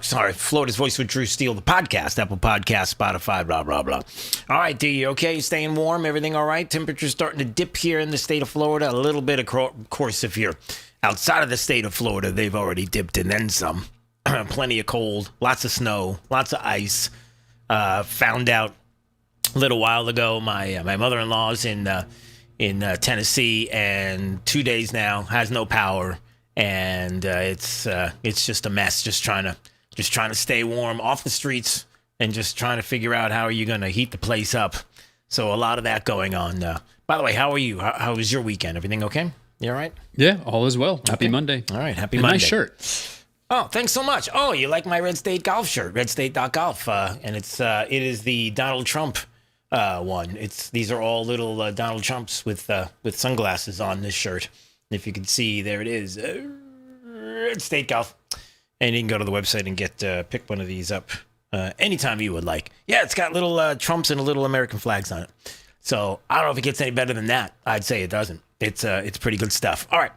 sorry, Florida's Voice with Drew Steele, the podcast, Apple Podcast, Spotify, blah, blah, blah. All right, D, you okay? Staying warm? Everything all right? Temperature's starting to dip here in the state of Florida. A little bit, of course, if you're outside of the state of Florida, they've already dipped and then some. Plenty of cold, lots of snow, lots of ice. Found out a little while ago, my mother-in-law's in Tennessee, and 2 days now has no power, and it's just a mess. Just trying to stay warm off the streets, and just trying to figure out how are you going to heat the place up. So a lot of that going on. By the way, how are you? How was your weekend? Everything okay? You all right? Yeah, all is well. Happy Monday. All right, happy Monday. Nice shirt. Oh, thanks so much. Oh, you like my Red State Golf shirt, redstate.golf, and it is the Donald Trump one. These are all little Donald Trumps with sunglasses on this shirt. And if you can see, there it is, Red State Golf, and you can go to the website and pick one of these up anytime you would like. Yeah, it's got little Trumps and little American flags on it. So I don't know if it gets any better than that. I'd say it doesn't. It's pretty good stuff. All right,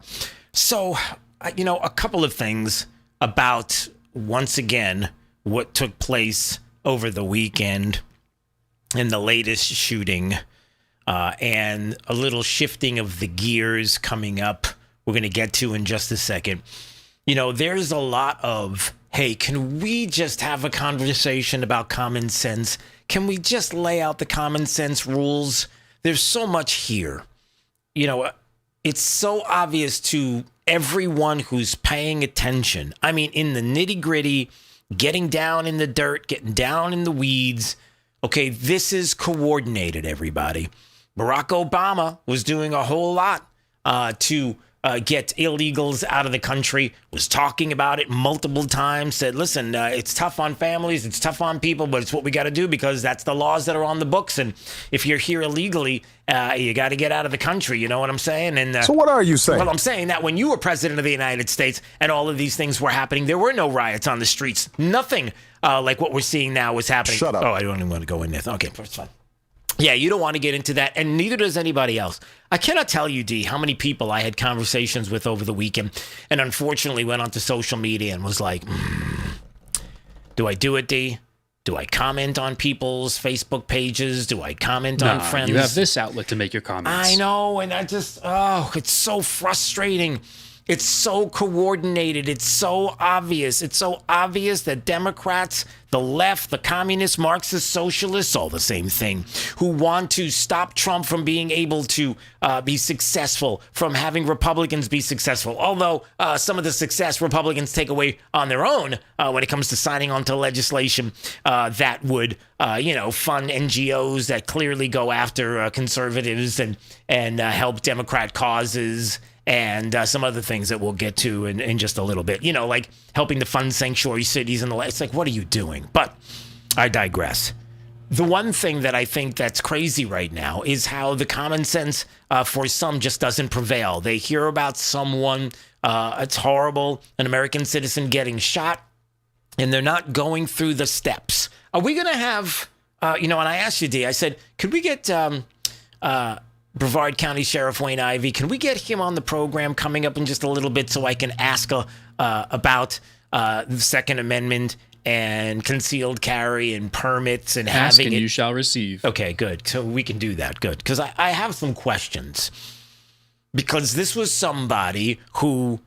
so a couple of things about, once again, what took place over the weekend in the latest shooting, and a little shifting of the gears coming up. We're going to get to in just a second. There's a lot of, hey, can we just have a conversation about common sense? Can we just lay out the common sense rules? There's so much here. It's so obvious to everyone who's paying attention. I mean, in the nitty gritty, getting down in the dirt, getting down in the weeds. Okay, this is coordinated, everybody. Barack Obama was doing a whole lot to get illegals out of the country, was talking about it multiple times, said, listen, it's tough on families, it's tough on people, but it's what we got to do because that's the laws that are on the books. And if you're here illegally, you got to get out of the country. You know what I'm saying? And so what are you saying? Well, I'm saying that when you were president of the United States and all of these things were happening, there were no riots on the streets. Nothing like what we're seeing now was happening. Shut up. Oh, I don't even want to go in there. Okay, that's fine. Yeah, you don't want to get into that, and neither does anybody else. I cannot tell you, D, how many people I had conversations with over the weekend, and unfortunately went onto social media and was like, do I do it, D? Do I comment on people's Facebook pages? Do I comment on friends? You have this outlet to make your comments. I know, and it's so frustrating. It's so coordinated. It's so obvious. It's so obvious that Democrats, the left, the communists, Marxists, socialists, all the same thing, who want to stop Trump from being able to be successful, from having Republicans be successful. Although some of the success Republicans take away on their own when it comes to signing onto legislation that would, fund NGOs that clearly go after conservatives and help Democrat causes. And some other things that we'll get to in just a little bit, like helping to fund sanctuary cities and the like. It's like, what are you doing? But I digress. The one thing that I think that's crazy right now is how the common sense for some just doesn't prevail. They hear about someone, it's horrible, an American citizen getting shot, and they're not going through the steps. Are we going to have, and I asked you, D, I said, could we get Brevard County Sheriff Wayne Ivey, can we get him on the program coming up in just a little bit so I can ask about the Second Amendment and concealed carry and permits and ask having and it? You shall receive. Okay, good. So we can do that. Good. Because I have some questions. Because this was somebody who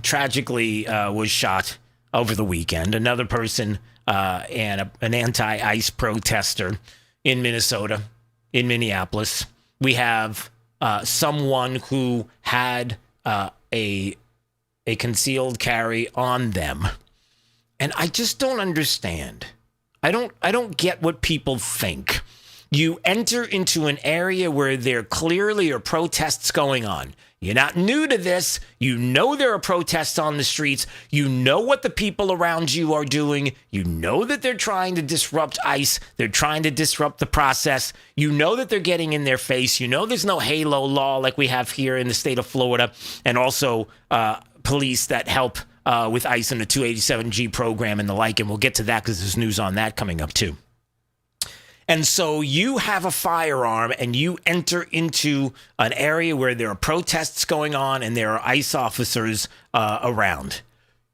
tragically was shot over the weekend. Another person and an anti-ICE protester in Minnesota, in Minneapolis. We have someone who had a concealed carry on them. And I just don't understand. I don't get what people think. You enter into an area where there clearly are protests going on. You're not new to this. You know there are protests on the streets. You know what the people around you are doing. You know that they're trying to disrupt ICE. They're trying to disrupt the process. You know that they're getting in their face. You know there's no halo law like we have here in the state of Florida, and also police that help with ICE and the 287G program and the like. And we'll get to that because there's news on that coming up too. And so you have a firearm and you enter into an area where there are protests going on and there are ICE officers around.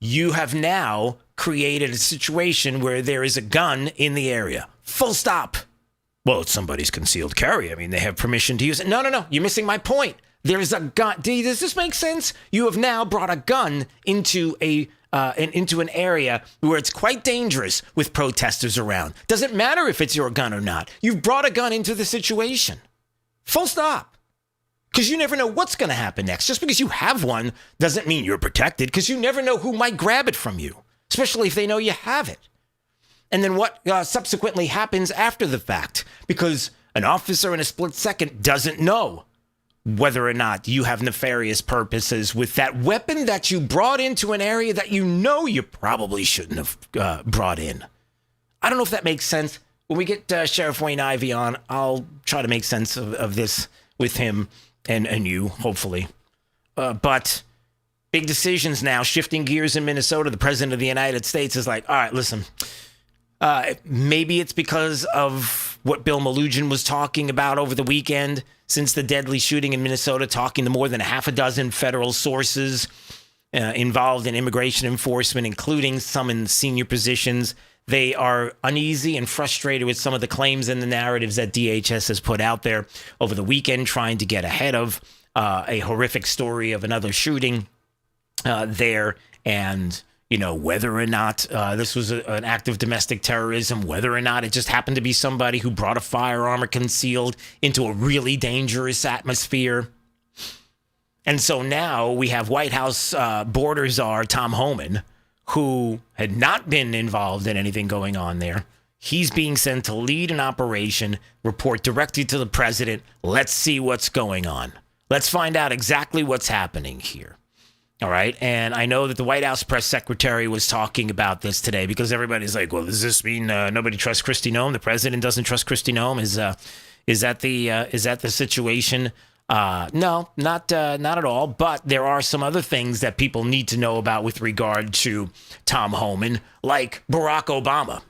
You have now created a situation where there is a gun in the area. Full stop. Well, it's somebody's concealed carry. I mean, they have permission to use it. No. You're missing my point. There's a gun. Does this make sense? You have now brought a gun into an area where it's quite dangerous with protesters around. Doesn't matter if it's your gun or not. You've brought a gun into the situation. Full stop. Because you never know what's going to happen next. Just because you have one doesn't mean you're protected, because you never know who might grab it from you, especially if they know you have it. And then what subsequently happens after the fact, because an officer in a split second doesn't know whether or not you have nefarious purposes with that weapon that you brought into an area that you know you probably shouldn't have brought in. I don't know if that makes sense. When we get Sheriff Wayne Ivey on, I'll try to make sense of this with him and you, hopefully. But big decisions now, shifting gears in Minnesota. The president of the United States is like, all right, listen, maybe it's because of what Bill Malugin was talking about over the weekend, since the deadly shooting in Minnesota, talking to more than a half a dozen federal sources involved in immigration enforcement, including some in senior positions. They are uneasy and frustrated with some of the claims and the narratives that DHS has put out there over the weekend, trying to get ahead of a horrific story of another shooting there. And, you know, whether or not this was an act of domestic terrorism, whether or not it just happened to be somebody who brought a firearm or concealed into a really dangerous atmosphere. And so now we have White House border czar Tom Homan, who had not been involved in anything going on there. He's being sent to lead an operation, report directly to the president. Let's see what's going on. Let's find out exactly what's happening here. All right. And I know that the White House press secretary was talking about this today, because everybody's like, well, does this mean nobody trusts Kristi Noem? The president doesn't trust Kristi Noem? Is that the situation? No, not at all. But there are some other things that people need to know about with regard to Tom Homan, like Barack Obama.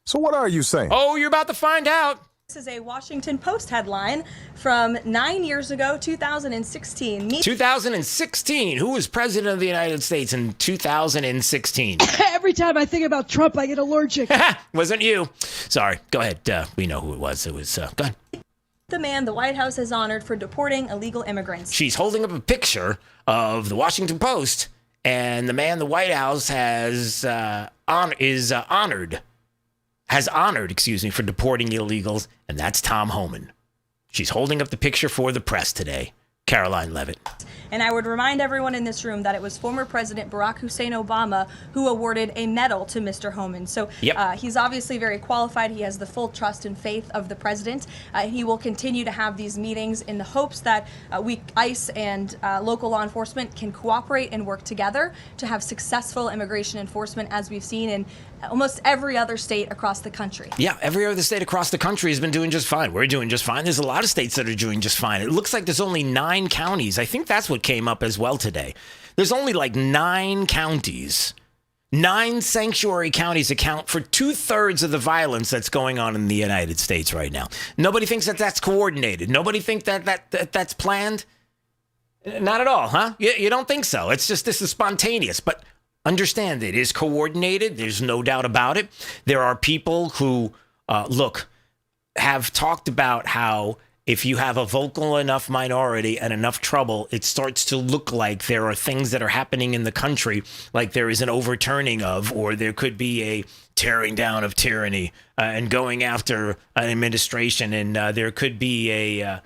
So what are you saying? Oh, you're about to find out. This is a Washington Post headline from 9 years ago, 2016. 2016. Who was president of the United States in 2016? Every time I think about Trump, I get allergic. Wasn't you. Sorry. Go ahead. We know who it was. It was, go ahead. The man the White House has honored for deporting illegal immigrants. She's holding up a picture of the Washington Post, and the man the White House has honored for deporting illegals, and that's Tom Homan. She's holding up the picture for the press today. Caroline Levitt. And I would remind everyone in this room that it was former President Barack Hussein Obama who awarded a medal to Mr. Homan. So he's obviously very qualified. He has the full trust and faith of the president. He will continue to have these meetings in the hopes that ICE and local law enforcement can cooperate and work together to have successful immigration enforcement, as we've seen in almost every other state across the country. Yeah, every other state across the country has been doing just fine. We're doing just fine. There's a lot of states that are doing just fine. It looks like there's only 9 counties. I think that's what came up as well today. There's only like 9 counties. 9 sanctuary counties account for 2/3 of the violence that's going on in the United States right now. Nobody thinks that that's coordinated. Nobody thinks that's planned. Not at all, huh? You don't think so. It's just, this is spontaneous. But understand, it is coordinated. There's no doubt about it. There are people who, have talked about how if you have a vocal enough minority and enough trouble, it starts to look like there are things that are happening in the country, like there is an overturning of, or there could be a tearing down of tyranny and going after an administration, and there could be a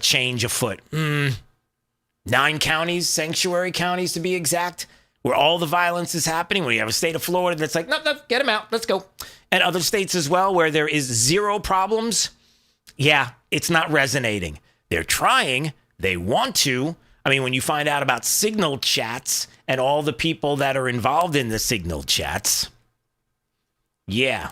change afoot. 9 counties, sanctuary counties to be exact, where all the violence is happening, when you have a state of Florida that's like, no, get him out, let's go. And other states as well, where there is 0 problems. Yeah, it's not resonating. They're trying. They want to. I mean, when you find out about Signal chats and all the people that are involved in the Signal chats. Yeah.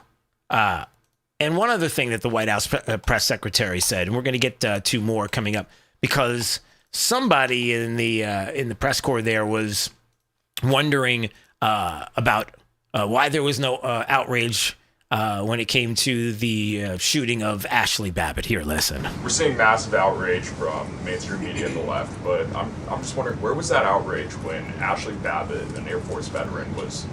And one other thing that the White House press secretary said, and we're going to get 2 more coming up, because somebody in the press corps there was wondering about why there was no outrage when it came to the shooting of Ashley Babbitt. Here, listen. We're seeing massive outrage from mainstream media and the left, but I'm just wondering, where was that outrage when Ashley Babbitt, an Air Force veteran, was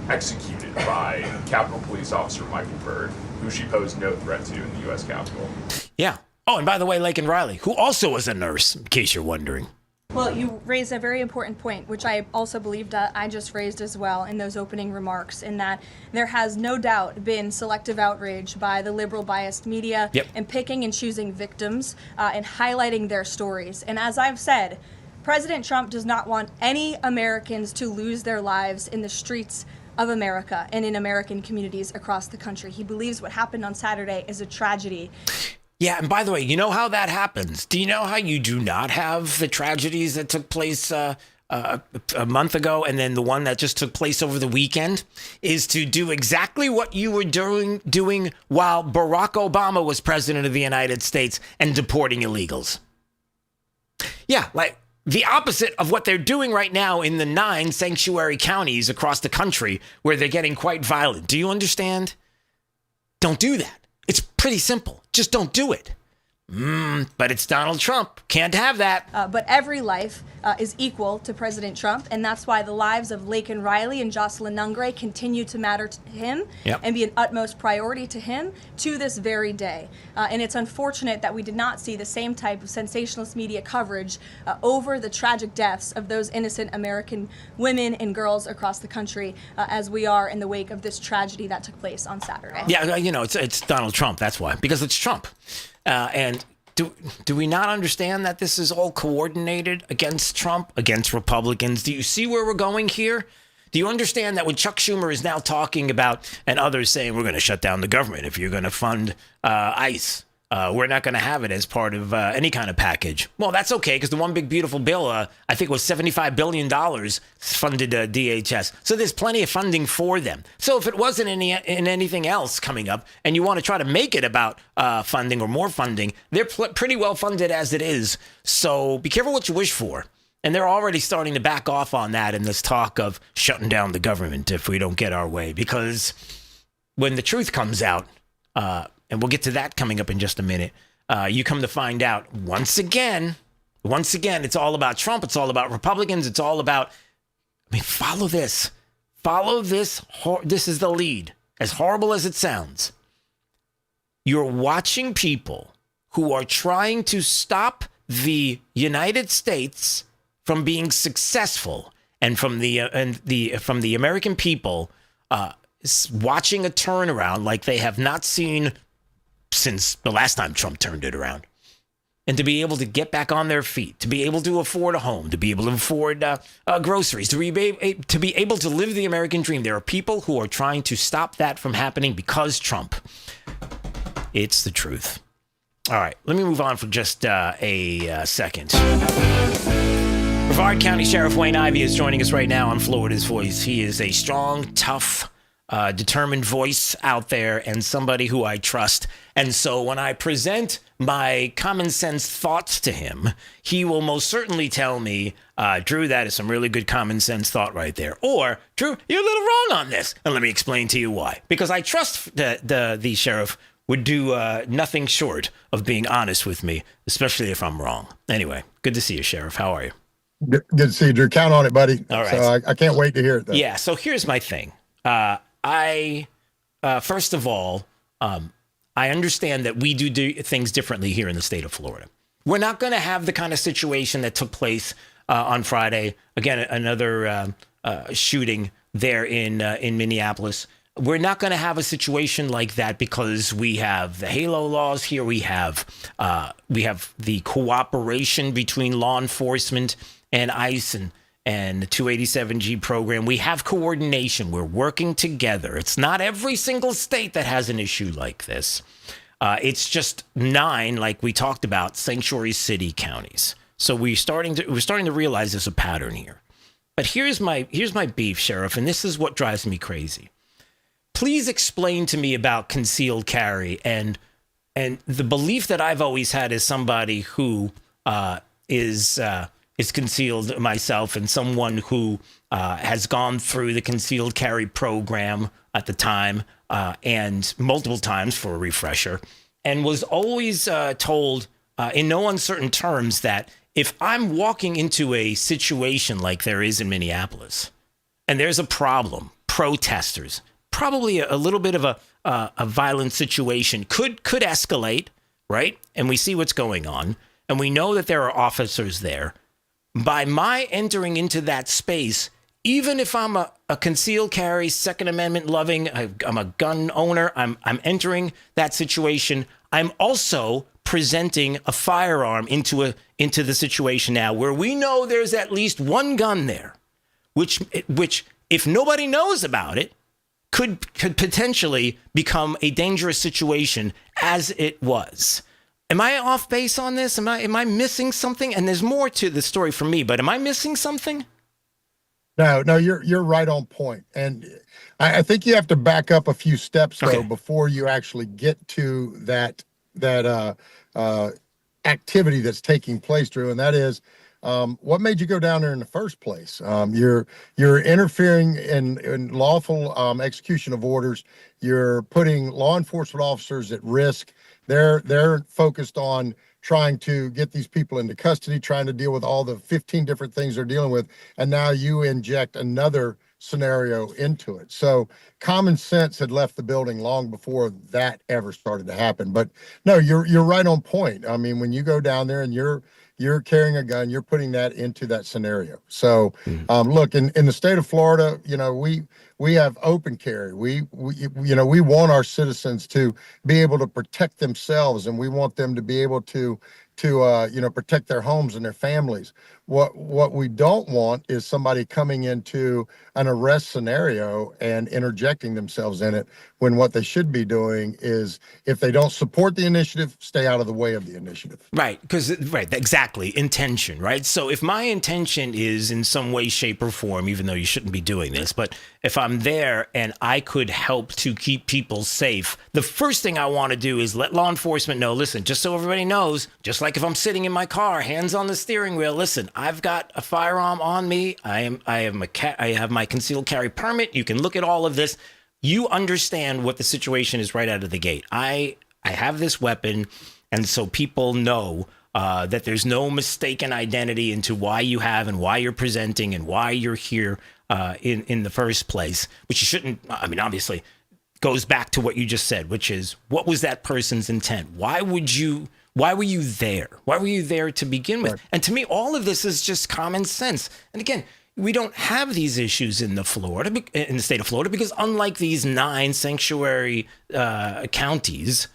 executed by Capitol Police Officer Michael Byrd, who she posed no threat to in the U.S. Capitol? Yeah. Oh, and by the way, Laken Riley, who also was a nurse, in case you're wondering. Well, you raised a very important point, which I also believed I just raised as well in those opening remarks, in that there has no doubt been selective outrage by the liberal biased media in picking and choosing victims and highlighting their stories. And as I've said, President Trump does not want any Americans to lose their lives in the streets of America and in American communities across the country. He believes what happened on Saturday is a tragedy. Yeah, and by the way, you know how that happens? Do you know how you do not have the tragedies that took place a month ago and then the one that just took place over the weekend? Is to do exactly what you were doing while Barack Obama was president of the United States and deporting illegals. Yeah, like the opposite of what they're doing right now in the 9 sanctuary counties across the country where they're getting quite violent. Do you understand? Don't do that. It's pretty simple. Just don't do it. But it's Donald Trump. Can't have that. But every life is equal to President Trump, and that's why the lives of Laken Riley and Jocelyn Nungray continue to matter to him and be an utmost priority to him to this very day. And it's unfortunate that we did not see the same type of sensationalist media coverage over the tragic deaths of those innocent American women and girls across the country as we are in the wake of this tragedy that took place on Saturday. Yeah, you know, it's Donald Trump. That's why. Because it's Trump. And do we not understand that this is all coordinated against Trump, against Republicans? Do you see where we're going here? Do you understand that when Chuck Schumer is now talking about, and others saying we're going to shut down the government if you're going to fund ICE, we're not going to have it as part of any kind of package. Well, that's okay, because the one big beautiful bill, I think it was $75 billion funded DHS. So there's plenty of funding for them. So if it wasn't in anything else coming up, and you want to try to make it about funding or more funding, they're pretty well funded as it is. So be careful what you wish for. And they're already starting to back off on that in this talk of shutting down the government if we don't get our way. Because when the truth comes out, and we'll get to that coming up in just a minute, you come to find out once again, it's all about Trump. It's all about Republicans. It's all about, follow this. Follow this. This is the lead. As horrible as it sounds. You're watching people who are trying to stop the United States from being successful, and from the American people watching a turnaround like they have not seen since the last time Trump turned it around. And to be able to get back on their feet, to be able to afford a home, to be able to afford groceries, to be able to live the American dream. There are people who are trying to stop that from happening because Trump. It's the truth. All right, let me move on for just a second. Brevard County Sheriff Wayne Ivey is joining us right now on Florida's Voice. He is a strong, tough, determined voice out there, and somebody who I trust. And so when I present my common sense thoughts to him, he will most certainly tell me, Drew, that is some really good common sense thought right there. Or, Drew, you're a little wrong on this. And let me explain to you why. Because I trust the sheriff would do nothing short of being honest with me, especially if I'm wrong. Anyway, good to see you, Sheriff. How are you? Good to see you, Drew. Count on it, buddy. All right. So I can't wait to hear it, though. Yeah, so here's my thing. First of all, I understand that we do things differently here in the state of Florida. We're not going to have the kind of situation that took place on Friday. Again, another shooting there in Minneapolis. We're not going to have a situation like that because we have the HALO laws here. We have the cooperation between law enforcement and ICE and the 287G program. We have coordination. We're working together. It's not every single state that has an issue like this. It's just 9, like we talked about, sanctuary city counties. So we're starting to realize there's a pattern here. But here's my beef, Sheriff, and this is what drives me crazy. Please explain to me about concealed carry and the belief that I've always had as somebody who is is concealed myself and someone who has gone through the concealed carry program at the time and multiple times for a refresher, and was always told in no uncertain terms that if I'm walking into a situation like there is in Minneapolis and there's a problem, protesters, probably a little bit of a violent situation could escalate, right? And we see what's going on. And we know that there are officers there. By my entering into that space, even if I'm a concealed carry, Second Amendment loving, I'm a gun owner, I'm entering that situation, I'm also presenting a firearm into the situation now where we know there's at least one gun there, which if nobody knows about it, could potentially become a dangerous situation as it was. Am I off base on this? Am I missing something? And there's more to the story for me, but am I missing something? No, you're right on point. And I think you have to back up a few steps though before you actually get to that activity that's taking place, Drew. And that is, what made you go down there in the first place? You're interfering in lawful execution of orders. You're putting law enforcement officers at risk. They're focused on trying to get these people into custody, trying to deal with all the 15 different things they're dealing with. And now you inject another scenario into it. So common sense had left the building long before that ever started to happen. But no, you're right on point. I mean, when you go down there and you're carrying a gun, you're putting that into that scenario. So look, in the state of Florida, we have open carry. We want our citizens to be able to protect themselves, and we want them to be able to protect their homes and their families. What we don't want is somebody coming into an arrest scenario and interjecting themselves in it, when what they should be doing is, if they don't support the initiative, stay out of the way of the initiative. Right, exactly, intention, right? So if my intention is in some way, shape, or form, even though you shouldn't be doing this, but if I'm there and I could help to keep people safe, the first thing I want to do is let law enforcement know, listen, just so everybody knows, just like if I'm sitting in my car, hands on the steering wheel, listen, I've got a firearm on me. I have my concealed carry permit. You can look at all of this. You understand what the situation is right out of the gate. I have this weapon, and so people know that there's no mistaken identity into why you have and why you're presenting and why you're here in the first place, which you shouldn't. I mean, obviously, goes back to what you just said, which is, what was that person's intent? Why were you there? Why were you there to begin with? Right. And to me, all of this is just common sense. And again, we don't have these issues in the state of Florida, because unlike these 9 sanctuary counties,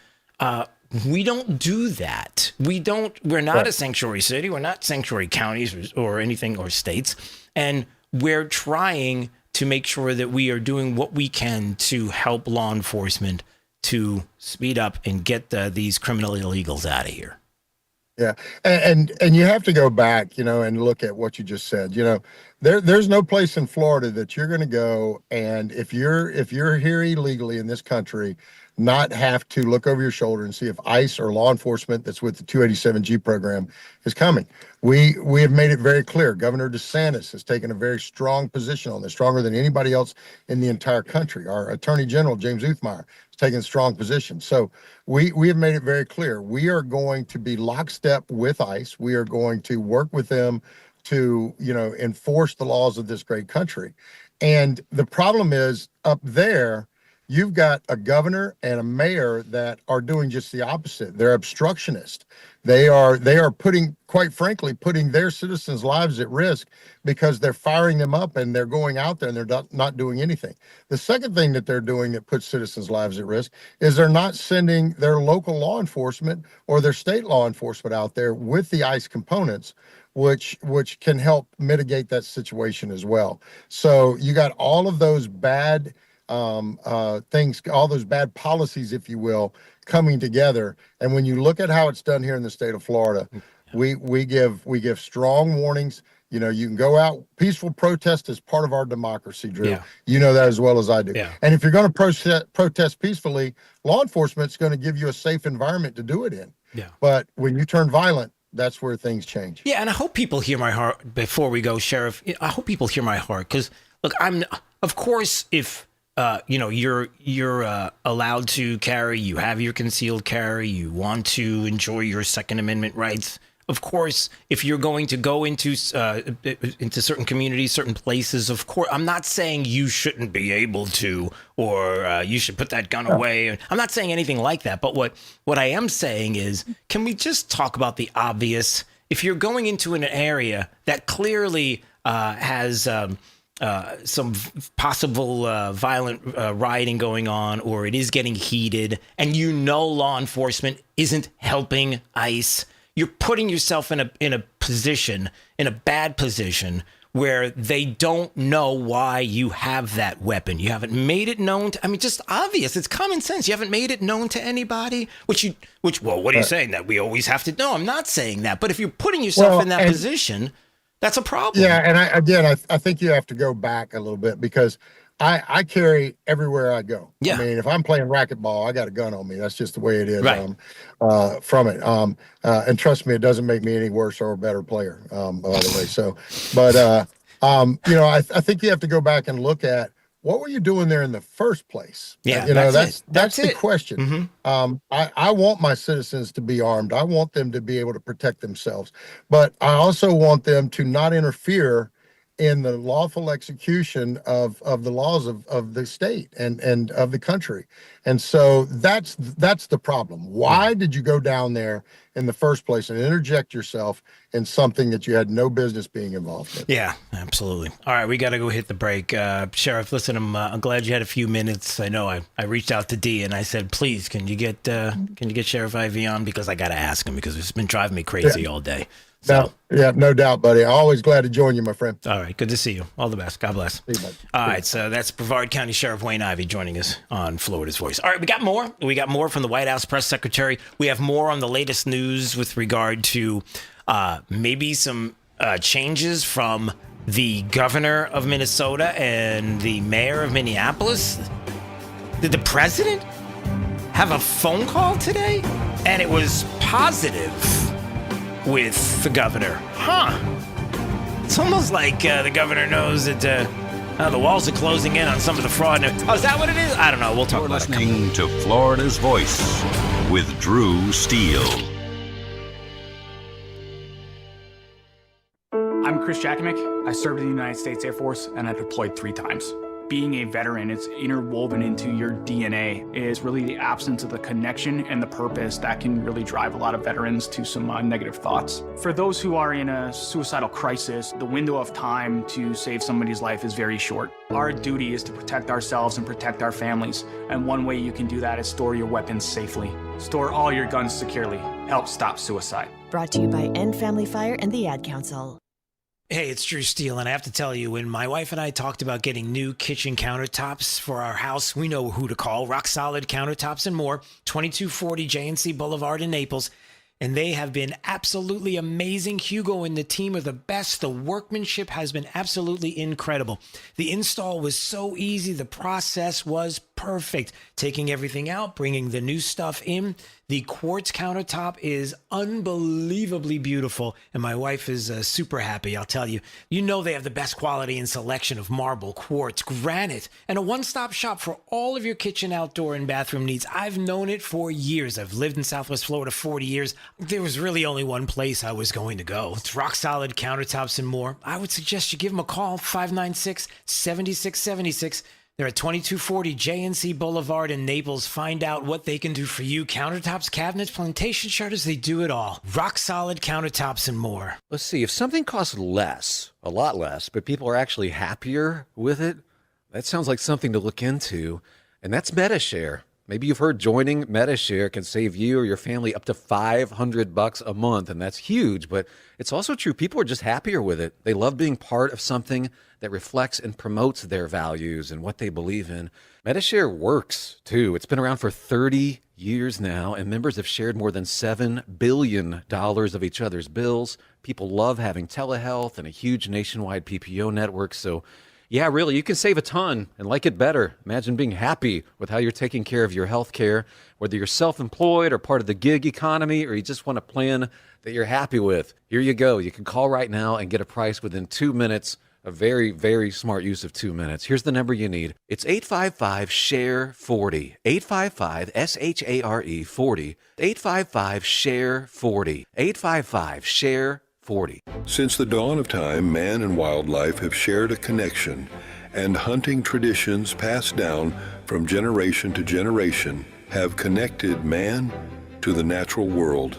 we don't do that. We're not a sanctuary city. We're not sanctuary counties or anything, or states. And we're trying to make sure that we are doing what we can to help law enforcement to speed up and get these criminal illegals out of here. Yeah. And you have to go back, and look at what you just said. There's no place in Florida that you're going to go, and if you're here illegally in this country, not have to look over your shoulder and see if ICE or law enforcement that's with the 287G program is coming. We have made it very clear. Governor DeSantis has taken a very strong position on this, stronger than anybody else in the entire country. Our Attorney General, James Uthmeyer, has taken a strong position. So we have made it very clear. We are going to be lockstep with ICE. We are going to work with them to, enforce the laws of this great country. And the problem is, up there, you've got a governor and a mayor that are doing just the opposite. They're obstructionist. They are quite frankly, putting their citizens' lives at risk, because they're firing them up and they're going out there and they're not doing anything. The second thing that they're doing that puts citizens' lives at risk is they're not sending their local law enforcement or their state law enforcement out there with the ICE components, which can help mitigate that situation as well. So you got all of those bad things, all those bad policies, if you will, coming together. And when you look at how it's done here in the state of Florida, we give strong warnings. You can go out. Peaceful protest is part of our democracy, Drew. Yeah. You know that as well as I do. Yeah. And if you're going to protest peacefully, law enforcement's going to give you a safe environment to do it in. Yeah. But when you turn violent, that's where things change. Yeah, and I hope people hear my heart before we go, Sheriff. I hope people hear my heart because, look, of course, if you're allowed to carry, you have your concealed carry, you want to enjoy your Second Amendment rights. Of course, if you're going to go into certain communities, certain places, of course, I'm not saying you shouldn't be able to, or you should put that gun away. I'm not saying anything like that. But what I am saying is, can we just talk about the obvious? If you're going into an area that clearly has some possible violent rioting going on, or it is getting heated, and law enforcement isn't helping ICE, you're putting yourself in a bad position where they don't know why you have that weapon. You haven't made it known to, just obvious. It's common sense. You haven't made it known to anybody, what are you saying? That we always have to? No, I'm not saying that. But if you're putting yourself in that position, that's a problem. Yeah. And I think you have to go back a little bit because I carry everywhere I go. Yeah. I mean, if I'm playing racquetball, I got a gun on me. That's just the way it is. Right. From it. And trust me, it doesn't make me any worse or a better player. By the way. So, but I think you have to go back and look at what were you doing there in the first place. Yeah. That's the question. Mm-hmm. I want my citizens to be armed. I want them to be able to protect themselves, but I also want them to not interfere in the lawful execution of the laws of the state and of the country. And so that's the problem. Why did you go down there in the first place and interject yourself in something that you had no business being involved in? Yeah, absolutely. All right, we got to go hit the break. Sheriff, listen, I'm glad you had a few minutes. I know I reached out to D and I said, please, can you get Sheriff Ivey on? Because I got to ask him because it's been driving me crazy all day. So. No doubt, buddy. Always glad to join you, my friend. All right. Good to see you. All the best. God bless. See you, bud. All right. So that's Brevard County Sheriff Wayne Ivey joining us on Florida's Voice. All right. We got more. We got more from the White House press secretary. We have more on the latest news with regard to maybe some changes from the governor of Minnesota and the mayor of Minneapolis. Did the president have a phone call today? And it was positive with the governor. It's almost like the governor knows that the walls are closing in on some of the fraud. Oh, is that what it is? I don't know. We'll talk about it. You're listening to Florida's Voice with Drew Steele. I'm Chris Jakimick. I served in the United States Air Force and I deployed 3 times. Being a veteran, it's interwoven into your DNA, is really the absence of the connection and the purpose that can really drive a lot of veterans to some negative thoughts. For those who are in a suicidal crisis, the window of time to save somebody's life is very short. Our duty is to protect ourselves and protect our families, and one way you can do that is store your weapons safely. Store all your guns securely. Help stop suicide. Brought to you by End Family Fire and the Ad Council. Hey, it's Drew Steele, and I have to tell you, when my wife and I talked about getting new kitchen countertops for our house, we know who to call. Rock Solid Countertops and More, 2240 J&C Boulevard in Naples. And they have been absolutely amazing. Hugo and the team are the best. The workmanship has been absolutely incredible. The install was so easy. The process was perfect. Taking everything out, bringing the new stuff in. The quartz countertop is unbelievably beautiful, and my wife is super happy, I'll tell you. You know they have the best quality and selection of marble, quartz, granite, and a one-stop shop for all of your kitchen, outdoor, and bathroom needs. I've known it for years. I've lived in Southwest Florida 40 years. There was really only one place I was going to go. It's Rock Solid Countertops and More. I would suggest you give them a call, 596-7676. They're at 2240 J&C Boulevard in Naples. Find out what they can do for you. Countertops, cabinets, plantation shutters, they do it all. Rock Solid Countertops and More. Let's see, if something costs less, a lot less, but people are actually happier with it, that sounds like something to look into. And that's MediShare. Maybe you've heard joining MediShare can save you or your family up to $500 a month, and that's huge. But it's also true, people are just happier with it. They love being part of something that reflects and promotes their values and what they believe in. MediShare works, too. It's been around for 30 years now, and members have shared more than $7 billion of each other's bills. People love having telehealth and a huge nationwide PPO network, so Yeah, really, you can save a ton and like it better. Imagine being happy with how you're taking care of your health care, whether you're self-employed or part of the gig economy, or you just want a plan that you're happy with. Here you go. You can call right now and get a price within 2 minutes. A very, very smart use of 2 minutes. Here's the number you need. It's 855-SHARE-40. 855-SHARE-40. 855-SHARE-40. 855-SHARE-40. Since the dawn of time, man and wildlife have shared a connection, and hunting traditions passed down from generation to generation have connected man to the natural world,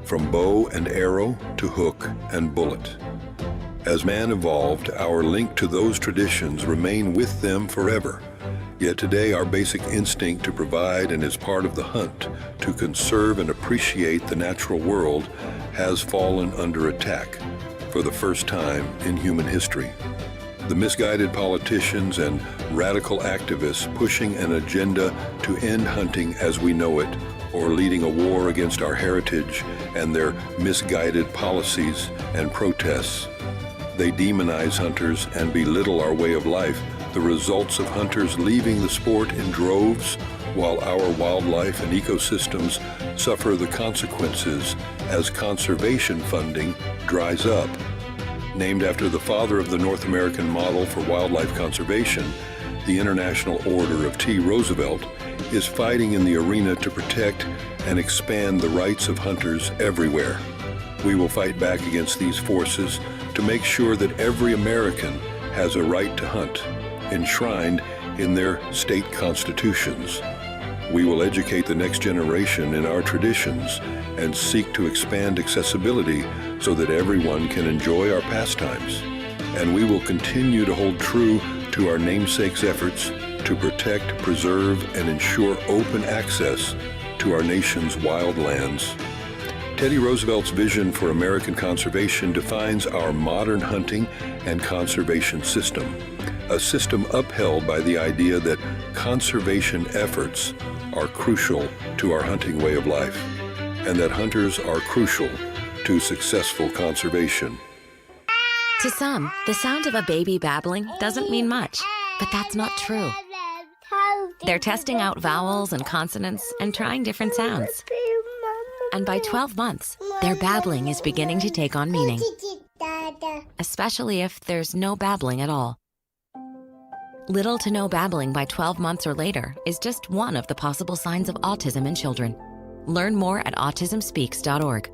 from bow and arrow to hook and bullet. As man evolved, our link to those traditions remain with them forever. Yet today, our basic instinct to provide and as part of the hunt to conserve and appreciate the natural world has fallen under attack for the first time in human history. The misguided politicians and radical activists pushing an agenda to end hunting as we know it, or leading a war against our heritage and their misguided policies and protests. They demonize hunters and belittle our way of life, the results of hunters leaving the sport in droves, while our wildlife and ecosystems suffer the consequences as conservation funding dries up. Named after the father of the North American model for wildlife conservation, the International Order of T. Roosevelt is fighting in the arena to protect and expand the rights of hunters everywhere. We will fight back against these forces to make sure that every American has a right to hunt, enshrined in their state constitutions. We will educate the next generation in our traditions and seek to expand accessibility so that everyone can enjoy our pastimes. And we will continue to hold true to our namesake's efforts to protect, preserve, and ensure open access to our nation's wild lands. Teddy Roosevelt's vision for American conservation defines our modern hunting and conservation system, a system upheld by the idea that conservation efforts are crucial to our hunting way of life, and that hunters are crucial to successful conservation. To some, the sound of a baby babbling doesn't mean much, but that's not true. They're testing out vowels and consonants and trying different sounds. And by 12 months, their babbling is beginning to take on meaning, especially if there's no babbling at all. Little to no babbling by 12 months or later is just one of the possible signs of autism in children. Learn more at autismspeaks.org.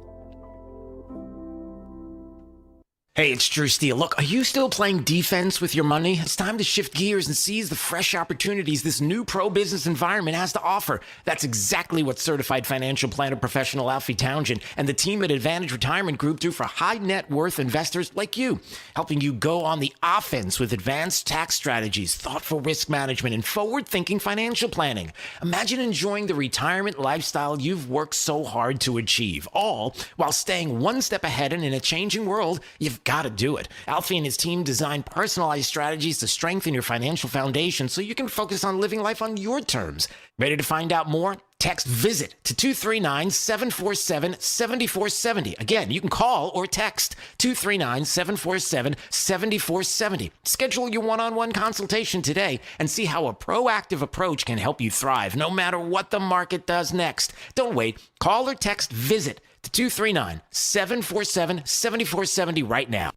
Hey, it's Drew Steele. Look, are you still playing defense with your money? It's time to shift gears and seize the fresh opportunities this new pro-business environment has to offer. That's exactly what certified financial planner professional Alfie Townsend and the team at Advantage Retirement Group do for high net worth investors like you, helping you go on the offense with advanced tax strategies, thoughtful risk management, and forward-thinking financial planning. Imagine enjoying the retirement lifestyle you've worked so hard to achieve, all while staying one step ahead, and in a changing world, you've got to do it. Alfie and his team design personalized strategies to strengthen your financial foundation so you can focus on living life on your terms. Ready to find out more? Text VISIT to 239-747-7470. Again, you can call or text 239-747-7470. Schedule your one-on-one consultation today and see how a proactive approach can help you thrive no matter what the market does next. Don't wait. Call or text VISIT to 239-747-7470 right now.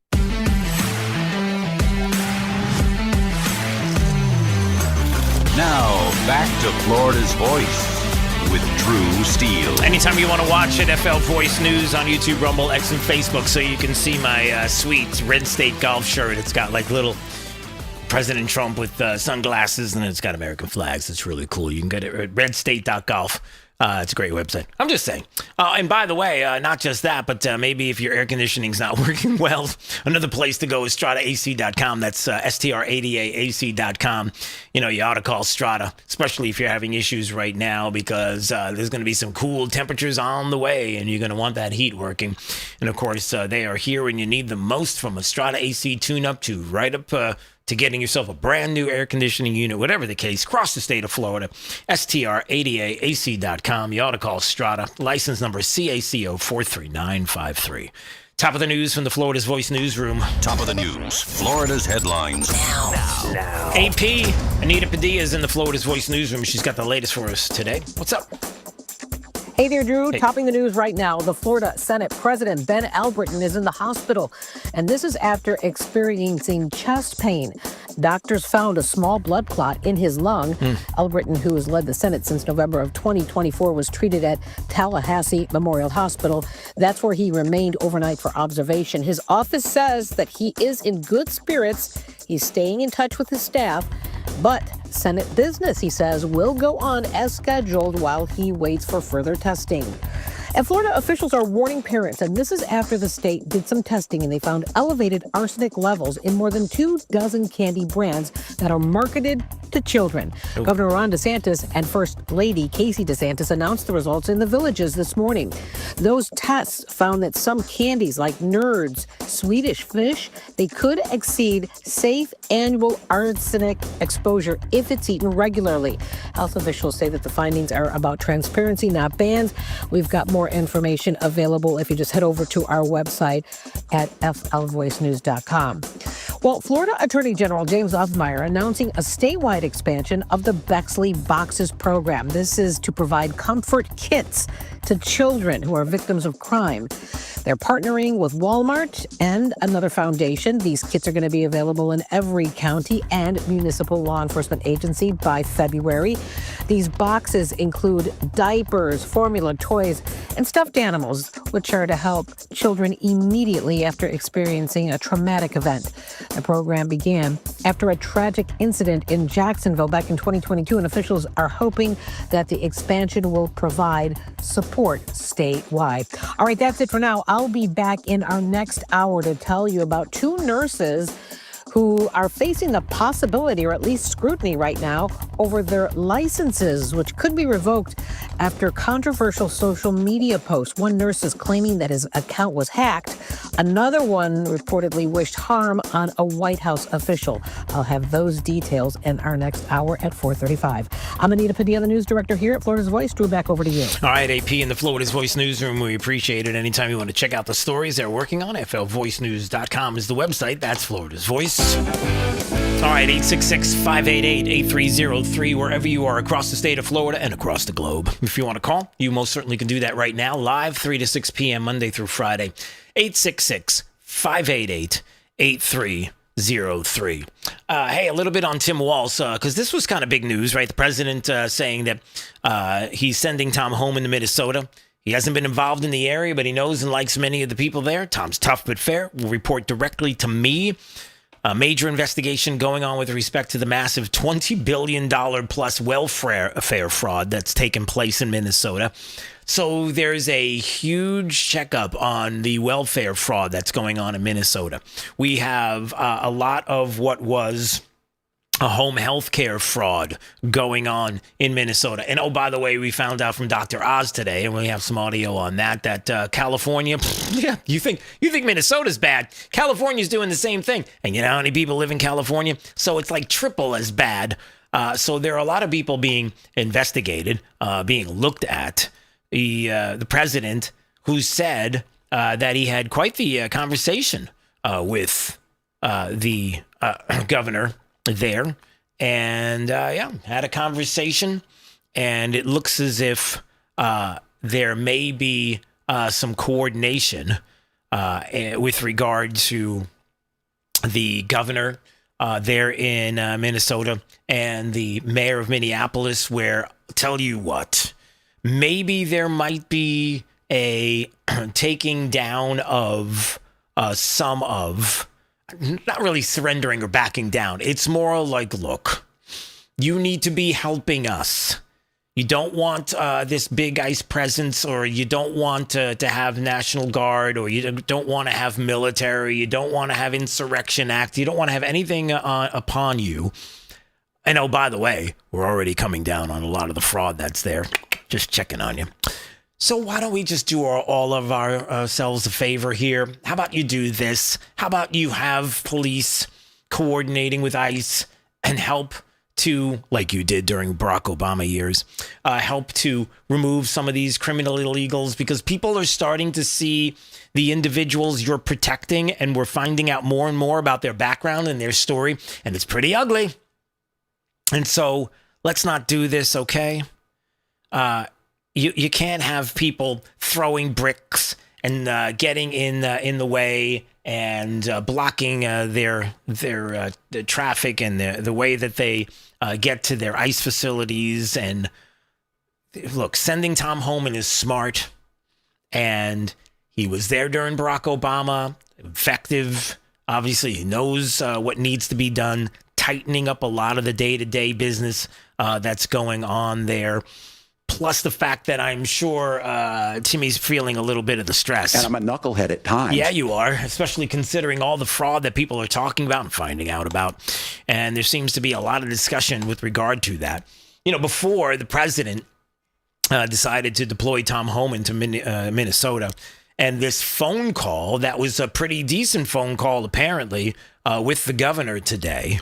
Now, back to Florida's Voice with Drew Steele. Anytime you want to watch it, FL Voice News on YouTube, Rumble, X, and Facebook, so you can see my sweet Red State golf shirt. It's got like little President Trump with sunglasses, and it's got American flags. It's really cool. You can get it at redstate.golf. It's a great website. I'm just saying. And by the way, not just that, but maybe if your air conditioning's not working well, another place to go is StrataAC.com. That's STRADAAC.com. You know, you ought to call Strata, especially if you're having issues right now, because there's going to be some cool temperatures on the way, and you're going to want that heat working. And of course, they are here when you need them most, from a Strata AC tune-up to right up to getting yourself a brand new air conditioning unit, whatever the case, across the state of Florida. STRADAAC.com. You ought to call Strata. License number CACO 43953. Top of the news from the Florida's Voice newsroom. Top of the news, Florida's headlines. Now. AP, Anita Padilla is in the Florida's Voice newsroom. She's got the latest for us today. What's up? Hey there, Drew. Hey. Topping the news right now, the Florida Senate President Ben Albritton is in the hospital, and this is after experiencing chest pain. Doctors found a small blood clot in his lung. Albritton, who has led the Senate since November of 2024, was treated at Tallahassee Memorial Hospital. That's where he remained overnight for observation. His office says that he is in good spirits. He's staying in touch with his staff, but Senate business, he says, will go on as scheduled while he waits for further testing. And Florida officials are warning parents, and this is after the state did some testing and they found elevated arsenic levels in more than 24 candy brands that are marketed to children. Governor Ron DeSantis and First Lady Casey DeSantis announced the results in the Villages this morning. Those tests found that some candies like Nerds, Swedish Fish, they could exceed safe annual arsenic exposure if it's eaten regularly. Health officials say that the findings are about transparency, not bans. We've got more information available if you just head over to our website at flvoicenews.com. Well, Florida Attorney General James Othmeyer announcing a statewide expansion of the Bexley Boxes program. This is to provide comfort kits to children who are victims of crime. They're partnering with Walmart and another foundation. These kits are going to be available in every county and municipal law enforcement agency by February. These boxes include diapers, formula, toys, and stuffed animals, which are to help children immediately after experiencing a traumatic event. The program began after a tragic incident in Jacksonville back in 2022, and officials are hoping that the expansion will provide support statewide. All right, that's it for now. I'll be back in our next hour to tell you about two nurses who are facing the possibility, or at least scrutiny right now, over their licenses, which could be revoked after controversial social media posts. One nurse is claiming that his account was hacked. Another one reportedly wished harm on a White House official. I'll have those details in our next hour at 4:35. I'm Anita Padilla, the news director here at Florida's Voice. Drew, back over to you. All right, AP in the Florida's Voice newsroom. We appreciate it. Anytime you want to check out the stories they're working on, flvoicenews.com is the website. That's Florida's Voice. All right, 866-588-8303, wherever you are across the state of Florida and across the globe. If you want to call, you most certainly can do that right now, live 3 to 6 p.m. Monday through Friday. 866-588-8303. Hey, a little bit on Tim Walz, because this was kind of big news, right? The president saying that he's sending Tom Homan to Minnesota. He hasn't been involved in the area, but he knows and likes many of the people there. Tom's tough but fair. Will report directly to me. A major investigation going on with respect to the massive $20 billion plus welfare fraud that's taken place in Minnesota. So there's a huge checkup on the welfare fraud that's going on in Minnesota. We have a lot of what was a home health care fraud going on in Minnesota. And oh, by the way, we found out from Dr. Oz today, and we have some audio on that California, yeah, you think Minnesota's bad. California's doing the same thing. And you know how many people live in California? So it's like triple as bad. So there are a lot of people being investigated, being looked at. The president, who said that he had quite the conversation with the governor there, and had a conversation, and it looks as if there may be some coordination with regard to the governor there in Minnesota and the mayor of Minneapolis, where, tell you what, maybe there might be a taking down of some of, not really surrendering or backing down. It's more like, look, you need to be helping us. You don't want this big ice presence, or you don't want to have National Guard, or you don't want to have military. You don't want to have Insurrection Act. You don't want to have anything upon you. And oh, by the way, we're already coming down on a lot of the fraud that's there. Just checking on you. So why don't we just do all of ourselves a favor here? How about you do this? How about you have police coordinating with ICE and help to, like you did during Barack Obama years, help to remove some of these criminal illegals, because people are starting to see the individuals you're protecting, and we're finding out more and more about their background and their story, and it's pretty ugly. And so let's not do this, okay? You can't have people throwing bricks and getting in the way and blocking their the traffic and the way that they get to their ICE facilities. And look, sending Tom Homan is smart, and he was there during Barack Obama, effective. Obviously, he knows what needs to be done, tightening up a lot of the day-to-day business that's going on there. Plus the fact that I'm sure Timmy's feeling a little bit of the stress. And I'm a knucklehead at times. Yeah, you are, especially considering all the fraud that people are talking about and finding out about. And there seems to be a lot of discussion with regard to that. You know, before the president decided to deploy Tom Homan to Minnesota, and this phone call, that was a pretty decent phone call, apparently, with the governor today,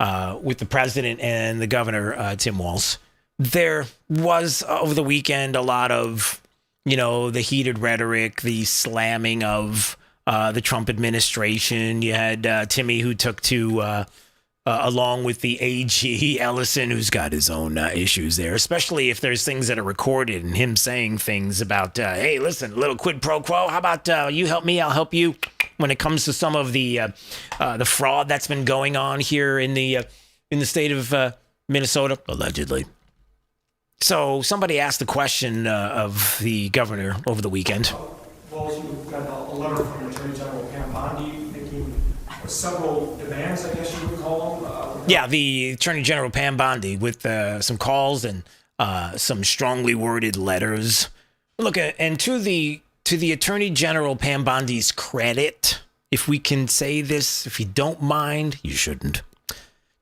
with the president and the governor, Tim Walz. There was, over the weekend, a lot of, you know, the heated rhetoric, the slamming of the Trump administration. You had Timmy, who took to, along with the AG, Ellison, who's got his own issues there, especially if there's things that are recorded and him saying things about, hey, listen, a little quid pro quo. How about you help me, I'll help you, when it comes to some of the fraud that's been going on here in the state of Minnesota, allegedly. So somebody asked the question of the governor over the weekend. Well, you got a letter from Attorney General Pam Bondi making several demands, I guess you would call them. Yeah, the Attorney General Pam Bondi with some calls and some strongly worded letters. Look, and to the Attorney General Pam Bondi's credit, if we can say this, if you don't mind, you shouldn't.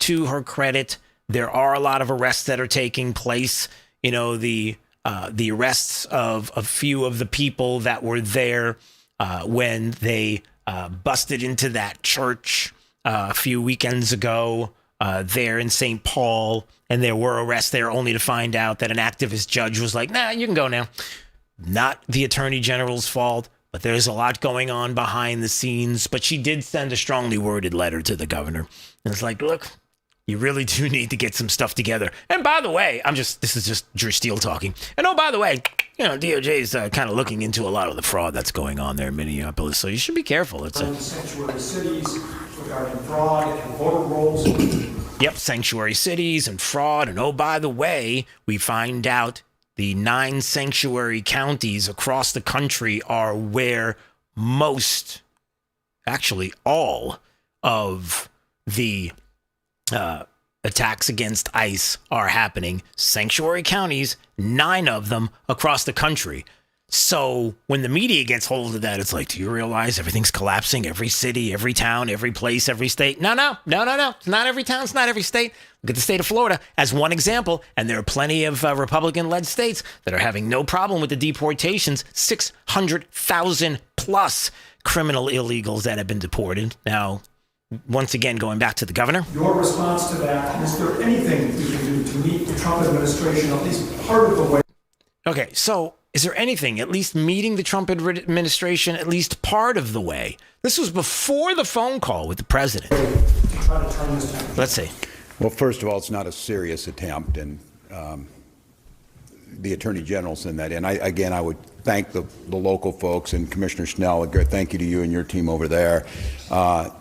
To her credit, there are a lot of arrests that are taking place. You know, the arrests of a few of the people that were there when they busted into that church a few weekends ago there in St. Paul, and there were arrests there only to find out that an activist judge was like, nah, you can go now. Not the Attorney General's fault, but there's a lot going on behind the scenes. But she did send a strongly worded letter to the governor. And it's like, look, you really do need to get some stuff together. And by the way, this is just Drew Steele talking. And oh, by the way, you know, DOJ is kind of looking into a lot of the fraud that's going on there in Minneapolis. So you should be careful. It's sanctuary cities regarding fraud and voter rolls. Yep, sanctuary cities and fraud. And oh, by the way, we find out the 9 sanctuary counties across the country are where most, actually all of the attacks against ICE are happening. Sanctuary counties, 9 of them across the country. So when the media gets hold of that, it's like, do you realize everything's collapsing? Every city, every town, every place, every state. No. It's not every town. It's not every state. Look at the state of Florida as one example. And there are plenty of Republican-led states that are having no problem with the deportations. 600,000 plus criminal illegals that have been deported. Now, once again, going back to the governor. Your response to that, and is there anything we can do to meet the Trump administration at least part of the way? Okay, so is there anything, at least meeting the Trump administration at least part of the way? This was before the phone call with the president. Let's see. Well, first of all, it's not a serious attempt, and the Attorney General sent that in. I would thank the local folks and Commissioner Snell. Thank you to you and your team over there.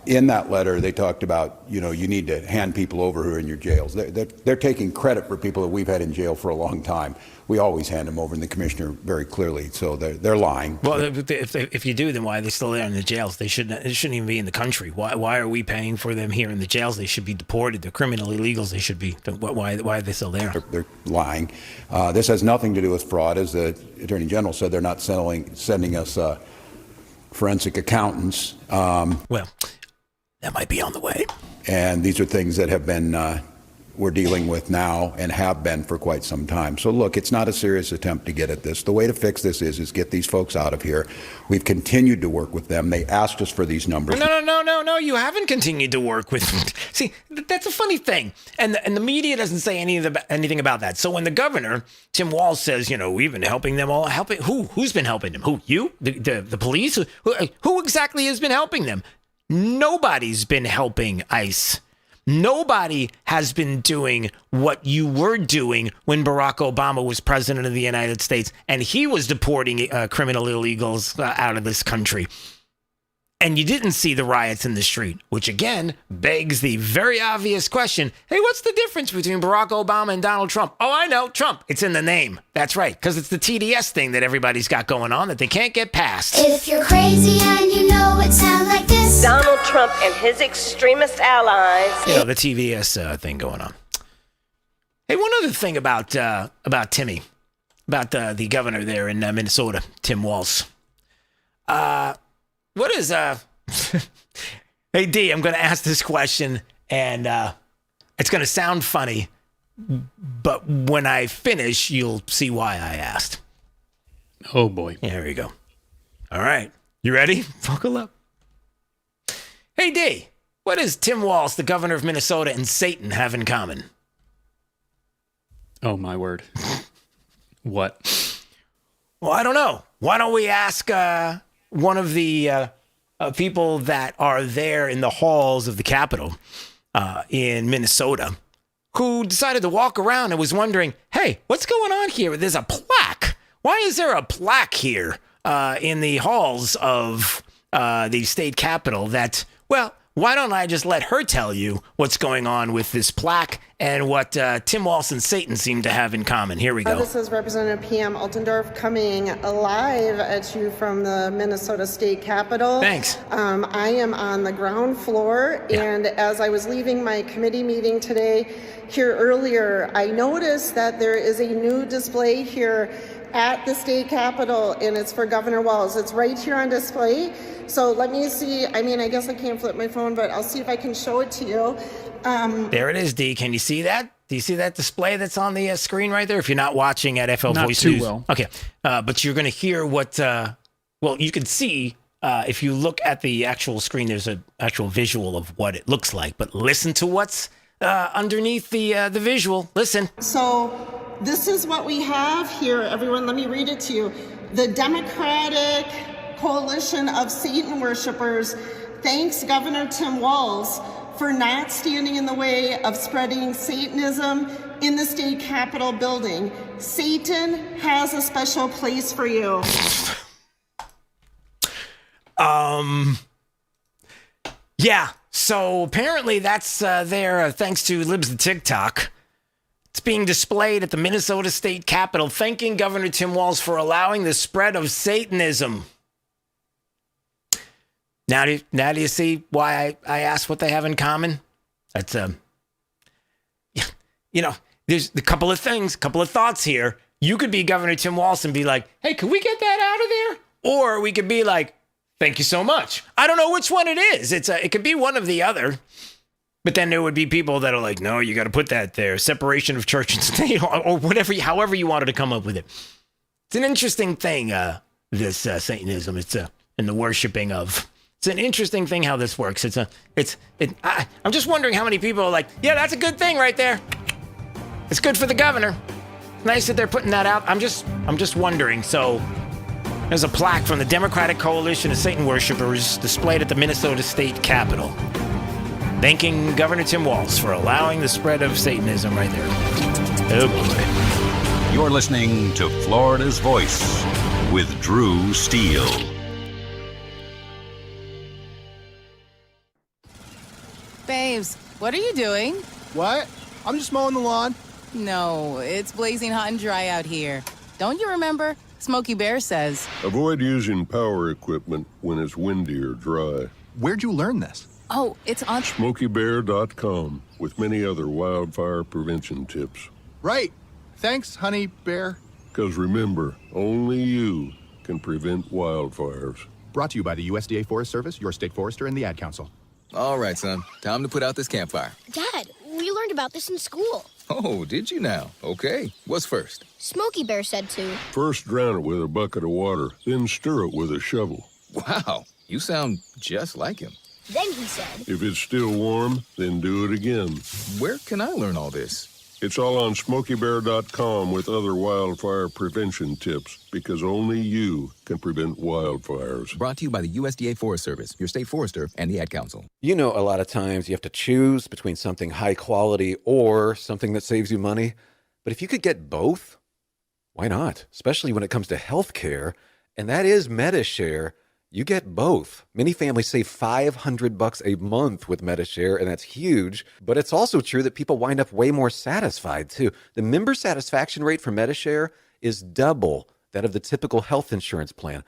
In that letter, they talked about, you know, you need to hand people over who are in your jails. They're taking credit for people that we've had in jail for a long time. We always hand them over, and the commissioner very clearly. So they're lying. Well, if you do, then why are they still there in the jails? They shouldn't even be in the country. Why are we paying for them here in the jails? They should be deported. They're criminal illegals. They should be. Why are they still there? They're lying. This has nothing to do with fraud, as the Attorney General said. They're not sending us forensic accountants. Well, that might be on the way. And these are things that have been we're dealing with now and have been for quite some time. So look, it's not a serious attempt to get at this. The way to fix this is get these folks out of here. We've continued to work with them. They asked us for these numbers. No, you haven't continued to work with them. See, that's a funny thing. And the media doesn't say anything about that. So when the governor, Tim Walz, says, we've been helping them all, who's been helping them? Who? You? The police? Who exactly has been helping them? Nobody's been helping ICE. Nobody has been doing what you were doing when Barack Obama was president of the United States and he was deporting criminal illegals out of this country. And you didn't see the riots in the street, which again begs the very obvious question. Hey, what's the difference between Barack Obama and Donald Trump? Oh, I know, Trump. It's in the name. That's right, because it's the TDS thing that everybody's got going on that they can't get past. If you're crazy and you know it sounds like this. Donald Trump and his extremist allies. The TVS thing going on. Hey, one other thing about Timmy, about the governor there in Minnesota, Tim Walz. What is Hey D, I'm going to ask this question, and it's going to sound funny, but when I finish, you'll see why I asked. Oh boy. Here we go. All right, you ready? Buckle up. Hey D, what does Tim Walz, the governor of Minnesota, and Satan have in common? Oh my word. What? Well, I don't know. Why don't we ask one of the people that are there in the halls of the Capitol in Minnesota who decided to walk around and was wondering, hey, what's going on here? There's a plaque. Why is there a plaque here in the halls of the state capitol that, well, why don't I just let her tell you what's going on with this plaque and what Tim Walz and Satan seem to have in common. Here we go. This is Representative P.M. Altendorf coming live at you from the Minnesota State Capitol. Thanks. I am on the ground floor, and as I was leaving my committee meeting today here earlier, I noticed that there is a new display here at the state capitol, and it's for Governor Walz. It's right here on display. So let me see. I mean, I guess I can't flip my phone, but I'll see if I can show it to you. There it is, D. Can you see that? Do you see that display that's on the screen right there? If you're not watching at FL Not Voice too News. well. Okay. But you're going to hear what, well, you can see if you look at the actual screen, there's an actual visual of what it looks like. But listen to what's underneath the visual. Listen. So this is what we have here, everyone. Let me read it to you. The Democratic Coalition of Satan Worshippers thanks Governor Tim Walz for not standing in the way of spreading Satanism in the state capitol building. Satan has a special place for you. Yeah, so apparently that's there thanks to Libs the TikTok. It's being displayed at the Minnesota State Capitol, thanking Governor Tim Walz for allowing the spread of Satanism. Now do you see why I asked what they have in common? That's, there's a couple of things, a couple of thoughts here. You could be Governor Tim Walz and be like, hey, can we get that out of there? Or we could be like, thank you so much. I don't know which one it is. It could be one of the other. But then there would be people that are like, no, you got to put that there. Separation of church and state, or whatever, however you wanted to come up with it. It's an interesting thing, this Satanism. It's and the worshiping of. It's an interesting thing how this works. I'm just wondering how many people are like, yeah, that's a good thing right there. It's good for the governor. Nice that they're putting that out. I'm just wondering. So there's a plaque from the Democratic Coalition of Satan Worshippers displayed at the Minnesota State Capitol, thanking Governor Tim Walz for allowing the spread of Satanism right there. Oh boy. You're listening to Florida's Voice with Drew Steele. Babes, what are you doing? What? I'm just mowing the lawn. No, it's blazing hot and dry out here. Don't you remember? Smokey Bear says. Avoid using power equipment when it's windy or dry. Where'd you learn this? Oh, it's on SmokeyBear.com with many other wildfire prevention tips. Right. Thanks, Honey Bear. Because remember, only you can prevent wildfires. Brought to you by the USDA Forest Service, your state forester, and the Ad Council. All right, son. Time to put out this campfire. Dad, we learned about this in school. Oh, did you now? Okay. What's first? Smokey Bear said to. First drown it with a bucket of water, then stir it with a shovel. Wow, you sound just like him. Then he said. If it's still warm, then do it again. Where can I learn all this? It's all on SmokeyBear.com with other wildfire prevention tips, because only you can prevent wildfires. Brought to you by the USDA Forest Service, your state forester, and the Ad Council. You know, a lot of times you have to choose between something high quality or something that saves you money. But if you could get both, why not? Especially when it comes to health care, and that is MediShare. You get both. Many families save $500 a month with MediShare, and that's huge. But it's also true that people wind up way more satisfied, too. The member satisfaction rate for MediShare is double that of the typical health insurance plan.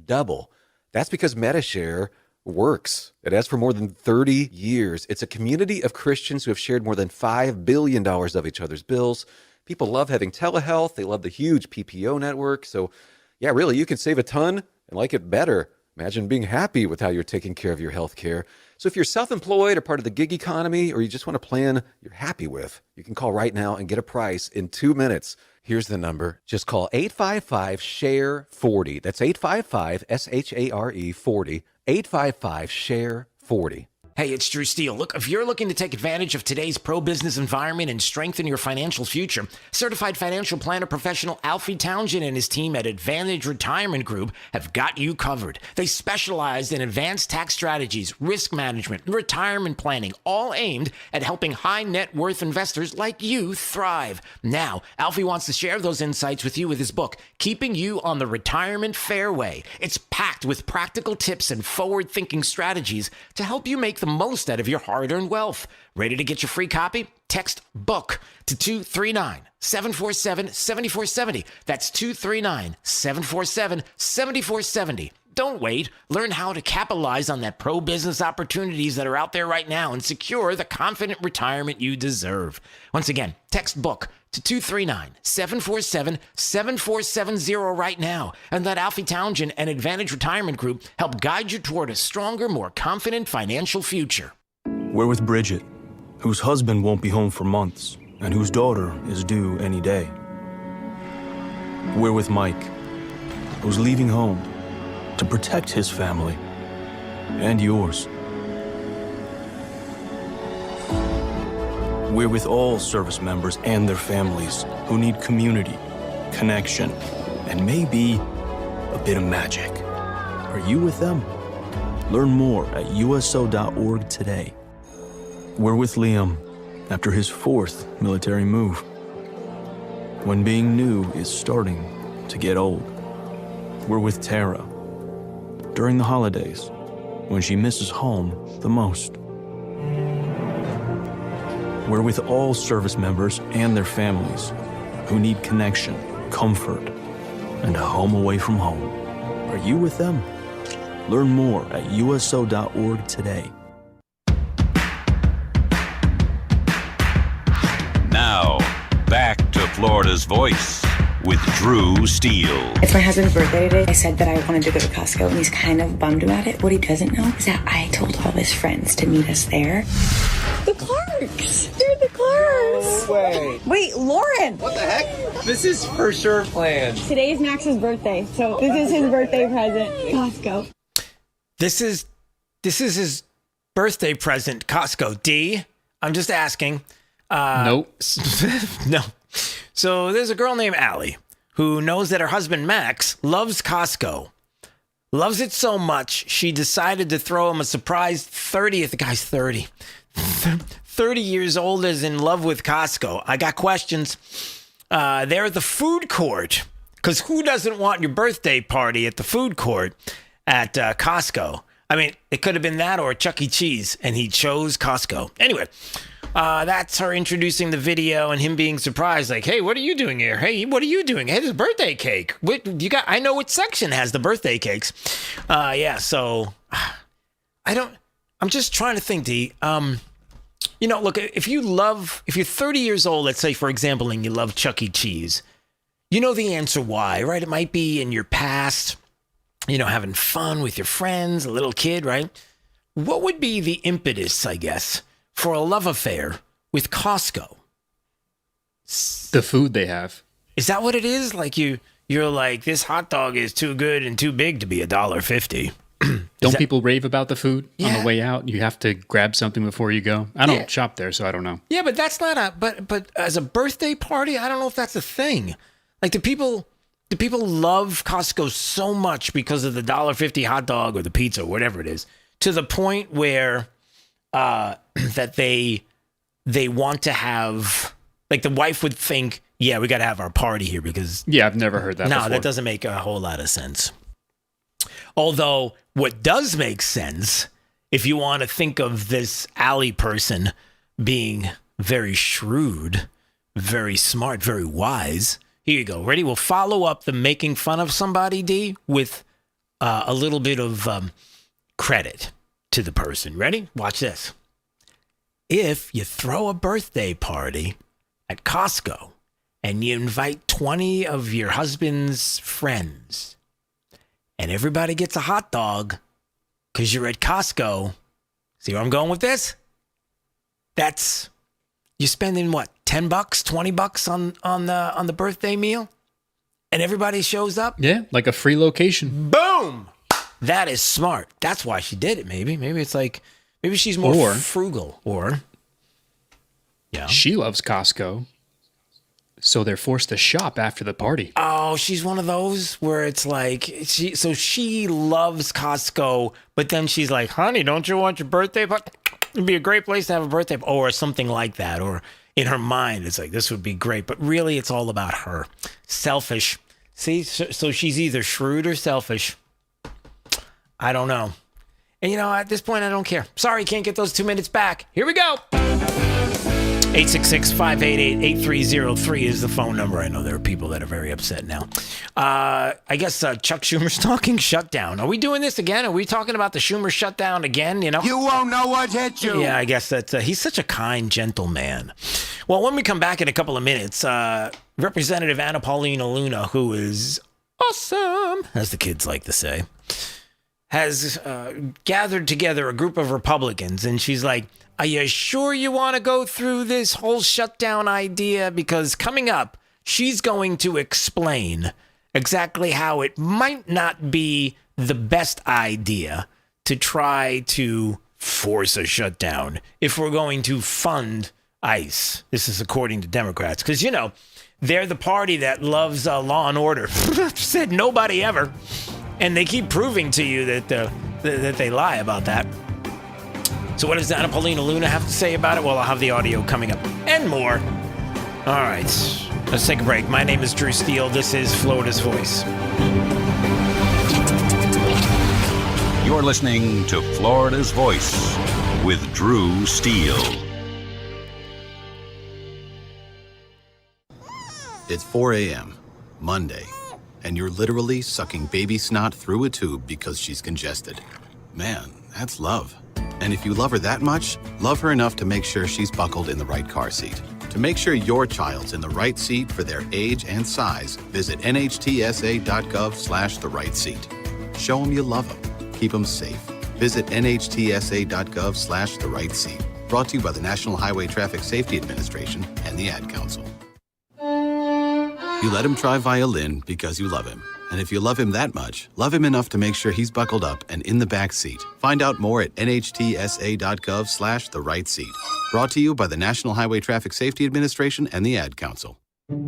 Double. That's because MediShare works. It has for more than 30 years. It's a community of Christians who have shared more than $5 billion of each other's bills. People love having telehealth. They love the huge PPO network. So, yeah, really, you can save a ton and like it better. Imagine being happy with how you're taking care of your health care. So if you're self-employed or part of the gig economy, or you just want a plan you're happy with, you can call right now and get a price in 2 minutes. Here's the number. Just call 855-SHARE-40. That's 855-SHARE-40. 855-SHARE-40. Hey, it's Drew Steele. Look, if you're looking to take advantage of today's pro-business environment and strengthen your financial future, certified financial planner professional Alfie Townsend and his team at Advantage Retirement Group have got you covered. They specialize in advanced tax strategies, risk management, and retirement planning, all aimed at helping high net worth investors like you thrive. Now, Alfie wants to share those insights with you with his book, Keeping You on the Retirement Fairway. It's packed with practical tips and forward-thinking strategies to help you make the most out of your hard-earned wealth. Ready to get your free copy? Text BOOK to 239-747-7470. That's 239-747-7470. Don't wait. Learn how to capitalize on that pro-business opportunities that are out there right now and secure the confident retirement you deserve. Once again, text BOOK to 239-747-7470 right now, and let Alfie Townsend and Advantage Retirement Group help guide you toward a stronger, more confident financial future. We're with Bridget, whose husband won't be home for months and whose daughter is due any day. We're with Mike, who's leaving home to protect his family and yours. We're with all service members and their families who need community, connection, and maybe a bit of magic. Are you with them? Learn more at USO.org today. We're with Liam after his 4th military move, when being new is starting to get old. We're with Tara during the holidays, when she misses home the most. We're with all service members and their families who need connection, comfort, and a home away from home. Are you with them? Learn more at USO.org today. Now, back to Florida's Voice with Drew Steele. It's my husband's birthday today. I said that I wanted to go to Costco, and he's kind of bummed about it. What he doesn't know is that I told all of his friends to meet us there. The Clarks! They're the Clarks! No way. Wait, Lauren! What the heck? This is for sure planned. Today's Max's birthday, so this is his birthday present. Costco. This is his birthday present, Costco. D, I'm just asking. Nope. No. So there's a girl named Allie who knows that her husband Max loves Costco. Loves it so much, she decided to throw him a surprise 30th. The guy's 30. 30 years old, is in love with Costco. I got questions. They're at the food court. Because who doesn't want your birthday party at the food court at Costco? I mean, it could have been that or Chuck E. Cheese, and he chose Costco. Anyway, that's her introducing the video and him being surprised. Like, hey, what are you doing here? Hey, what are you doing? Hey, there's birthday cake. What you got? I know which section has the birthday cakes. Yeah, so I'm just trying to think, D. You know, look, if you're 30 years old, let's say, for example, and you love Chuck E. Cheese, you know the answer why, right? It might be in your past, you know, having fun with your friends, a little kid, right? What would be the impetus, I guess, for a love affair with Costco. The food they have. Is that what it is? Like you're like, this hot dog is too good and too big to be $1.50. Don't people rave about the food on the way out? You have to grab something before you go. I don't shop there, so I don't know. Yeah, but that's not but as a birthday party, I don't know if that's a thing. Like, do people love Costco so much because of the $1.50 hot dog or the pizza or whatever it is, to the point where that they want to have, like, the wife would think, yeah, we got to have our party here because... Yeah, I've never heard that before. No, that doesn't make a whole lot of sense. Although, what does make sense, if you want to think of this Allie person being very shrewd, very smart, very wise, here you go. Ready? We'll follow up the making fun of somebody, D, with a little bit of credit to the person. Ready? Watch this. If you throw a birthday party at Costco and you invite 20 of your husband's friends and everybody gets a hot dog because you're at Costco, see where I'm going with this? That's, you're spending what, $10, $20 on the birthday meal? And everybody shows up? Yeah, like a free location. Boom! That is smart. That's why she did it, maybe. Maybe it's like, maybe she's more frugal. Or, yeah. She loves Costco, so they're forced to shop after the party. Oh, she's one of those where it's like, she loves Costco, but then she's like, honey, don't you want your birthday party? It'd be a great place to have a birthday party, or something like that. Or in her mind, it's like, this would be great. But really, it's all about her. Selfish. See, so she's either shrewd or selfish. I don't know. And, you know, at this point, I don't care. Sorry, can't get those 2 minutes back. Here we go. 866-588-8303 is the phone number. I know there are people that are very upset now. I guess Chuck Schumer's talking shutdown. Are we doing this again? Are we talking about the Schumer shutdown again? You know, you won't know what hit you. Yeah, I guess that's he's such a kind, gentle man. Well, when we come back in a couple of minutes, Representative Anna Paulina Luna, who is awesome, as the kids like to say, has gathered together a group of Republicans, and she's like, are you sure you want to go through this whole shutdown idea? Because coming up, she's going to explain exactly how it might not be the best idea to try to force a shutdown if we're going to fund ICE. This is according to Democrats. Because, you know, they're the party that loves law and order. Said nobody ever. And they keep proving to you that they lie about that. So what does Anna Paulina Luna have to say about it? Well, I'll have the audio coming up and more. All right, let's take a break. My name is Drew Steele. This is Florida's Voice. You're listening to Florida's Voice with Drew Steele. It's 4 a.m., Monday, and you're literally sucking baby snot through a tube because she's congested. Man, that's love. And if you love her that much, love her enough to make sure she's buckled in the right car seat. To make sure your child's in the right seat for their age and size, visit nhtsa.gov/the right seat. Show them you love them. Keep them safe. Visit nhtsa.gov/the right seat. Brought to you by the National Highway Traffic Safety Administration and the Ad Council. You let him try violin because you love him. And if you love him that much, love him enough to make sure he's buckled up and in the back seat. Find out more at nhtsa.gov/the right seat. Brought to you by the National Highway Traffic Safety Administration and the Ad Council.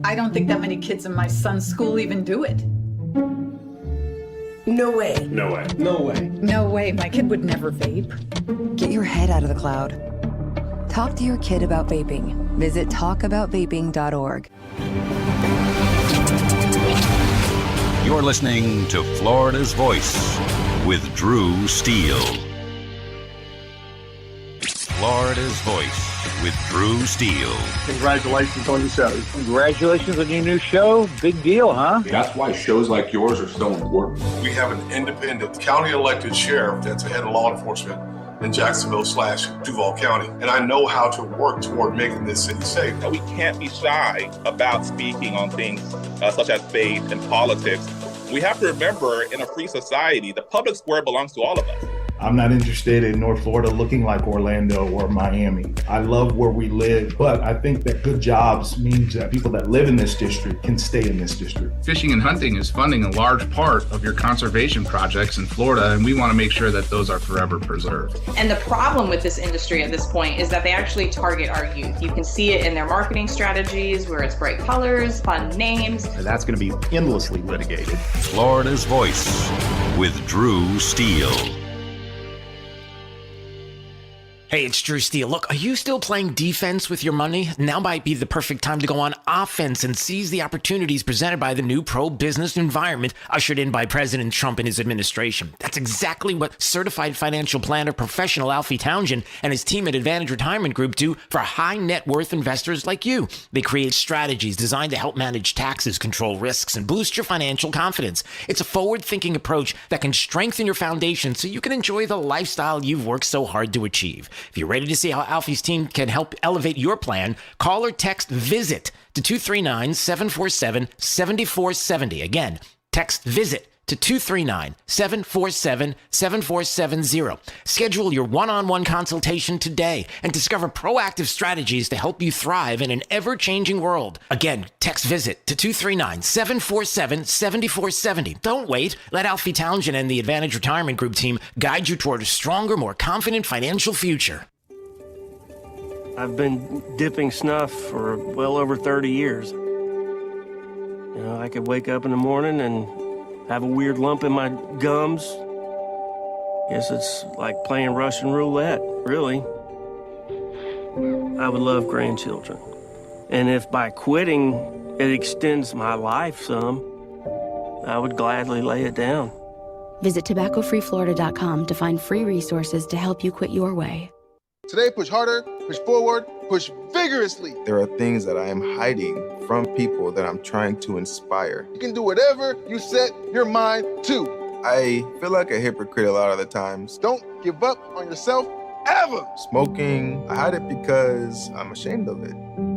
I don't think that many kids in my son's school even do it. No way. No way. No way. No way, my kid would never vape. Get your head out of the cloud. Talk to your kid about vaping. Visit talkaboutvaping.org. You're listening to Florida's Voice with Drew Steele. Florida's Voice with Drew Steele. Congratulations on your show. Congratulations on your new show. Big deal, huh? That's why shows like yours are so important. We have an independent county elected sheriff that's the head of law enforcement in Jacksonville/Duval County. And I know how to work toward making this city safe. We can't be shy about speaking on things such as faith and politics. We have to remember, in a free society, the public square belongs to all of us. I'm not interested in North Florida looking like Orlando or Miami. I love where we live, but I think that good jobs means that people that live in this district can stay in this district. Fishing and hunting is funding a large part of your conservation projects in Florida, and we want to make sure that those are forever preserved. And the problem with this industry at this point is that they actually target our youth. You can see it in their marketing strategies where it's bright colors, fun names. And that's going to be endlessly litigated. Florida's Voice with Drew Steele. Hey, it's Drew Steele. Look, are you still playing defense with your money? Now might be the perfect time to go on offense and seize the opportunities presented by the new pro-business environment ushered in by President Trump and his administration. That's exactly what certified financial planner professional Alfie Townsend and his team at Advantage Retirement Group do for high net worth investors like you. They create strategies designed to help manage taxes, control risks, and boost your financial confidence. It's a forward-thinking approach that can strengthen your foundation so you can enjoy the lifestyle you've worked so hard to achieve. If you're ready to see how Alfie's team can help elevate your plan, call or text VISIT to 239-747-7470. Again, text VISIT to 239-747-7470. Schedule your one-on-one consultation today and discover proactive strategies to help you thrive in an ever-changing world. Again, text VISIT to 239-747-7470. Don't wait. Let Alfie Townsend and the Advantage Retirement Group team guide you toward a stronger, more confident financial future. I've been dipping snuff for well over 30 years. You know, I could wake up in the morning and have a weird lump in my gums. Guess it's like playing Russian roulette, really. I would love grandchildren. And if by quitting it extends my life some, I would gladly lay it down. Visit tobaccofreeflorida.com to find free resources to help you quit your way. Today, push harder, push forward, push vigorously. There are things that I am hiding from people that I'm trying to inspire. You can do whatever you set your mind to. I feel like a hypocrite a lot of the times. Don't give up on yourself ever. Smoking, I hide it because I'm ashamed of it.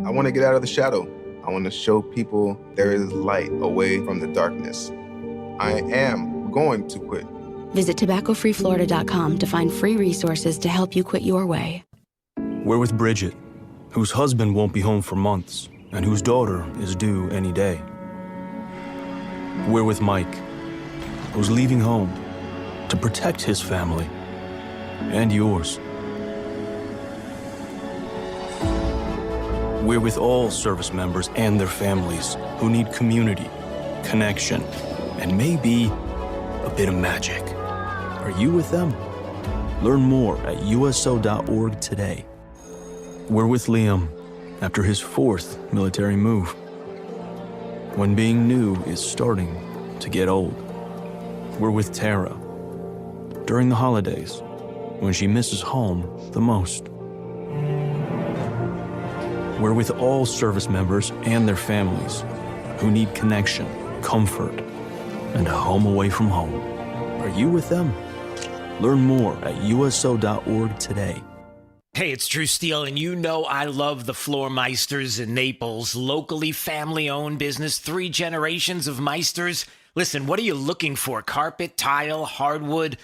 I want to get out of the shadow. I want to show people there is light away from the darkness. I am going to quit. Visit tobaccofreeflorida.com to find free resources to help you quit your way. We're with Bridget, whose husband won't be home for months and whose daughter is due any day. We're with Mike, who's leaving home to protect his family and yours. We're with all service members and their families who need community, connection, and maybe a bit of magic. Are you with them? Learn more at uso.org today. We're with Liam after his 4th military move, when being new is starting to get old. We're with Tara during the holidays, when she misses home the most. We're with all service members and their families who need connection, comfort, and a home away from home. Are you with them? Learn more at uso.org today. Hey, it's Drew Steele, and you know I love the Floor Meisters in Naples. Locally family-owned business, 3 generations of Meisters. Listen, what are you looking for? Carpet, tile, hardwood,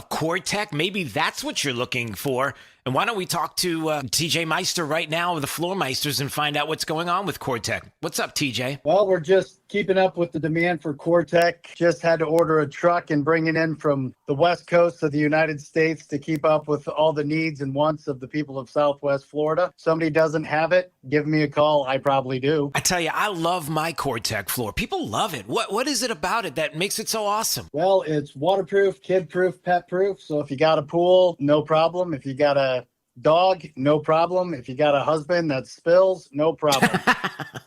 Core-Tech? Maybe that's what you're looking for. And why don't we talk to TJ Meister right now of the Floor Meisters and find out what's going on with Core-Tech. What's up, TJ? Well, we're just keeping up with the demand for Core-Tech. Just had to order a truck and bring it in from the West Coast of the United States to keep up with all the needs and wants of the people of Southwest Florida. Somebody doesn't have it, give me a call. I probably do. I tell you, I love my Core-Tech floor. People love it. What is it about it that makes it so awesome? Well, it's waterproof, kid-proof, pet-proof. So if you got a pool, no problem. If you got a dog, no problem. If you got a husband that spills, no problem.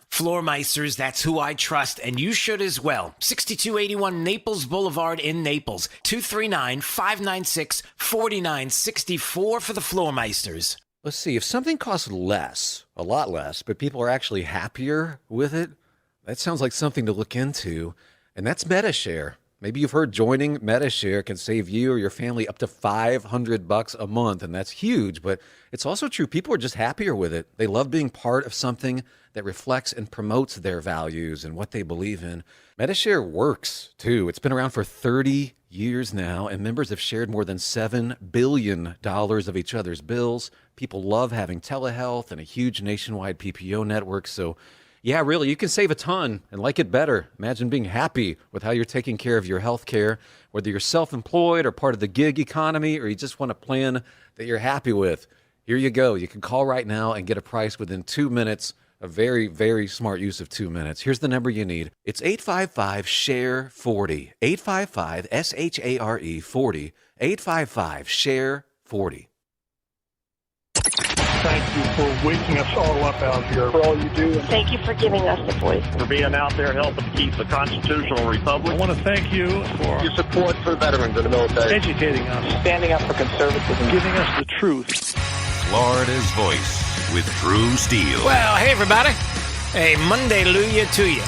Floor Meisters, that's who I trust, and you should as well. 6281 Naples Boulevard in Naples. 239-596-4964 for the Floor Meisters. Let's see, if something costs less, a lot less, but people are actually happier with it, that sounds like something to look into. And that's MetaShare. Maybe you've heard joining Medishare can save you or your family up to $500 a month, and that's huge, but it's also true. People are just happier with it. They love being part of something that reflects and promotes their values and what they believe in. Medishare works, too. It's been around for 30 years now, and members have shared more than $7 billion of each other's bills. People love having telehealth and a huge nationwide PPO network, so yeah, really, you can save a ton and like it better. Imagine being happy with how you're taking care of your health care, whether you're self-employed or part of the gig economy, or you just want a plan that you're happy with. Here you go. You can call right now and get a price within 2 minutes. A very, very smart use of 2 minutes. Here's the number you need. It's 855-SHARE-40. 855-SHARE 40. 855-SHARE-40. Thank you for waking us all up out here, for all you do. Thank you for giving us a voice. For being out there helping keep the constitutional republic. I want to thank you for your support for veterans in the military. Educating us. Standing up for conservatism. Giving us the truth. Florida's Voice with Drew Steele. Well, hey, everybody. Hey, Monday-luya to you.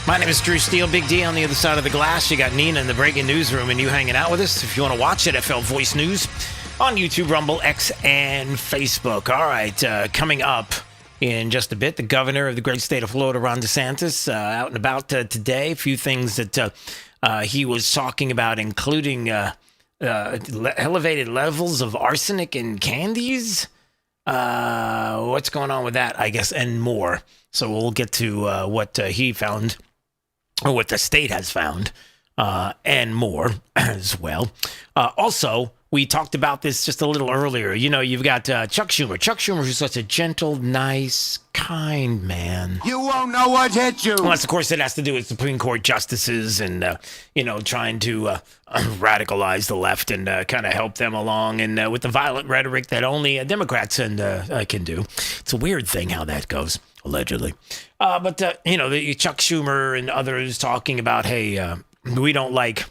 My name is Drew Steele, Big D on the other side of the glass. You got Nina in the breaking newsroom and you hanging out with us. If you want to watch it, FL Voice News on YouTube, Rumble, X, and Facebook. All right, coming up in just a bit, the governor of the great state of Florida, Ron DeSantis, out and about today. A few things that he was talking about, including elevated levels of arsenic in candies. What's going on with that, I guess, and more. So we'll get to what he found, or what the state has found, and more as well. Also, we talked about this just a little earlier. You know, you've got Chuck Schumer. Chuck Schumer, who's such a gentle, nice, kind man. You won't know what hit you. Unless, of course, it has to do with Supreme Court justices and, trying to radicalize the left and kind of help them along, and with the violent rhetoric that only Democrats can do. It's a weird thing how that goes, allegedly. But Chuck Schumer and others talking about, hey, we don't like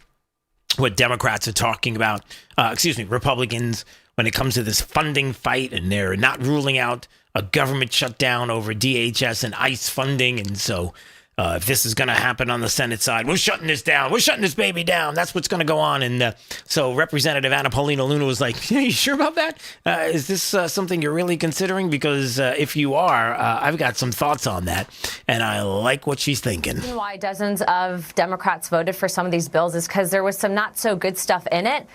what Democrats are talking about, Republicans, when it comes to this funding fight, and they're not ruling out a government shutdown over DHS and ICE funding. And so if this is going to happen on the Senate side, we're shutting this down. We're shutting this baby down. That's what's going to go on. And so Representative Anna Paulina Luna was like, yeah, you sure about that? Is this something you're really considering? Because if you are, I've got some thoughts on that. And I like what she's thinking. Why dozens of Democrats voted for some of these bills is because there was some not so good stuff in it,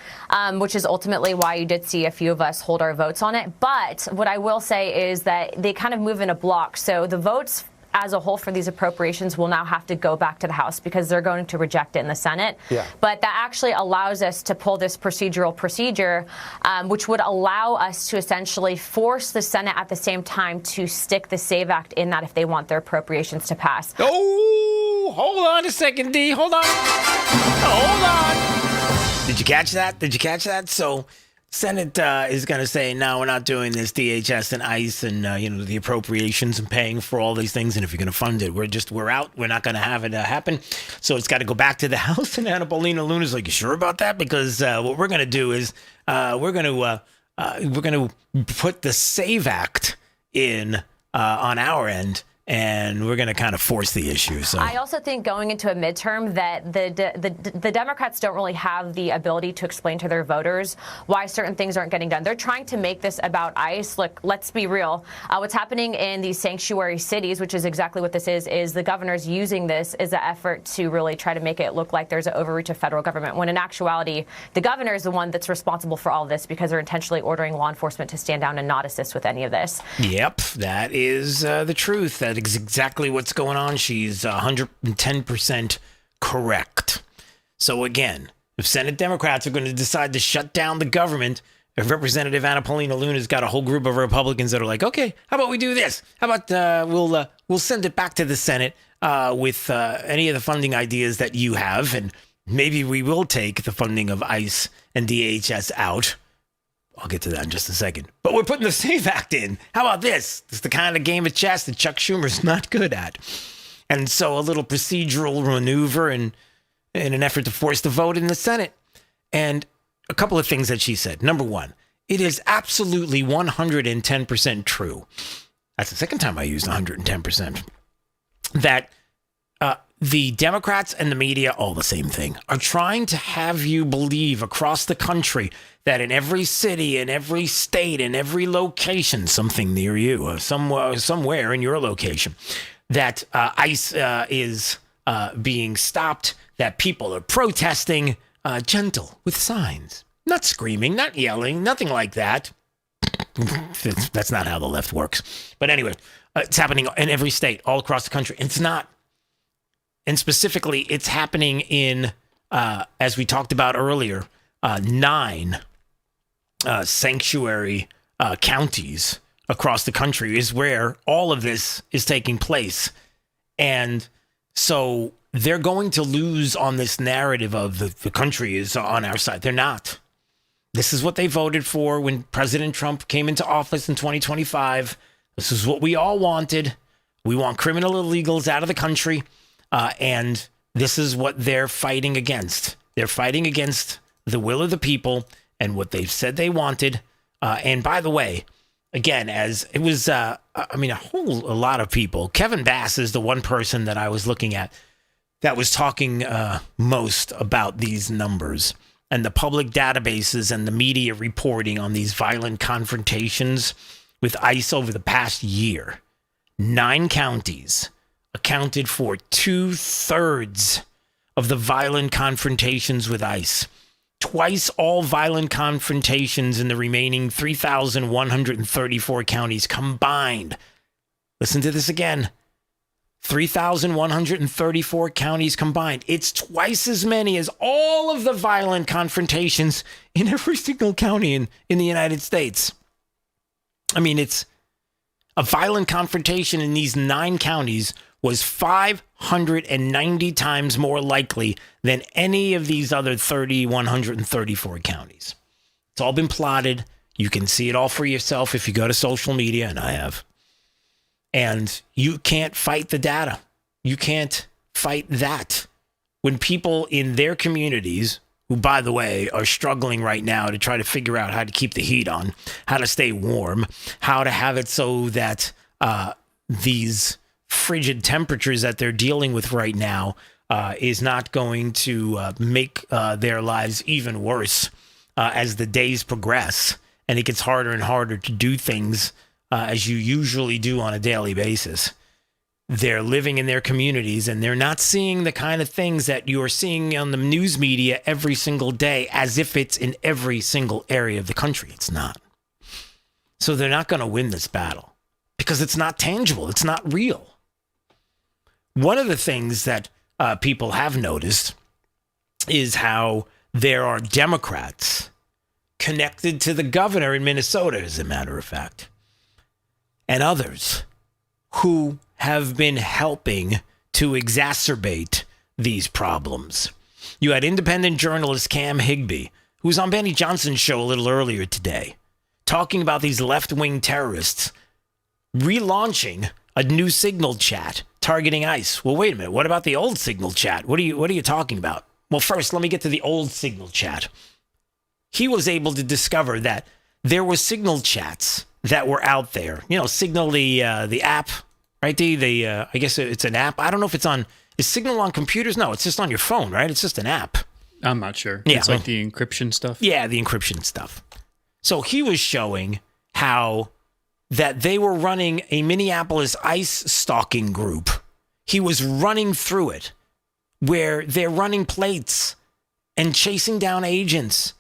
which is ultimately why you did see a few of us hold our votes on it. But what I will say is that they kind of move in a block. So the votes as a whole for these appropriations will now have to go back to the House because they're going to reject it in the Senate. Yeah. But that actually allows us to pull this procedure, which would allow us to essentially force the Senate at the same time to stick the SAVE Act in that if they want their appropriations to pass. Oh, hold on a second, D. Hold on. Did you catch that? So Senate is going to say, no, we're not doing this DHS and ICE and, the appropriations and paying for all these things. And if you're going to fund it, we're out. We're not going to have it happen. So it's got to go back to the House. And Anna Paulina Luna's like, you sure about that? Because what we're going to do is we're going to put the SAVE Act in on our end. And we're going to kind of force the issue. So I also think going into a midterm that the Democrats don't really have the ability to explain to their voters why certain things aren't getting done. They're trying to make this about ICE. Look, let's be real. What's happening in these sanctuary cities, which is exactly what this is the governor's using this as an effort to really try to make it look like there's an overreach of federal government, when in actuality, the governor is the one that's responsible for all this because they're intentionally ordering law enforcement to stand down and not assist with any of this. Yep, that is the truth. That is exactly what's going on. She's 110% correct. So again, if Senate Democrats are going to decide to shut down the government, if Representative Anna Paulina Luna's got a whole group of Republicans that are like, okay, how about we do this? How about we'll send it back to the Senate with any of the funding ideas that you have, and maybe we will take the funding of ICE and DHS out. I'll get to that in just a second. But we're putting the SAVE Act in. How about this? It's the kind of game of chess that Chuck Schumer's not good at. And so a little procedural maneuver in an effort to force the vote in the Senate. And a couple of things that she said. Number one, it is absolutely 110% true. That's the second time I used 110%. That the Democrats and the media, all the same thing, are trying to have you believe across the country that in every city, in every state, in every location, something near you, or somewhere in your location, that ICE is being stopped, that people are protesting, gentle, with signs. Not screaming, not yelling, nothing like that. That's not how the left works. But anyway, it's happening in every state, all across the country. It's not. And specifically, it's happening in, as we talked about earlier, 9 sanctuary counties across the country is where all of this is taking place. And so they're going to lose on this narrative of the country is on our side. They're not. This is what they voted for when President Trump came into office in 2025. This is what we all wanted. We want criminal illegals out of the country. And this is what they're fighting against. They're fighting against the will of the people and what they've said they wanted. And by the way, again, as it was, a lot of people. Kevin Bass is the one person that I was looking at that was talking most about these numbers and the public databases and the media reporting on these violent confrontations with ICE over the past year. 9 counties accounted for 2/3 of the violent confrontations with ICE. Twice all violent confrontations in the remaining 3,134 counties combined. Listen to this again. 3,134 counties combined. It's twice as many as all of the violent confrontations in every single county in the United States. I mean, it's a violent confrontation in these 9 counties was 590 times more likely than any of these other 3,134 counties. It's all been plotted. You can see it all for yourself if you go to social media, and I have. And you can't fight the data. You can't fight that. When people in their communities, who, by the way, are struggling right now to try to figure out how to keep the heat on, how to stay warm, how to have it so that these frigid temperatures that they're dealing with right now is not going to make their lives even worse as the days progress. And it gets harder and harder to do things as you usually do on a daily basis. They're living in their communities and they're not seeing the kind of things that you are seeing on the news media every single day as if it's in every single area of the country. It's not. So they're not going to win this battle because it's not tangible. It's not real. One of the things that people have noticed is how there are Democrats connected to the governor in Minnesota, as a matter of fact, and others who have been helping to exacerbate these problems. You had independent journalist Cam Higbee, who was on Benny Johnson's show a little earlier today, talking about these left-wing terrorists relaunching a new signal chat targeting ICE. Well, wait a minute. What about the old signal chat? What are you talking about? Well, first, let me get to the old signal chat. He was able to discover that there were signal chats that were out there. You know, Signal, the app, right? I guess it's an app. I don't know if it's on. Is Signal on computers? No, it's just on your phone, right? It's just an app. I'm not sure. Yeah. It's like the encryption stuff. Yeah, the encryption stuff. So he was showing how that they were running a Minneapolis ICE stalking group. He was running through it where they're running plates and chasing down agents.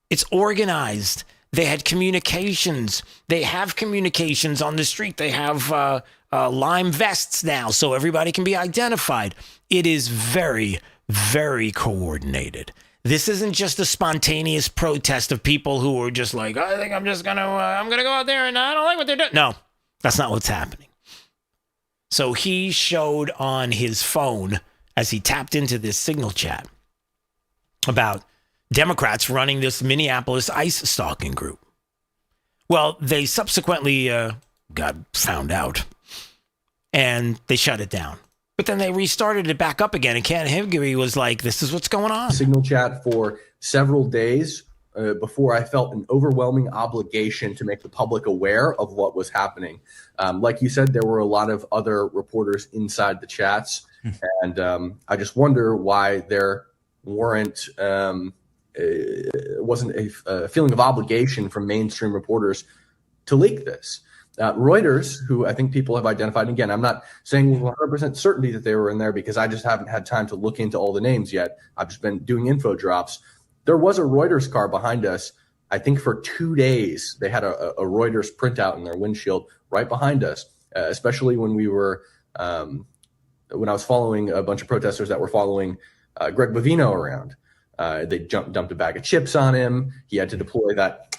It's organized. They had communications. They have communications on the street. They have lime vests now so everybody can be identified. It is very, very coordinated. This isn't just a spontaneous protest of people who are just like, I think I'm just going to go out there and I don't like what they're doing. No, that's not what's happening. So he showed on his phone as he tapped into this signal chat about Democrats running this Minneapolis ICE stalking group. Well, they subsequently got found out and they shut it down. But then they restarted it back up again. And Cam Higbee was like, this is what's going on. Signal chat for several days before I felt an overwhelming obligation to make the public aware of what was happening. Like you said, there were a lot of other reporters inside the chats. And I just wonder why there wasn't a feeling of obligation from mainstream reporters to leak this. Reuters, who I think people have identified, and again, I'm not saying with 100% certainty that they were in there because I just haven't had time to look into all the names yet. I've just been doing info drops. There was a Reuters car behind us. I think for 2 days, they had a Reuters printout in their windshield right behind us, especially when we were when I was following a bunch of protesters that were following Greg Bovino around. They dumped a bag of chips on him. He had to deploy that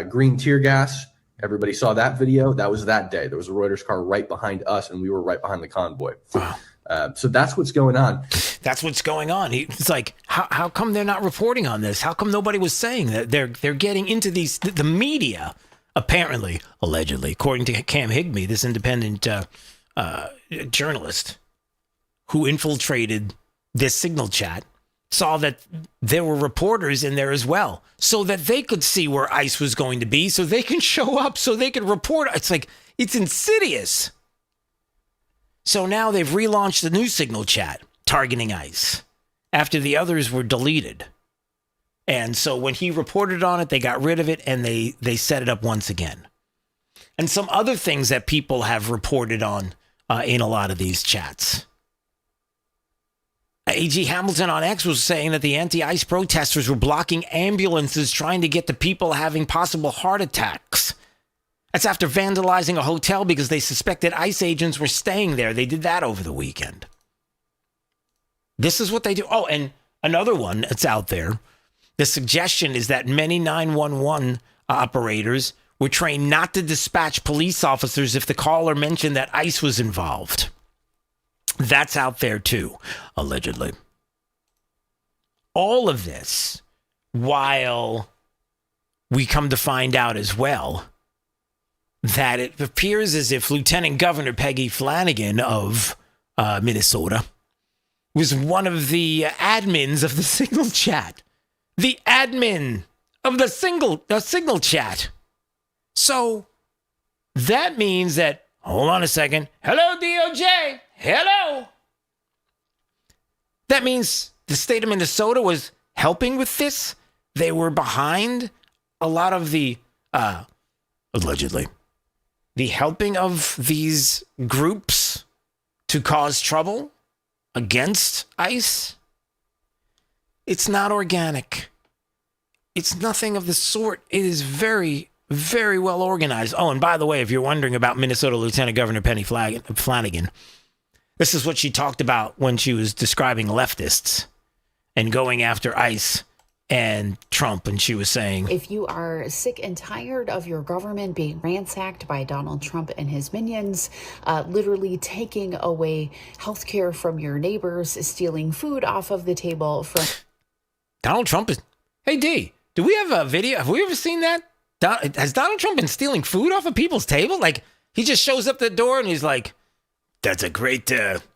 green tear gas. Everybody saw that video. That was that day. There was a Reuters car right behind us, and we were right behind the convoy. Wow. So that's what's going on. That's what's going on. It's like, how come they're not reporting on this? How come nobody was saying that? They're getting into these, the media, apparently, allegedly, according to Cam Higby, this independent journalist who infiltrated this Signal chat, saw that there were reporters in there as well, so that they could see where ICE was going to be, so they can show up, so they can report. It's like, it's insidious. So now they've relaunched the new Signal chat targeting ICE after the others were deleted. And so when he reported on it, they got rid of it and they set it up once again. And some other things that people have reported on in a lot of these chats. A.G. Hamilton on X was saying that the anti-ICE protesters were blocking ambulances trying to get to people having possible heart attacks. That's after vandalizing a hotel because they suspected ICE agents were staying there. They did that over the weekend. This is what they do. Oh, and another one that's out there. The suggestion is that many 911 operators were trained not to dispatch police officers if the caller mentioned that ICE was involved. That's out there too, allegedly. All of this, while we come to find out as well that it appears as if Lieutenant Governor Peggy Flanagan of Minnesota was one of the admins of the Signal chat. The admin of the Signal chat. So that means that, hold on a second. Hello, DOJ. Hello. That means the state of Minnesota was helping with this. They were behind a lot of the, allegedly, the helping of these groups to cause trouble against ICE. It's not organic. It's nothing of the sort. It is very, very well organized. Oh, and by the way, if you're wondering about Minnesota Lieutenant Governor Penny Flanagan, this is what she talked about when she was describing leftists and going after ICE and Trump. And she was saying, if you are sick and tired of your government being ransacked by Donald Trump and his minions, literally taking away healthcare from your neighbors, stealing food off of the table from Donald Trump is, hey D, do we have a video? Have we ever seen that? Has Donald Trump been stealing food off of people's table? Like, he just shows up the door and he's like, that's a great,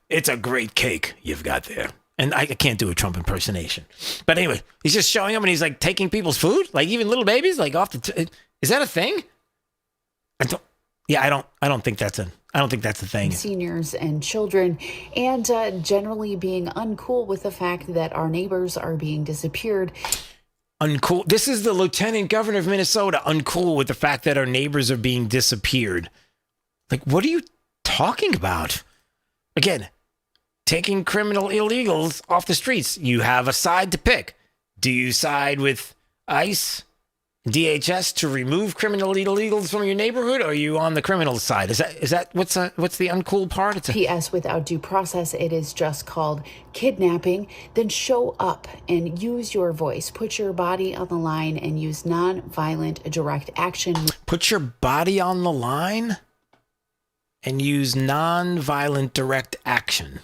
it's a great cake you've got there. And I can't do a Trump impersonation. But anyway, he's just showing up and he's like taking people's food, like even little babies, like off the, is that a thing? I don't think that's a thing. Seniors and children, and generally being uncool with the fact that our neighbors are being disappeared. Uncool. This is the Lieutenant Governor of Minnesota, uncool with the fact that our neighbors are being disappeared. Like, what are you talking about? Again, taking criminal illegals off the streets. You have a side to pick. Do you side with ICE, DHS to remove criminal illegals from your neighborhood, or are you on the criminal side? Is that what's the uncool part? P.S. Without due process, it is just called kidnapping. Then show up and use your voice. Put your body on the line and use non-violent direct action. Put your body on the line and use non-violent direct action.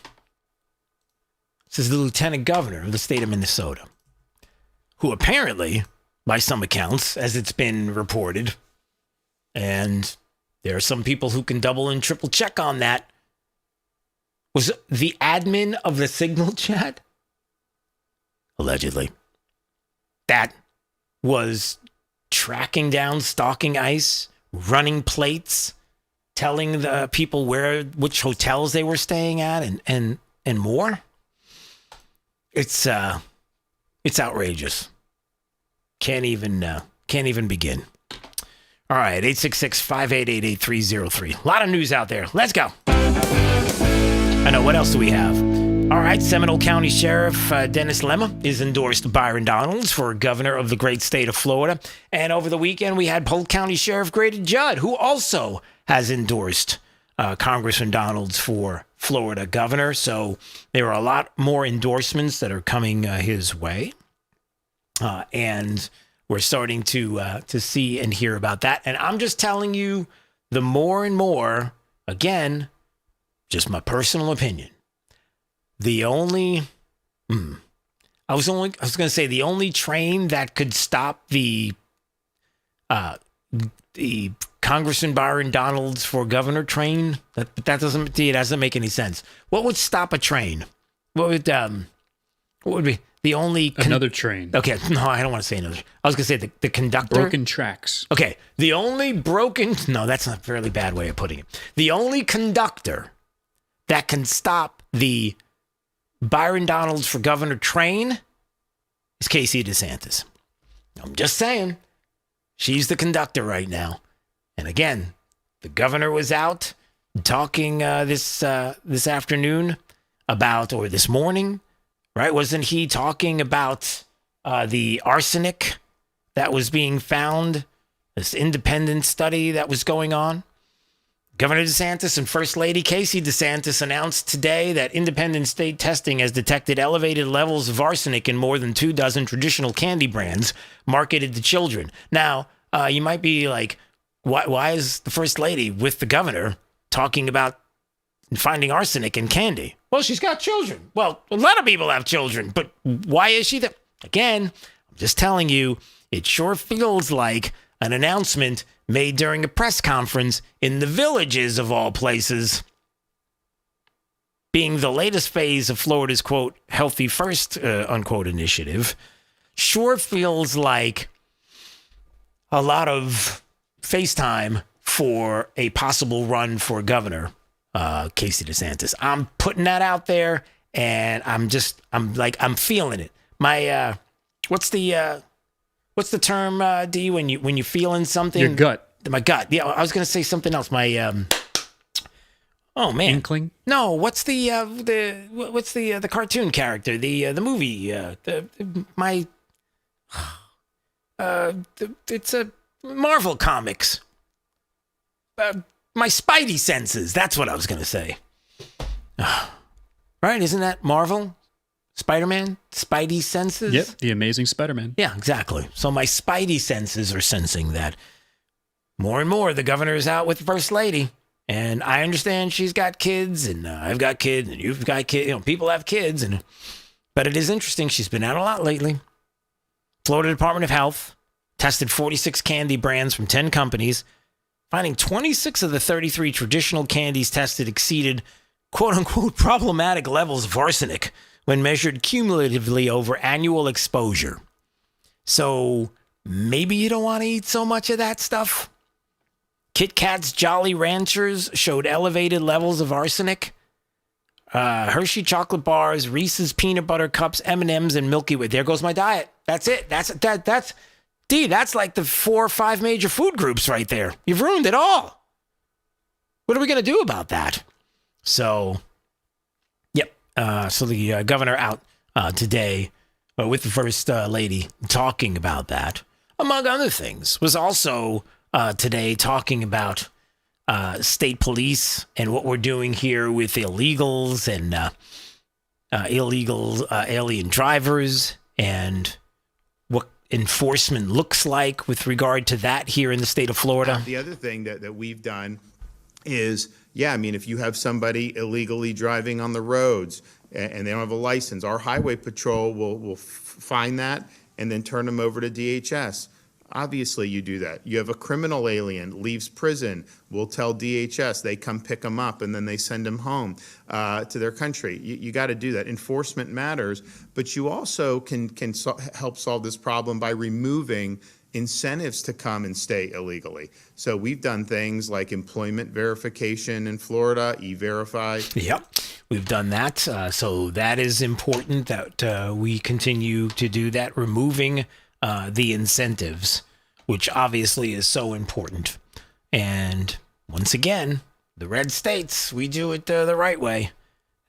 This is the Lieutenant Governor of the state of Minnesota, who apparently, by some accounts, as it's been reported, and there are some people who can double and triple check on that, was the admin of the Signal chat, allegedly. That was tracking down, stalking ICE, running plates, telling the people which hotels they were staying at, and and more. It's outrageous. Can't even begin. All right, 866-588-8303. A lot of news out there. Let's go. I know. What else do we have? All right, Seminole County Sheriff Dennis Lemma is endorsed Byron Donalds for governor of the great state of Florida. And over the weekend, we had Polk County Sheriff Grady Judd, who also has endorsed Congressman Donalds for Florida governor. So there are a lot more endorsements that are coming his way. And we're starting to see and hear about that. And I'm just telling you, the more and more, again, just my personal opinion, the only train that could stop the Congressman Byron Donalds for governor train, that doesn't make any sense. What would stop a train? What would be the only another train? Okay, no, I don't want to say another. I was going to say the conductor. Broken tracks. Okay, the only broken. No, that's a fairly bad way of putting it. The only conductor that can stop the Byron Donalds for governor train is Casey DeSantis. I'm just saying, she's the conductor right now. And again, the governor was out talking this afternoon about, or this morning, right? Wasn't he talking about the arsenic that was being found, this independent study that was going on? Governor DeSantis and First Lady Casey DeSantis announced today that independent state testing has detected elevated levels of arsenic in more than 24 traditional candy brands marketed to children. Now, you might be like, why is the First Lady with the governor talking about finding arsenic in candy? Well, she's got children. Well, a lot of people have children, but why is she there? Again, I'm just telling you, it sure feels like an announcement made during a press conference in the Villages of all places. Being the latest phase of Florida's, quote, Healthy First, unquote, initiative, sure feels like a lot of FaceTime for a possible run for governor, Casey DeSantis. I'm putting that out there, and I'm feeling it. My, what's the term, D, when you feeling something? Your gut. My gut. Yeah, I was going to say something else. My, oh man. Inkling? No, what's the cartoon character? The movie, it's a Marvel Comics. My spidey senses. That's what I was going to say. Right? Isn't that Marvel? Spider-Man? Spidey senses? Yep, the Amazing Spider-Man. Yeah, exactly. So my spidey senses are sensing that more and more the governor is out with the First Lady. And I understand she's got kids, and I've got kids, and you've got kids. You know, people have kids. But it is interesting. She's been out a lot lately. Florida Department of Health tested 46 candy brands from 10 companies, finding 26 of the 33 traditional candies tested exceeded quote-unquote problematic levels of arsenic when measured cumulatively over annual exposure. So maybe you don't want to eat so much of that stuff. Kit Kat's Jolly Ranchers showed elevated levels of arsenic. Hershey chocolate bars, Reese's peanut butter cups, M&Ms, and Milky Way. There goes my diet. That's it. That's like the 4 or 5 major food groups right there. You've ruined it all. What are we going to do about that? So, yep. So the governor out today with the First Lady talking about that, among other things, was also today talking about state police and what we're doing here with illegals and illegal alien drivers and what enforcement looks like with regard to that here in the state of Florida. The other thing that we've done is, if you have somebody illegally driving on the roads and they don't have a license, our highway patrol will find that and then turn them over to DHS. Obviously, you do that. You have a criminal alien, leaves prison, we'll tell DHS, they come pick them up, and then they send them home to their country. You got to do that. Enforcement matters, but you also can help solve this problem by removing incentives to come and stay illegally. So we've done things like employment verification in Florida, E-Verify. Yep, we've done that. So that is important that we continue to do that, removing the incentives, which obviously is so important. And once again, the red states, we do it the right way,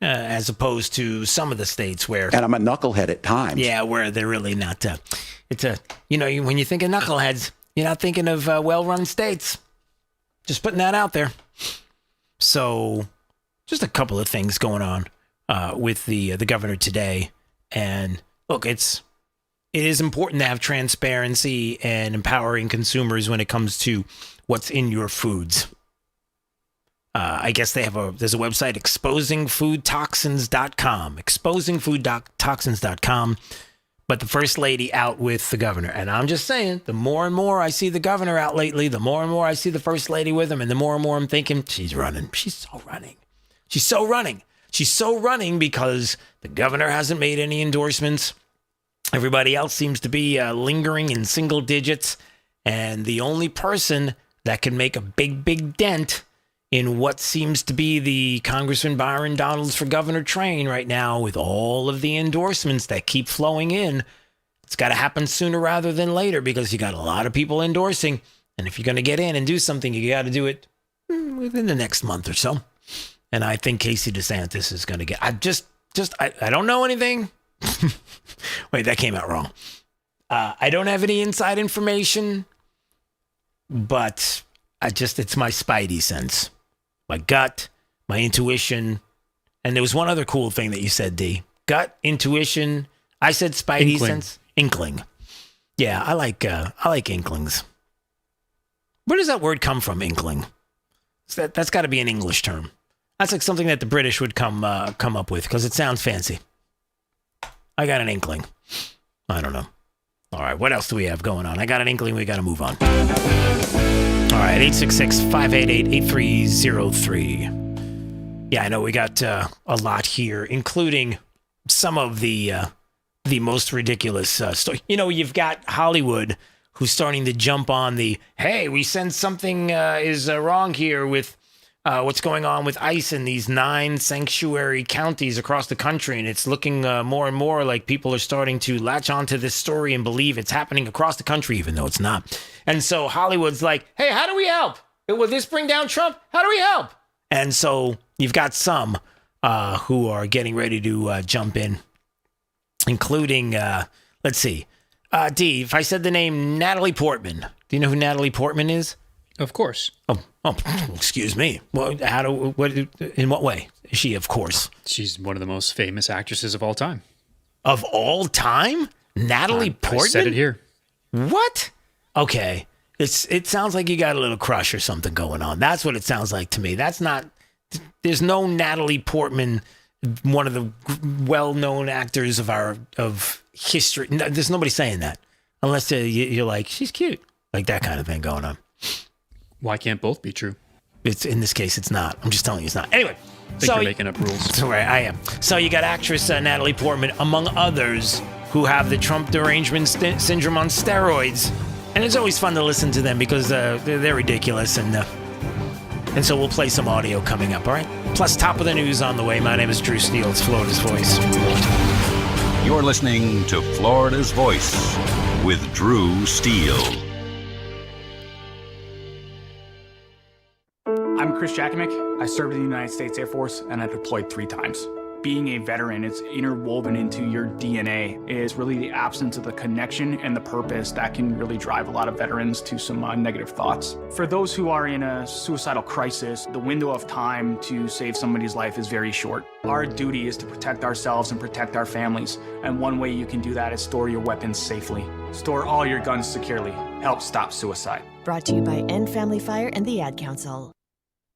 as opposed to some of the states where... And I'm a knucklehead at times. Yeah, where they're really not... when you think of knuckleheads, you're not thinking of well-run states. Just putting that out there. So, just a couple of things going on with the governor today. And look, it is important to have transparency and empowering consumers when it comes to what's in your foods. I guess there's a website, exposingfoodtoxins.com, exposingfoodtoxins.com. But the first lady out with the governor. And I'm just saying, the more and more I see the governor out lately, the more and more I see the first lady with him, and the more and more I'm thinking, she's running. She's so running. She's so running. She's so running because the governor hasn't made any endorsements. Everybody else seems to be lingering in single digits. And the only person that can make a big, big dent in what seems to be the Congressman Byron Donalds for governor train right now, with all of the endorsements that keep flowing in, it's got to happen sooner rather than later, because you got a lot of people endorsing. And if you're going to get in and do something, you got to do it within the next month or so. And I think Casey DeSantis is going to get... I don't know anything. Wait, that came out wrong. I don't have any inside information, but it's my spidey sense. My gut, my intuition. And there was one other cool thing that you said, D. Gut, intuition. I said spidey sense. Inkling. Yeah, I like inklings. Where does that word come from, inkling? That's got to be an English term. That's like something that the British would come up with, because it sounds fancy. I got an inkling. I don't know. All right, what else do we have going on? I got an inkling. We got to move on. All right, 866-588-8303. Yeah, I know we got a lot here, including some of the most ridiculous stories. You've got Hollywood, who's starting to jump on the, hey, we sense something is wrong here with what's going on with ICE in these 9 sanctuary counties across the country. And it's looking more and more like people are starting to latch onto this story and believe it's happening across the country, even though it's not. And so Hollywood's like, hey, how do we help? Will this bring down Trump? How do we help? And so you've got some who are getting ready to jump in, including, let's see, D, if I said the name Natalie Portman, do you know who Natalie Portman is? Of course. Oh, excuse me. Well, in what way is she? Of course. She's one of the most famous actresses of all time. Of all time? Natalie Portman? I said it here. What? Okay. It sounds like you got a little crush or something going on. That's what it sounds like to me. There's no Natalie Portman, one of the well-known actors of history. No, there's nobody saying that. Unless you're like, she's cute. Like that kind of thing going on. Why can't both be true? In this case, it's not. I'm just telling you it's not. Anyway. I think you're making up rules. Right, I am. So you got actress Natalie Portman, among others, who have the Trump derangement syndrome on steroids. And it's always fun to listen to them because they're ridiculous. And so we'll play some audio coming up, all right? Plus, top of the news on the way. My name is Drew Steele. It's Florida's Voice. You're listening to Florida's Voice with Drew Steele. I'm Chris Jakovic. I served in the United States Air Force and I deployed 3 times. Being a veteran, it's interwoven into your DNA. It is really the absence of the connection and the purpose that can really drive a lot of veterans to some negative thoughts. For those who are in a suicidal crisis, the window of time to save somebody's life is very short. Our duty is to protect ourselves and protect our families. And one way you can do that is store your weapons safely. Store all your guns securely. Help stop suicide. Brought to you by End Family Fire and the Ad Council.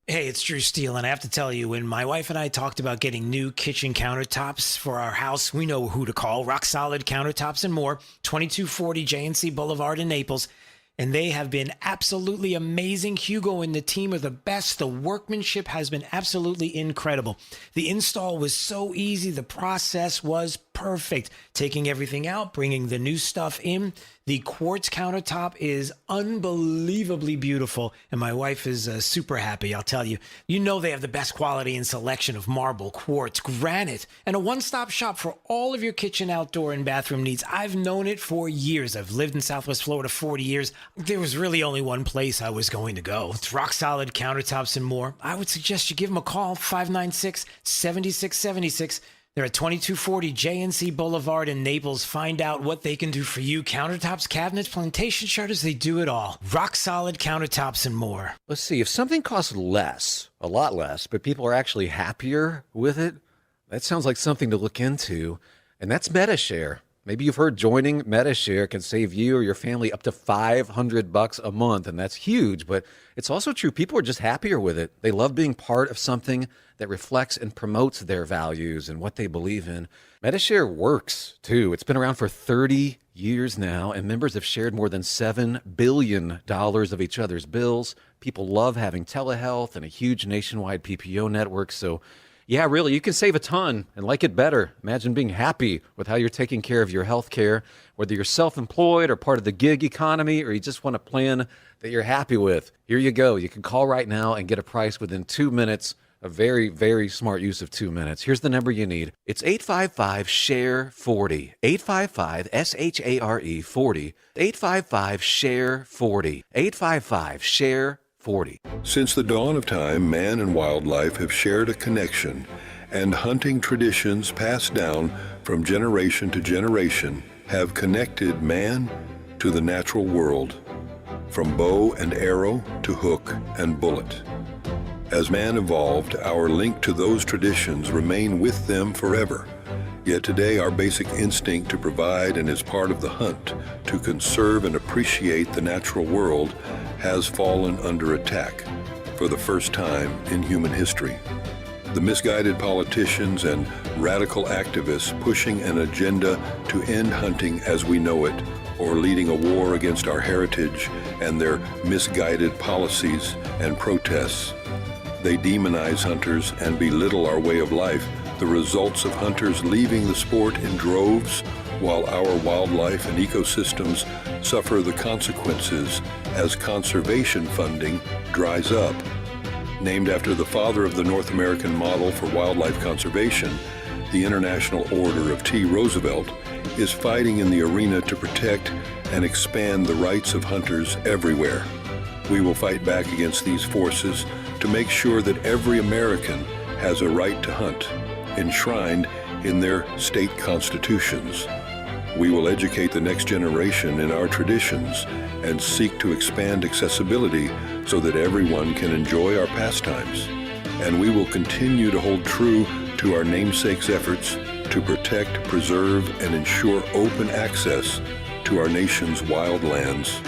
Hey, it's Drew Steele, and I have to tell you, when my wife and I talked about getting new kitchen countertops for our house, we know who to call. Rock Solid Countertops and More, 2240 J&C Boulevard in Naples. And they have been absolutely amazing. Hugo and the team are the best. The workmanship has been absolutely incredible. The install was so easy. The process was perfect. Taking everything out, bringing the new stuff in. The quartz countertop is unbelievably beautiful, and my wife is super happy, I'll tell you. You know they have the best quality and selection of marble, quartz, granite, and a one-stop shop for all of your kitchen, outdoor, and bathroom needs. I've known it for years. I've lived in Southwest Florida 40 years. There was really only one place I was going to go. It's rock-solid countertops and more. I would suggest you give them a call, 596-7676. They're at 2240 JNC Boulevard in Naples. Find out what they can do for you. Countertops, cabinets, plantation shutters, they do it all. Rock solid countertops and more. Let's see, if something costs less, a lot less, but people are actually happier with it, that sounds like something to look into. And that's MetaShare. Maybe you've heard joining MetaShare can save you or your family up to $500 a month, and that's huge. But it's also true. People are just happier with it. They love being part of something that reflects and promotes their values and what they believe in. MetaShare works, too. It's been around for 30 years now, and members have shared more than $7 billion of each other's bills. People love having telehealth and a huge nationwide PPO network, so yeah, really, you can save a ton and like it better. Imagine being happy with how you're taking care of your health care, whether you're self-employed or part of the gig economy, or you just want a plan that you're happy with. Here you go. You can call right now and get a price within 2 minutes. A very, very smart use of 2 minutes. Here's the number you need. It's 855-SHARE-40. 855-SHARE 40. 855-SHARE-40. 855-SHARE-40. Since the dawn of time, man and wildlife have shared a connection, and hunting traditions passed down from generation to generation have connected man to the natural world, from bow and arrow to hook and bullet. As man evolved, our link to those traditions remain with them forever. Yet today, our basic instinct to provide and as part of the hunt to conserve and appreciate the natural world has fallen under attack for the first time in human history. The misguided politicians and radical activists pushing an agenda to end hunting as we know it, or leading a war against our heritage and their misguided policies and protests. They demonize hunters and belittle our way of life, the results of hunters leaving the sport in droves, while our wildlife and ecosystems suffer the consequences as conservation funding dries up. Named after the father of the North American model for wildlife conservation, the International Order of T. Roosevelt is fighting in the arena to protect and expand the rights of hunters everywhere. We will fight back against these forces to make sure that every American has a right to hunt, enshrined in their state constitutions. We will educate the next generation in our traditions and seek to expand accessibility so that everyone can enjoy our pastimes. And we will continue to hold true to our namesake's efforts to protect, preserve, and ensure open access to our nation's wild lands.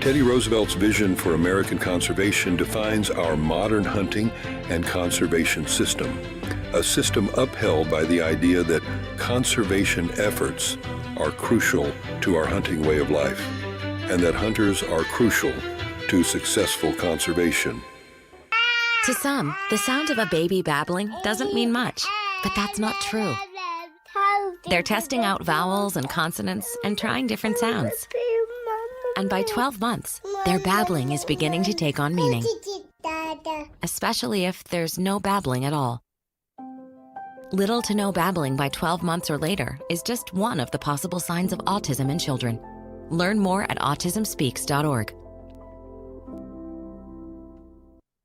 Teddy Roosevelt's vision for American conservation defines our modern hunting and conservation system, a system upheld by the idea that conservation efforts are crucial to our hunting way of life, and that hunters are crucial to successful conservation. To some, the sound of a baby babbling doesn't mean much, but that's not true. They're testing out vowels and consonants and trying different sounds. And by 12 months, their babbling is beginning to take on meaning, especially if there's no babbling at all. Little to no babbling by 12 months or later is just one of the possible signs of autism in children. Learn more at autismspeaks.org.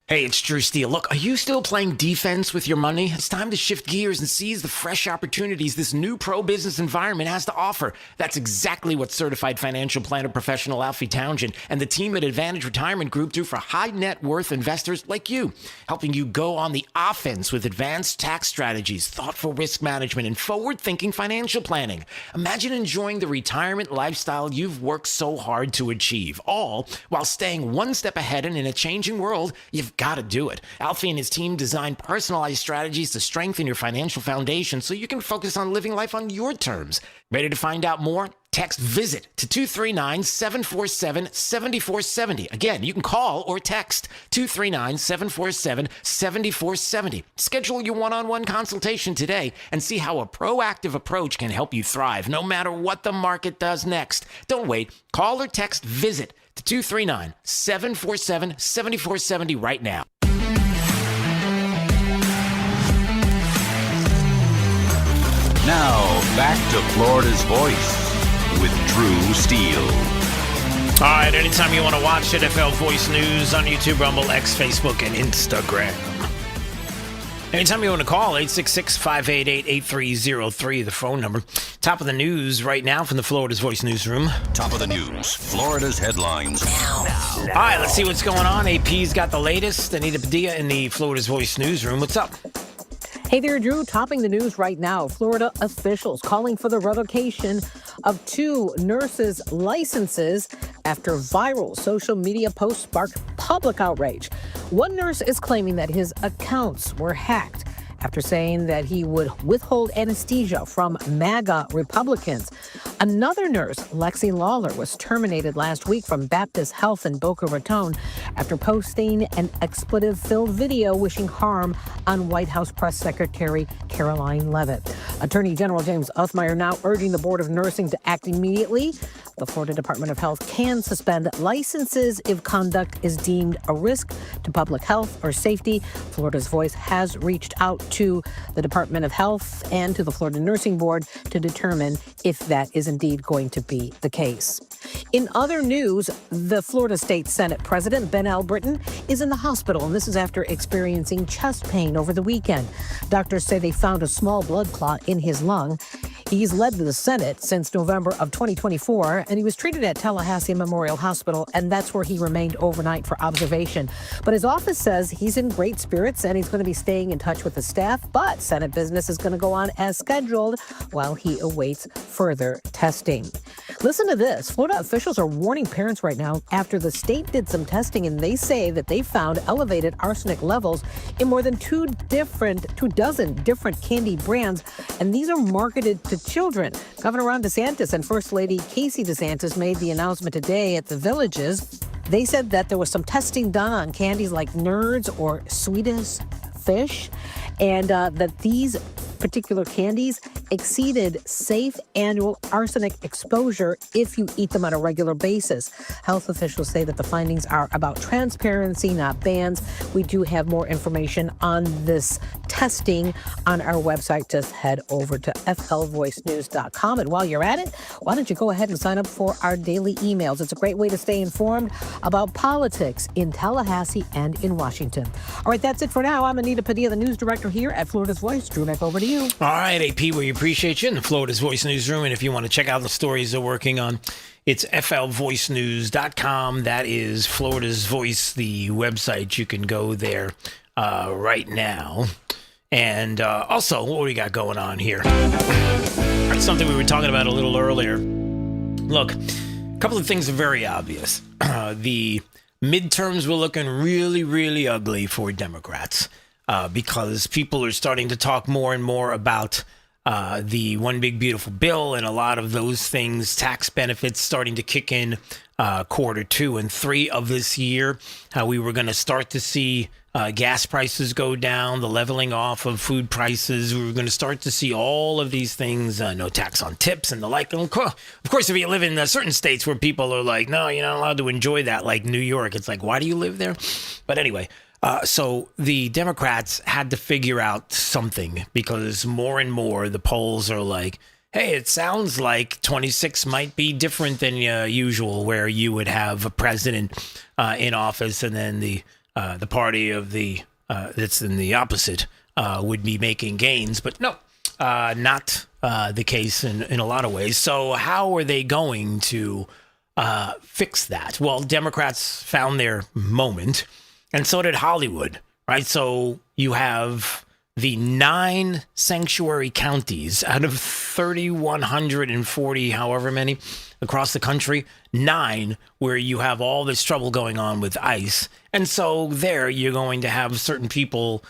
Hey, it's Drew Steele. Look, are you still playing defense with your money? It's time to shift gears and seize the fresh opportunities this new pro-business environment has to offer. That's exactly what certified financial planner professional Alfie Townsend and the team at Advantage Retirement Group do for high net worth investors like you, helping you go on the offense with advanced tax strategies, thoughtful risk management, and forward-thinking financial planning. Imagine enjoying the retirement lifestyle you've worked so hard to achieve, all while staying one step ahead, and in a changing world, you've got to do it. Alfie and his team design personalized strategies to strengthen your financial foundation so you can focus on living life on your terms. Ready to find out more? text VISIT to 239-747-7470. Again, you can call or text 239-747-7470. Schedule your one-on-one consultation today and see how a proactive approach can help you thrive no matter what the market does next. Don't wait. Call or text VISIT to 239-747-7470 right now. Now, back to Florida's Voice with Drew Steele. All right, anytime you want to watch it, FL Voice News on YouTube, Rumble, X, Facebook, and Instagram. Anytime you want to call, 866-588-8303, the phone number. Top of the news right now from the Florida's Voice newsroom. Top of the news, Florida's headlines now. All right, let's see what's going on. AP's got the latest. Anita Padilla in the Florida's Voice newsroom. What's up? Hey there, Drew. Topping the news right now, Florida officials calling for the revocation of 2 nurses' licenses after viral social media posts sparked public outrage. One nurse is claiming that his accounts were hacked after saying that he would withhold anesthesia from MAGA Republicans. Another nurse, Lexi Lawler, was terminated last week from Baptist Health in Boca Raton after posting an expletive-filled video wishing harm on White House Press Secretary Caroline Leavitt. Attorney General James Othmeyer now urging the Board of Nursing to act immediately. The Florida Department of Health can suspend licenses if conduct is deemed a risk to public health or safety. Florida's Voice has reached out to the Department of Health and to the Florida Nursing Board to determine if that is indeed going to be the case. In other news, the Florida State Senate President Ben Albritton is in the hospital, and this is after experiencing chest pain over the weekend. Doctors say they found a small blood clot in his lung. He's led the Senate since November of 2024, and he was treated at Tallahassee Memorial Hospital, and that's where he remained overnight for observation. But his office says he's in great spirits and he's going to be staying in touch with the staff, but Senate business is going to go on as scheduled while he awaits further testing. Listen to this. Florida officials are warning parents right now after the state did some testing, and they say that they found elevated arsenic levels in more than 2 dozen different candy brands, and these are marketed to children. Governor Ron DeSantis and First Lady Casey DeSantis made the announcement today at the Villages. They said that there was some testing done on candies like Nerds or Swedish Fish, and that these particular candies exceeded safe annual arsenic exposure if you eat them on a regular basis. Health officials say that the findings are about transparency, not bans. We do have more information on this testing on our website. Just head over to flvoicenews.com. And while you're at it, why don't you go ahead and sign up for our daily emails? It's a great way to stay informed about politics in Tallahassee and in Washington. All right, that's it for now. I'm Anita Padilla, the news director here at Florida's Voice. Drew, back over to you. All right, AP, we appreciate you in the Florida's Voice newsroom. And if you want to check out the stories they're working on, it's flvoicenews.com. That is Florida's Voice, the website. You can go there right now. And also, what do we got going on here? That's something we were talking about a little earlier. Look, a couple of things are very obvious. The midterms were looking really, really ugly for Democrats. Because people are starting to talk more and more about the One Big Beautiful Bill, and a lot of those things, tax benefits starting to kick in quarter 2 and 3 of this year. How we were going to start to see gas prices go down, the leveling off of food prices. We were going to start to see all of these things, no tax on tips and the like. And of course, if you live in certain states where people are like, no, you're not allowed to enjoy that, like New York, it's like, why do you live there? But anyway. So the Democrats had to figure out something, because more and more the polls are like, hey, it sounds like 26 might be different than usual, where you would have a president in office and then the party of the that's in the opposite would be making gains. But no, not the case in a lot of ways. So how are they going to fix that? Well, Democrats found their moment. And so did Hollywood, right? So you have the 9 sanctuary counties out of 3,140, however many, across the country, 9 where you have all this trouble going on with ICE. And so there you're going to have certain people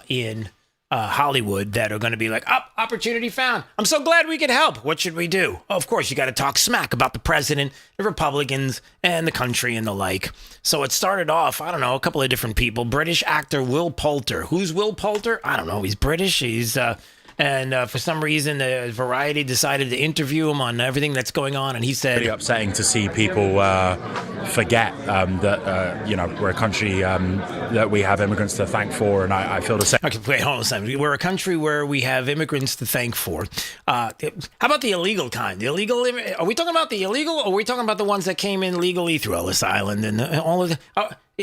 in Hollywood that are going to be like, opportunity found. I'm so glad we could help. What should we do? Oh, of course, you got to talk smack about the president, the Republicans, and the country and the like. So it started off, I don't know, a couple of different people. British actor Will Poulter. Who's Will Poulter? I don't know. He's British. And for some reason, Variety decided to interview him on everything that's going on, and he said, "Pretty upsetting to see people forget that we're a country that we have immigrants to thank for, and I feel the same." Okay, wait, hold on a second. We're a country where we have immigrants to thank for. How about the illegal kind? The illegal? Are we talking about the illegal, or are we talking about the ones that came in legally through Ellis Island and all of the?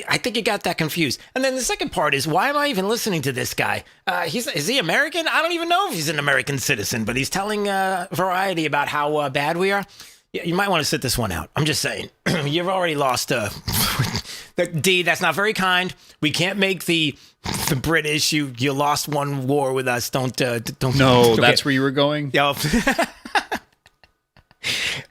I think you got that confused. And then the second part is, why am I even listening to this guy? Is he American? I don't even know if he's an American citizen, but he's telling Variety about how bad we are. You might want to sit this one out. I'm just saying. You've already lost. D, that's not very kind. We can't make the British. You lost one war with us. Don't. No, okay. That's where you were going? Yeah.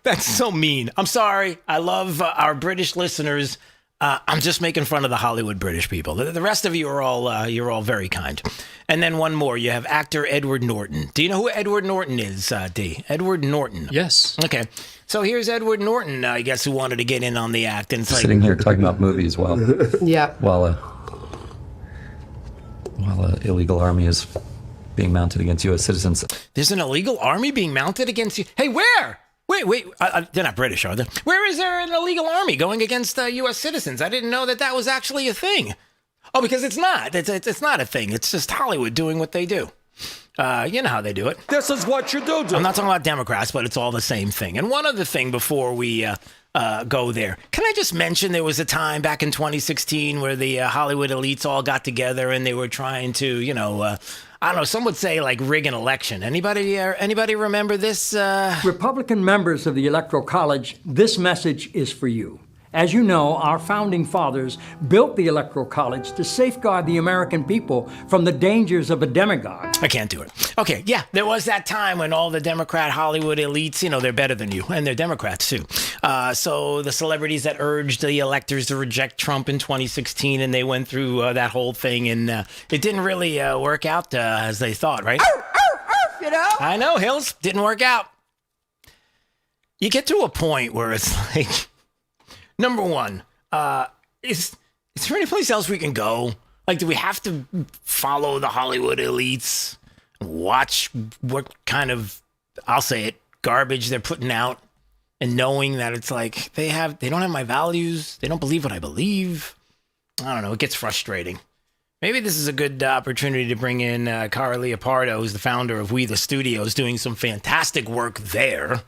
That's so mean. I'm sorry. I love our British listeners. I'm just making fun of the Hollywood British people. The rest of you are all you're all very kind. And then one more. You have actor Edward Norton. Do you know who Edward Norton is, D? Edward Norton. Yes. Okay. So here's Edward Norton, I guess, who wanted to get in on the act. And it's Sitting here talking about movies while Yeah. while an illegal army is being mounted against U.S. citizens. There's an illegal army being mounted against you. Hey, where? Wait, they're not British, are they? Where is there an illegal army going against U.S. citizens? I didn't know that was actually a thing. Oh, because it's not. It's not a thing. It's just Hollywood doing what they do. You know how they do it. This is what you do. I'm not talking about Democrats, but it's all the same thing. And one other thing before we go there. Can I just mention there was a time back in 2016 where the Hollywood elites all got together and they were trying to, I don't know, some would say like rig an election. Anybody remember this? Republican members of the Electoral College, this message is for you. As you know, our founding fathers built the Electoral College to safeguard the American people from the dangers of a demagogue. I can't do it. Okay, yeah, there was that time when all the Democrat Hollywood elites, they're better than you, and they're Democrats too. So the celebrities that urged the electors to reject Trump in 2016, and they went through that whole thing, and it didn't really work out as they thought, right? I know, Hills, didn't work out. You get to a point where it's like, number one, is there any place else we can go? Like, do we have to follow the Hollywood elites, watch what kind of, I'll say it, garbage they're putting out, and knowing that it's like they don't have my values, they don't believe what I believe? I don't know, it gets frustrating. Maybe this is a good opportunity to bring in Cara Leopardo, who's the founder of We the Studios, doing some fantastic work there.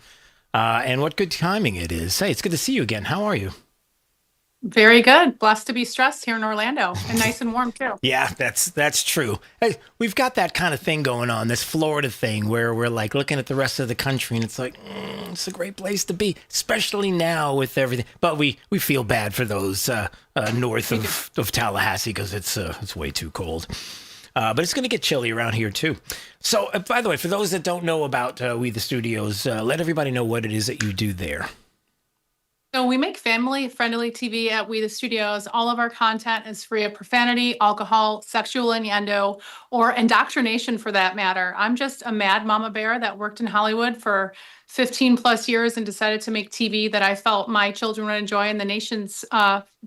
And what good timing it is. Hey, it's good to see you again. How are you? Very good. Blessed to be stressed here in Orlando, and nice and warm too. Yeah, that's true. Hey, we've got that kind of thing going on, this Florida thing, where we're like looking at the rest of the country, and it's like, it's a great place to be, especially now with everything. But we feel bad for those north of Tallahassee because it's way too cold. But it's going to get chilly around here too. So, by the way, for those that don't know about We the Studios, let everybody know what it is that you do there. So we make family-friendly TV at We the Studios. All of our content is free of profanity, alcohol, sexual innuendo, or indoctrination for that matter. I'm just a mad mama bear that worked in Hollywood for 15 plus years and decided to make TV that I felt my children would enjoy and the nation's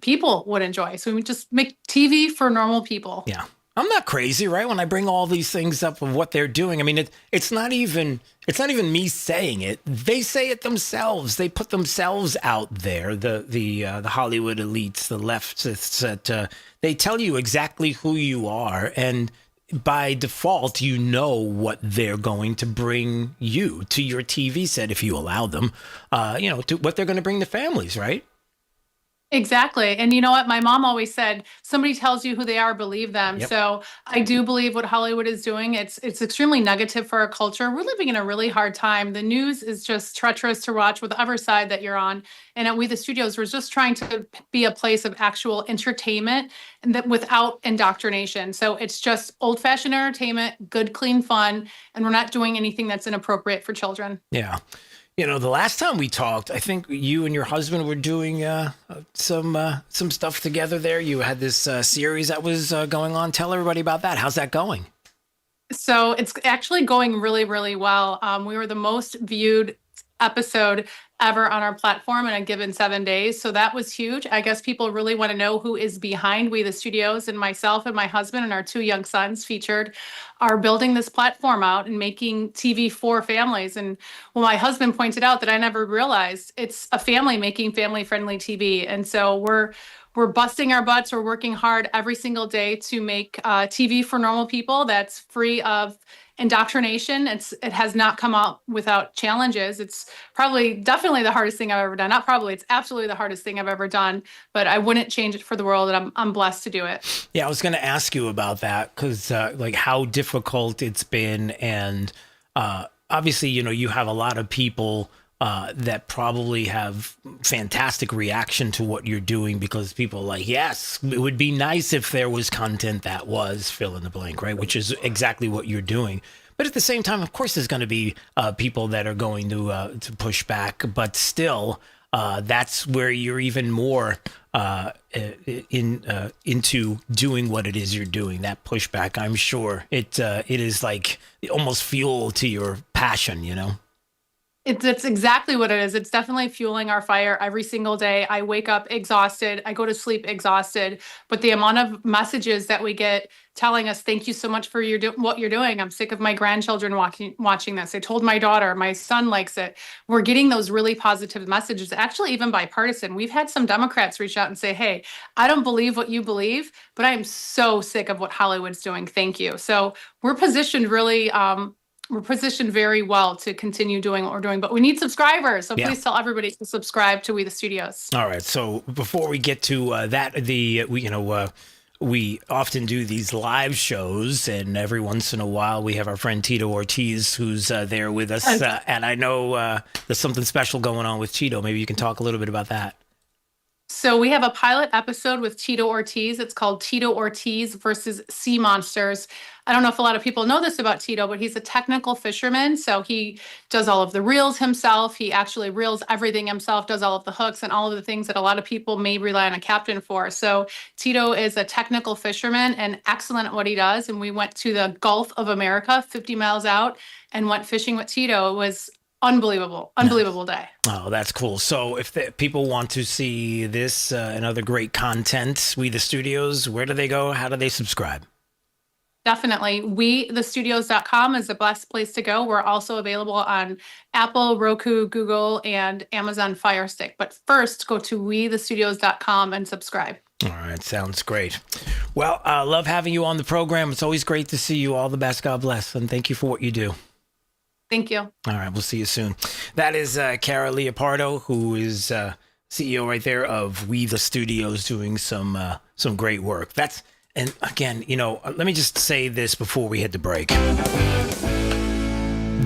people would enjoy. So we just make TV for normal people. Yeah. I'm not crazy, right? When I bring all these things up of what they're doing, I mean, it's not even me saying it. They say it themselves. They put themselves out there. The Hollywood elites, the leftists, that they tell you exactly who you are, and by default, you know what they're going to bring you to your TV set if you allow them. To what they're going to bring the families, right? Exactly. And you know what? My mom always said, somebody tells you who they are, believe them. Yep. So I do believe what Hollywood is doing. It's extremely negative for our culture. We're living in a really hard time. The news is just treacherous to watch, whatever side that you're on. And at We the Studios, we're just trying to be a place of actual entertainment and that without indoctrination. So it's just old-fashioned entertainment, good, clean fun. And we're not doing anything that's inappropriate for children. Yeah. The last time we talked, I think you and your husband were doing some stuff together there. You had this series that was going on. Tell everybody about that. How's that going? So it's actually going really, really well. We were the most viewed episode ever on our platform in a given 7 days. So that was huge. I guess people really want to know who is behind We the Studios, and myself and my husband and our 2 young sons featured are building this platform out and making TV for families. And well, my husband pointed out that I never realized it's a family making family friendly TV. And so we're busting our butts. We're working hard every single day to make TV for normal people that's free of indoctrination. It has not come out without challenges. It's definitely the hardest thing I've ever done. Not probably, it's absolutely the hardest thing I've ever done, but I wouldn't change it for the world, and I'm blessed to do it. Yeah, I was going to ask you about that because like how difficult it's been. And obviously, you have a lot of people that probably have fantastic reaction to what you're doing because people are like, yes, it would be nice if there was content that was fill in the blank, right? Which is exactly what you're doing. But at the same time, of course, there's going to be people that are going to push back. But still, that's where you're even more into doing what it is you're doing. That pushback, I'm sure it is like almost fuel to your passion, It's exactly what it is. It's definitely fueling our fire every single day. I wake up exhausted. I go to sleep exhausted. But the amount of messages that we get telling us, thank you so much for what you're doing. I'm sick of my grandchildren watching this. I told my daughter, my son likes it. We're getting those really positive messages, actually even bipartisan. We've had some Democrats reach out and say, hey, I don't believe what you believe, but I am so sick of what Hollywood's doing. Thank you. So we're positioned really we're positioned very well to continue doing what we're doing, but we need subscribers. So please tell everybody to subscribe to We the Studios. All right. So before we get to that, we often do these live shows, and every once in a while we have our friend Tito Ortiz who's there with us. And I know there's something special going on with Tito. Maybe you can talk a little bit about that. So we have a pilot episode with Tito Ortiz. It's called Tito Ortiz versus Sea Monsters. I don't know if a lot of people know this about Tito, but he's a technical fisherman. So he does all of the reels himself. He actually reels everything himself, does all of the hooks and all of the things that a lot of people may rely on a captain for. So Tito is a technical fisherman and excellent at what he does. And we went to the Gulf of America, 50 miles out, and went fishing with Tito. It was unbelievable day. Oh, that's cool. So if people want to see this and other great content, We the Studios, where do they go? How do they subscribe? Definitely. WeTheStudios.com is the best place to go. We're also available on Apple, Roku, Google, and Amazon Fire Stick. But first, go to WeTheStudios.com and subscribe. All right. Sounds great. Well, I love having you on the program. It's always great to see you. All the best. God bless. And thank you for what you do. Thank you. All right. We'll see you soon. That is Cara Leopardo, who is CEO right there of We the Studios, doing some great work. And again, let me just say this before we hit the break.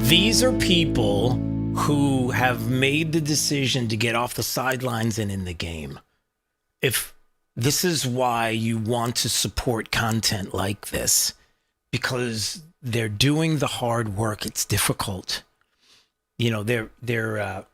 These are people who have made the decision to get off the sidelines and in the game. If this is why you want to support content like this, because they're doing the hard work. It's difficult. They're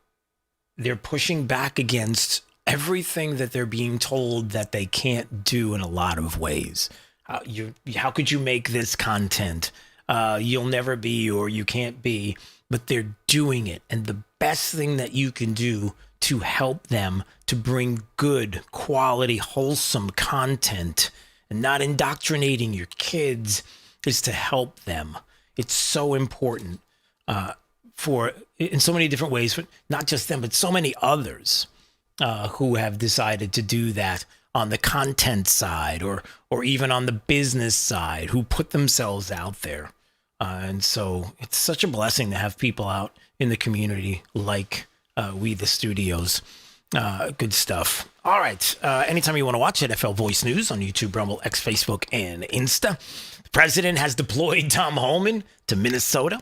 pushing back against everything that they're being told that they can't do in a lot of ways. How could you make this content? You'll never be, or you can't be, but they're doing it. And the best thing that you can do to help them to bring good, quality, wholesome content and not indoctrinating your kids is to help them. It's so important in so many different ways, but not just them, but so many others who have decided to do that on the content side or even on the business side, who put themselves out there. And so it's such a blessing to have people out in the community like We the Studios. Good stuff. All right. Anytime you want to watch NFL Voice News on YouTube, Rumble, X, Facebook, and Insta. The president has deployed Tom Homan to Minnesota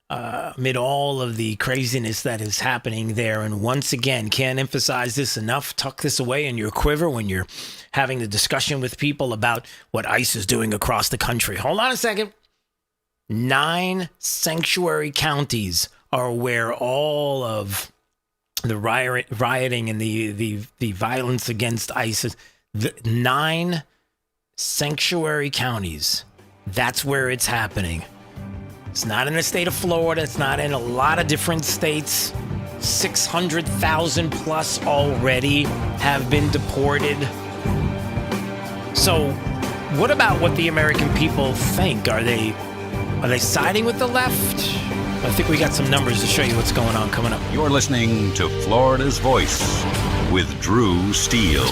amid all of the craziness that is happening there. And once again, can't emphasize this enough. Tuck this away in your quiver when you're having the discussion with people about what ICE is doing across the country. Hold on a second. 9 sanctuary counties are where all of the rioting and the violence against ISIS, 9 sanctuary counties. That's where it's happening. It's not in the state of Florida. It's not in a lot of different states. 600,000 plus already have been deported. So what about what the American people think? Are they siding with the left? I think we got some numbers to show you what's going on coming up. You're listening to Florida's Voice with Drew Steele.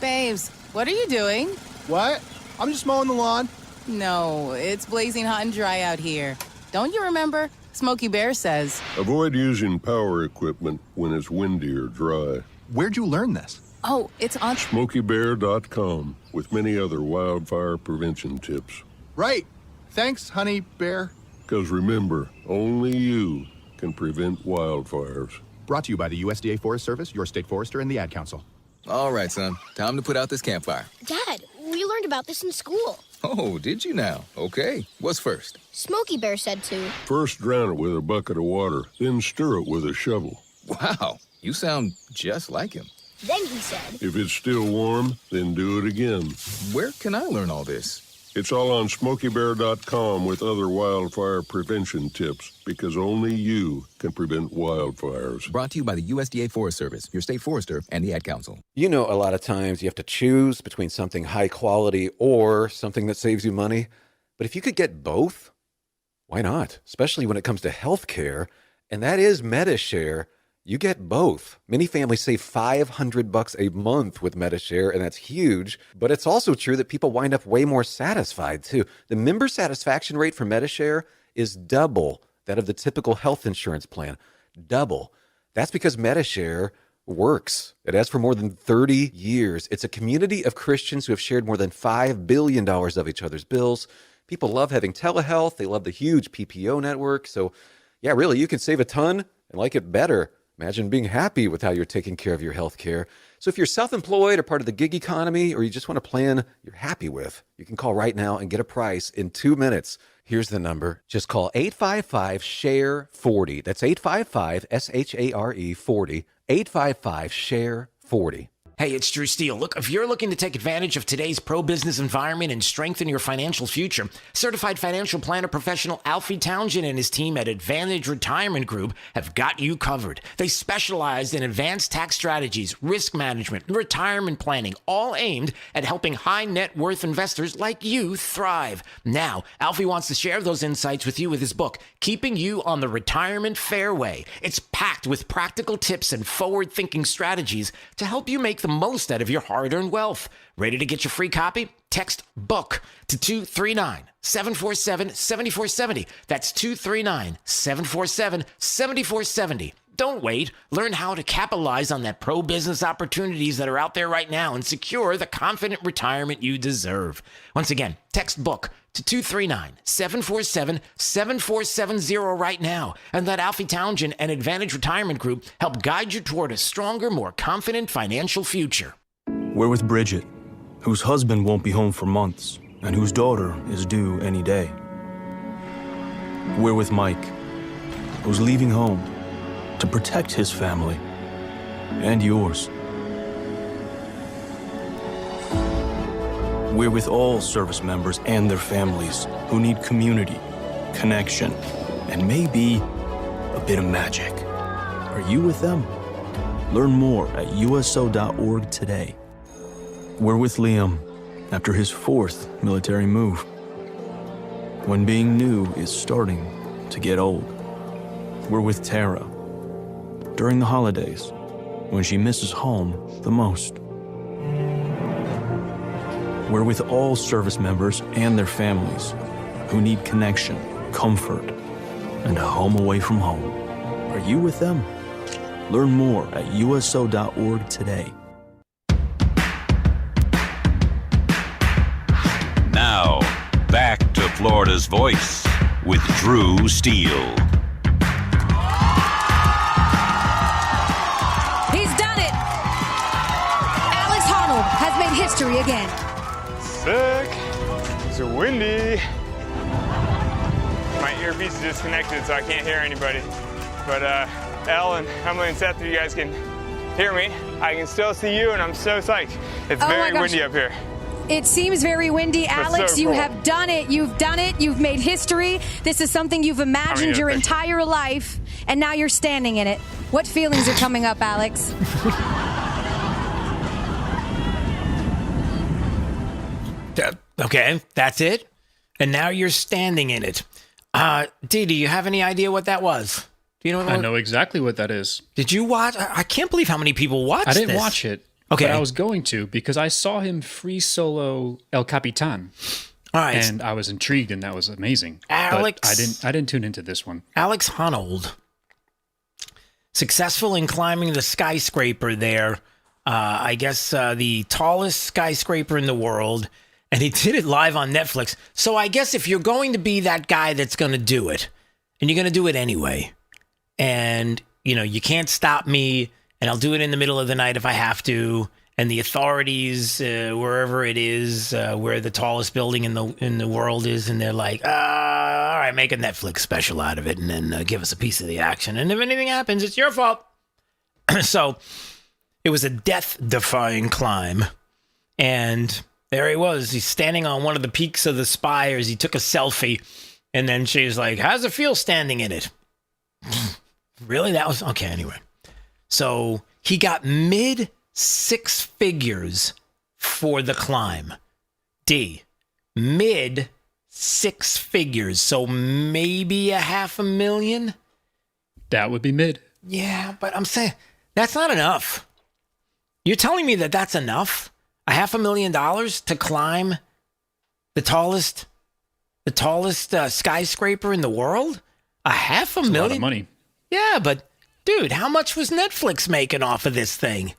Babes, what are you doing? What? I'm just mowing the lawn. No, it's blazing hot and dry out here. Don't you remember? Smokey Bear says. Avoid using power equipment when it's windy or dry. Where'd you learn this? Oh, it's on SmokeyBear.com with many other wildfire prevention tips. Right. Thanks, honey bear. Because remember, only you can prevent wildfires. Brought to you by the USDA Forest Service, your state forester, and the Ad Council. All right, son. Time to put out this campfire. Dad, we learned about this in school. Oh, did you now? Okay. What's first? Smokey Bear said to. First drown it with a bucket of water, then stir it with a shovel. Wow, you sound just like him. Then he said. If it's still warm, then do it again. Where can I learn all this? It's all on SmokeyBear.com with other wildfire prevention tips, because only you can prevent wildfires. Brought to you by the USDA Forest Service, your state forester, and the Ad Council. You know, a lot of times you have to choose between something high quality or something that saves you money. But if you could get both, why not? Especially when it comes to health care, and that is MediShare. You get both. Many families save $500 a month with MediShare, and that's huge. But it's also true that people wind up way more satisfied, too. The member satisfaction rate for MediShare is double that of the typical health insurance plan. Double. That's because MediShare works. It has for more than 30 years. It's a community of Christians who have shared more than $5 billion of each other's bills. People love having telehealth. They love the huge PPO network. So, yeah, really, you can save a ton and like it better. Imagine being happy with how you're taking care of your health care. So if you're self-employed or part of the gig economy, or you just want a plan you're happy with, you can call right now and get a price in 2 minutes. Here's the number. Just call 855-SHARE-40. That's 855-SHARE-40. 855-SHARE-40. Hey, it's Drew Steele. Look, if you're looking to take advantage of today's pro-business environment and strengthen your financial future, certified financial planner professional Alfie Townsend and his team at Advantage Retirement Group have got you covered. They specialize in advanced tax strategies, risk management, and retirement planning, all aimed at helping high net worth investors like you thrive. Now, Alfie wants to share those insights with you with his book, Keeping You on the Retirement Fairway. It's packed with practical tips and forward-thinking strategies to help you make the most out of your hard-earned wealth. Ready to get your free copy? Text BOOK to 239-747-7470. That's 239-747-7470. Don't wait. Learn how to capitalize on that pro-business opportunities that are out there right now and secure the confident retirement you deserve. Once again, text BOOK to 239-747-7470 right now, and let Alfie Townsend and Advantage Retirement Group help guide you toward a stronger, more confident financial future. We're with Bridget, whose husband won't be home for months and whose daughter is due any day. We're with Mike, who's leaving home to protect his family and yours. We're with all service members and their families who need community, connection, and maybe a bit of magic. Are you with them? Learn more at USO.org today. We're with Liam after his 4th military move, when being new is starting to get old. We're with Tara during the holidays, when she misses home the most. We're with all service members and their families who need connection, comfort, and a home away from home. Are you with them? Learn more at USO.org today. Now, back to Florida's Voice with Drew Steele. He's done it! Alex has made history again. Sick. It's windy. My earpiece is disconnected, so I can't hear anybody. But Elle and Emily and Seth, if you guys can hear me, I can still see you, and I'm so psyched. It's very windy up here. It seems very windy. Alex, so you cool. have done it. You've done it. You've made history. This is something you've imagined your entire life, and now you're standing in it. What feelings are coming up, Alex? Okay, that's it. And now you're standing in it. Dee, do you have any idea what that was? Do you know what I know exactly what that is. Did you watch? I can't believe how many people watched I didn't this. watch it. Okay. But I was going to because I saw him free solo El Capitan. All right. And I was intrigued, and that was amazing. Alex, but I didn't tune into this one. Alex Honnold, successful in climbing the skyscraper there. I guess the tallest skyscraper in the world. And he did it live on Netflix. So I guess if you're going to be that guy that's going to do it, and you're going to do it anyway, and, you know, you can't stop me, and I'll do it in the middle of the night if I have to, and the authorities, wherever it is, where the tallest building in the world is, and they're like, all right, make a Netflix special out of it, and then give us a piece of the action. And if anything happens, it's your fault. So it was a death-defying climb, and there he was. He's standing on one of the peaks of the spires. He took a selfie, and then she was like, how's it feel standing in it? Really? That was... Okay, anyway. So he got mid 6 figures for the climb. D. Mid 6 figures. So maybe $500,000? That would be mid. Yeah, but I'm saying that's not enough. You're telling me that that's enough? $500,000 to climb the tallest skyscraper in the world? $500,000? That's a lot of money. Yeah, but dude, how much was Netflix making off of this thing?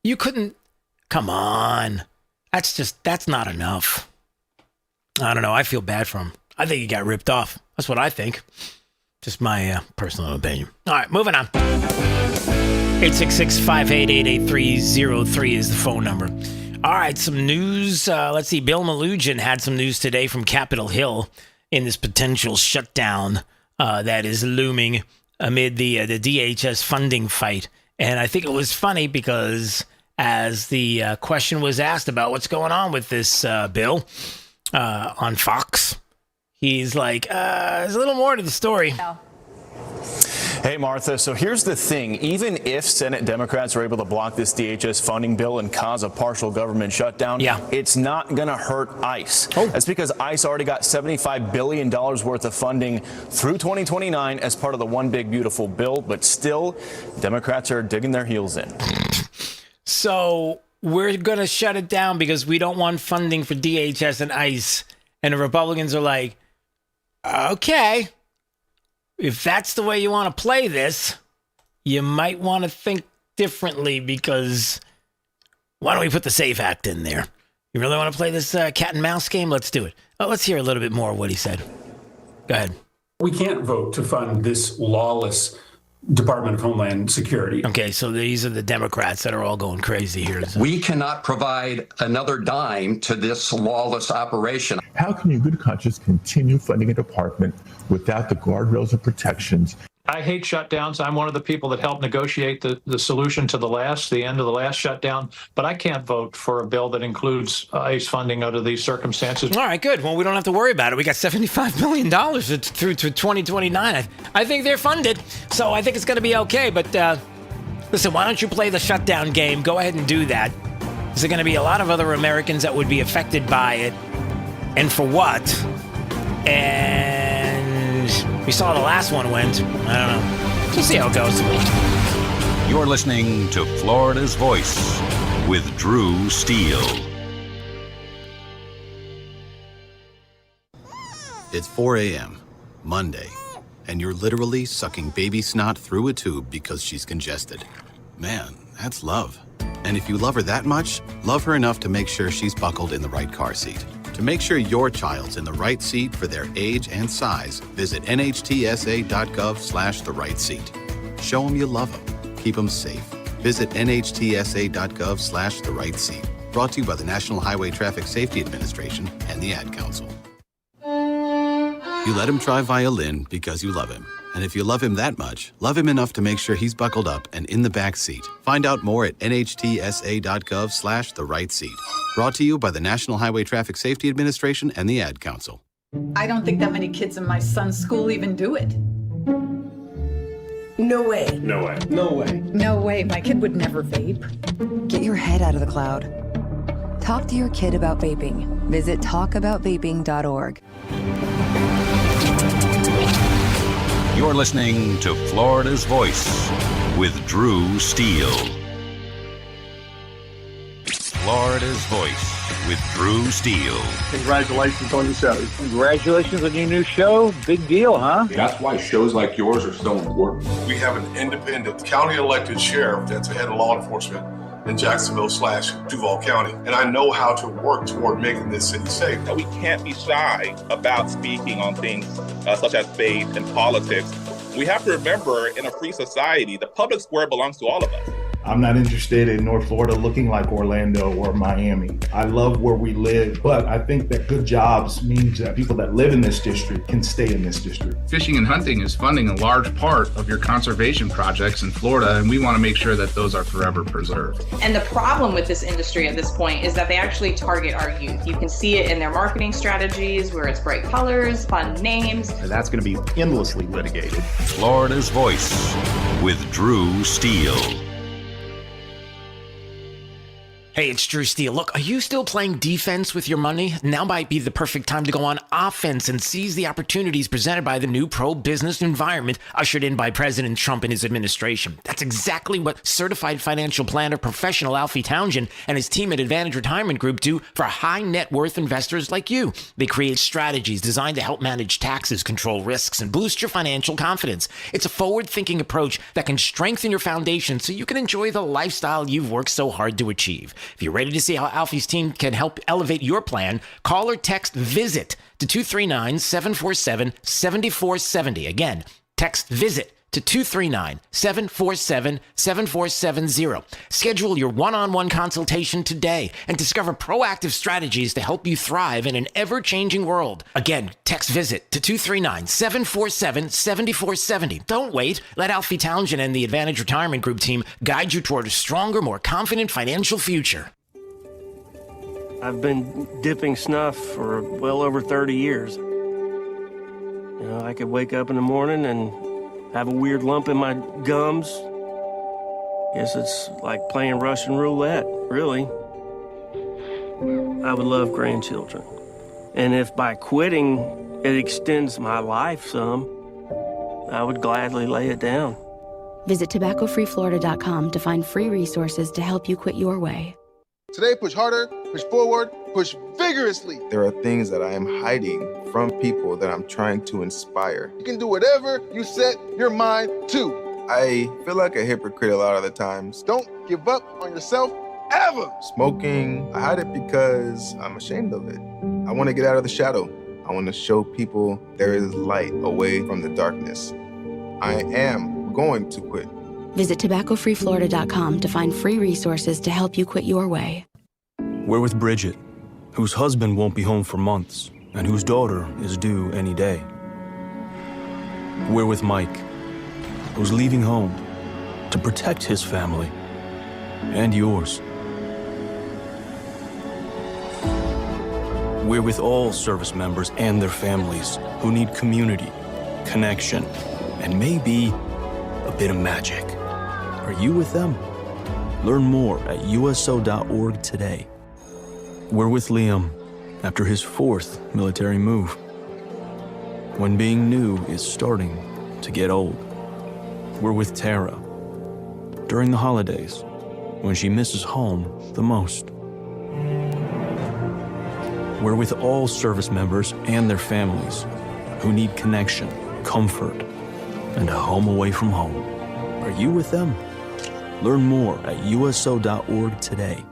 You couldn't. Come on, that's not enough. I don't know. I feel bad for him. I think he got ripped off. That's what I think. Just my personal opinion. All right, moving on. 866-588-8303 is the phone number. All right, some news. Let's see. Bill Malugin had some news today from Capitol Hill in this potential shutdown that is looming amid the DHS funding fight. And I think it was funny because as the question was asked about what's going on with this bill on Fox, he's like, there's a little more to the story. Hey, Martha. So here's the thing. Even if Senate Democrats are able to block this DHS funding bill and cause a partial government shutdown, it's not going to hurt ICE. That's because ICE already got $75 billion worth of funding through 2029 as part of the One Big Beautiful Bill. But still, Democrats are digging their heels in. So we're going to shut it down because we don't want funding for DHS and ICE. And the Republicans are like, okay. If that's the way you want to play this, you might want to think differently because why don't we put the SAFE Act in there? You really want to play this cat and mouse game? Let's do it. Let's hear a little bit more of what he said. Go ahead. We can't vote to fund this lawless Department of Homeland Security. Okay, so these are the Democrats that are all going crazy here. We cannot provide another dime to this lawless operation. How can you, good conscience, continue funding a department without the guardrails and protections? I hate shutdowns. I'm one of the people that helped negotiate the solution to the end of the last shutdown. But I can't vote for a bill that includes ICE funding under these circumstances. All right, good. Well, we don't have to worry about it. We got $75 million through to 2029. I think they're funded, so I think it's going to be okay. But listen, why don't you play the shutdown game? Go ahead and do that. There's going to be a lot of other Americans that would be affected by it. And for what? And we saw the last one went. I don't know. We'll see how it goes. You're listening to Florida's Voice with Drew Steele. It's 4 a.m., Monday, and you're literally sucking baby snot through a tube because she's congested. Man, that's love. And if you love her that much, love her enough to make sure she's buckled in the right car seat. To make sure your child's in the right seat for their age and size, visit nhtsa.gov/the right seat. Show them you love them. Keep them safe. Visit nhtsa.gov/the right seat. Brought to you by the National Highway Traffic Safety Administration and the Ad Council. You let him try violin because you love him. And if you love him that much, love him enough to make sure he's buckled up and in the back seat. Find out more at nhtsa.gov/the right seat. Brought to you by the National Highway Traffic Safety Administration and the Ad Council. I don't think that many kids in my son's school even do it. No way. No way. No way. No way, my kid would never vape. Get your head out of the cloud. Talk to your kid about vaping. Visit talkaboutvaping.org. You're listening to Florida's Voice with Drew Steele. Florida's Voice with Drew Steele. Congratulations on the show. Congratulations on your new show. Big deal, huh? That's why shows like yours are so important. We have an independent county elected sheriff that's head of law enforcement in Jacksonville/Duval County. And I know how to work toward making this city safe. That we can't be shy about speaking on things such as faith and politics. We have to remember, in a free society, the public square belongs to all of us. I'm not interested in North Florida looking like Orlando or Miami. I love where we live, but I think that good jobs means that people that live in this district can stay in this district. Fishing and hunting is funding a large part of your conservation projects in Florida, and we want to make sure that those are forever preserved. And the problem with this industry at this point is that they actually target our youth. You can see it in their marketing strategies where it's bright colors, fun names. And that's going to be endlessly litigated. Florida's Voice with Drew Steele. Hey, it's Drew Steele. Look, are you still playing defense with your money? Now might be the perfect time to go on offense and seize the opportunities presented by the new pro-business environment ushered in by President Trump and his administration. That's exactly what certified financial planner professional Alfie Townsend and his team at Advantage Retirement Group do for high net worth investors like you. They create strategies designed to help manage taxes, control risks, and boost your financial confidence. It's a forward-thinking approach that can strengthen your foundation so you can enjoy the lifestyle you've worked so hard to achieve. If you're ready to see how Alfie's team can help elevate your plan, call or text VISIT to 239-747-7470. Again, text VISIT to 239-747-7470. Schedule your one-on-one consultation today and discover proactive strategies to help you thrive in an ever-changing world. Again, text VISIT to 239-747-7470. Don't wait. Let Alfie Townsend and the Advantage Retirement Group team guide you toward a stronger, more confident financial future. I've been dipping snuff for well over 30 years. You know, I could wake up in the morning and have a weird lump in my gums. Guess it's like playing Russian roulette, really. I would love grandchildren. And if by quitting it extends my life some, I would gladly lay it down. Visit tobaccofreeflorida.com to find free resources to help you quit your way. Today, push harder, push forward, push vigorously. There are things that I am hiding from people that I'm trying to inspire. You can do whatever you set your mind to. I feel like a hypocrite a lot of the times. Don't give up on yourself ever. Smoking, I hide it because I'm ashamed of it. I want to get out of the shadow. I want to show people there is light away from the darkness. I am going to quit. Visit tobaccofreeflorida.com to find free resources to help you quit your way. We're with Bridget, whose husband won't be home for months and whose daughter is due any day. We're with Mike, who's leaving home to protect his family and yours. We're with all service members and their families who need community, connection, and maybe a bit of magic. Are you with them? Learn more at uso.org today. We're with Liam after his 4th military move. When being new is starting to get old. We're with Tara during the holidays when she misses home the most. We're with all service members and their families who need connection, comfort, and a home away from home. Are you with them? Learn more at uso.org today.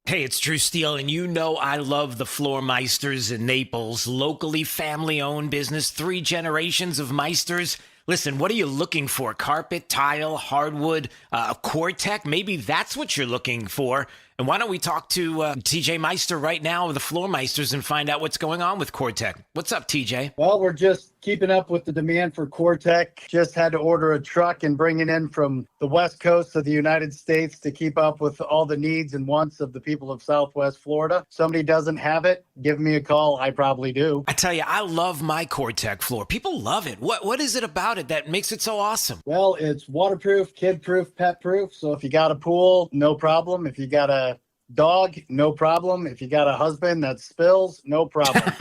Hey, it's Drew Steele, and you know I love the Floor Meisters in Naples. Locally family-owned business, 3 generations of Meisters. Listen, what are you looking for? Carpet, tile, hardwood, a Core-Tech? Maybe that's what you're looking for. And why don't we talk to TJ Meister right now of the Floor Meisters and find out what's going on with CoreTech. What's up, TJ? Well, we're just keeping up with the demand for CoreTech. Just had to order a truck and bring it in from the West Coast of the United States to keep up with all the needs and wants of the people of Southwest Florida. Somebody doesn't have it, give me a call. I probably do. I tell you, I love my CoreTech floor. People love it. What is it about it that makes it so awesome? Well, it's waterproof, kid-proof, pet-proof. So if you got a pool, no problem. If you got a dog, no problem. If you got a husband that spills, no problem.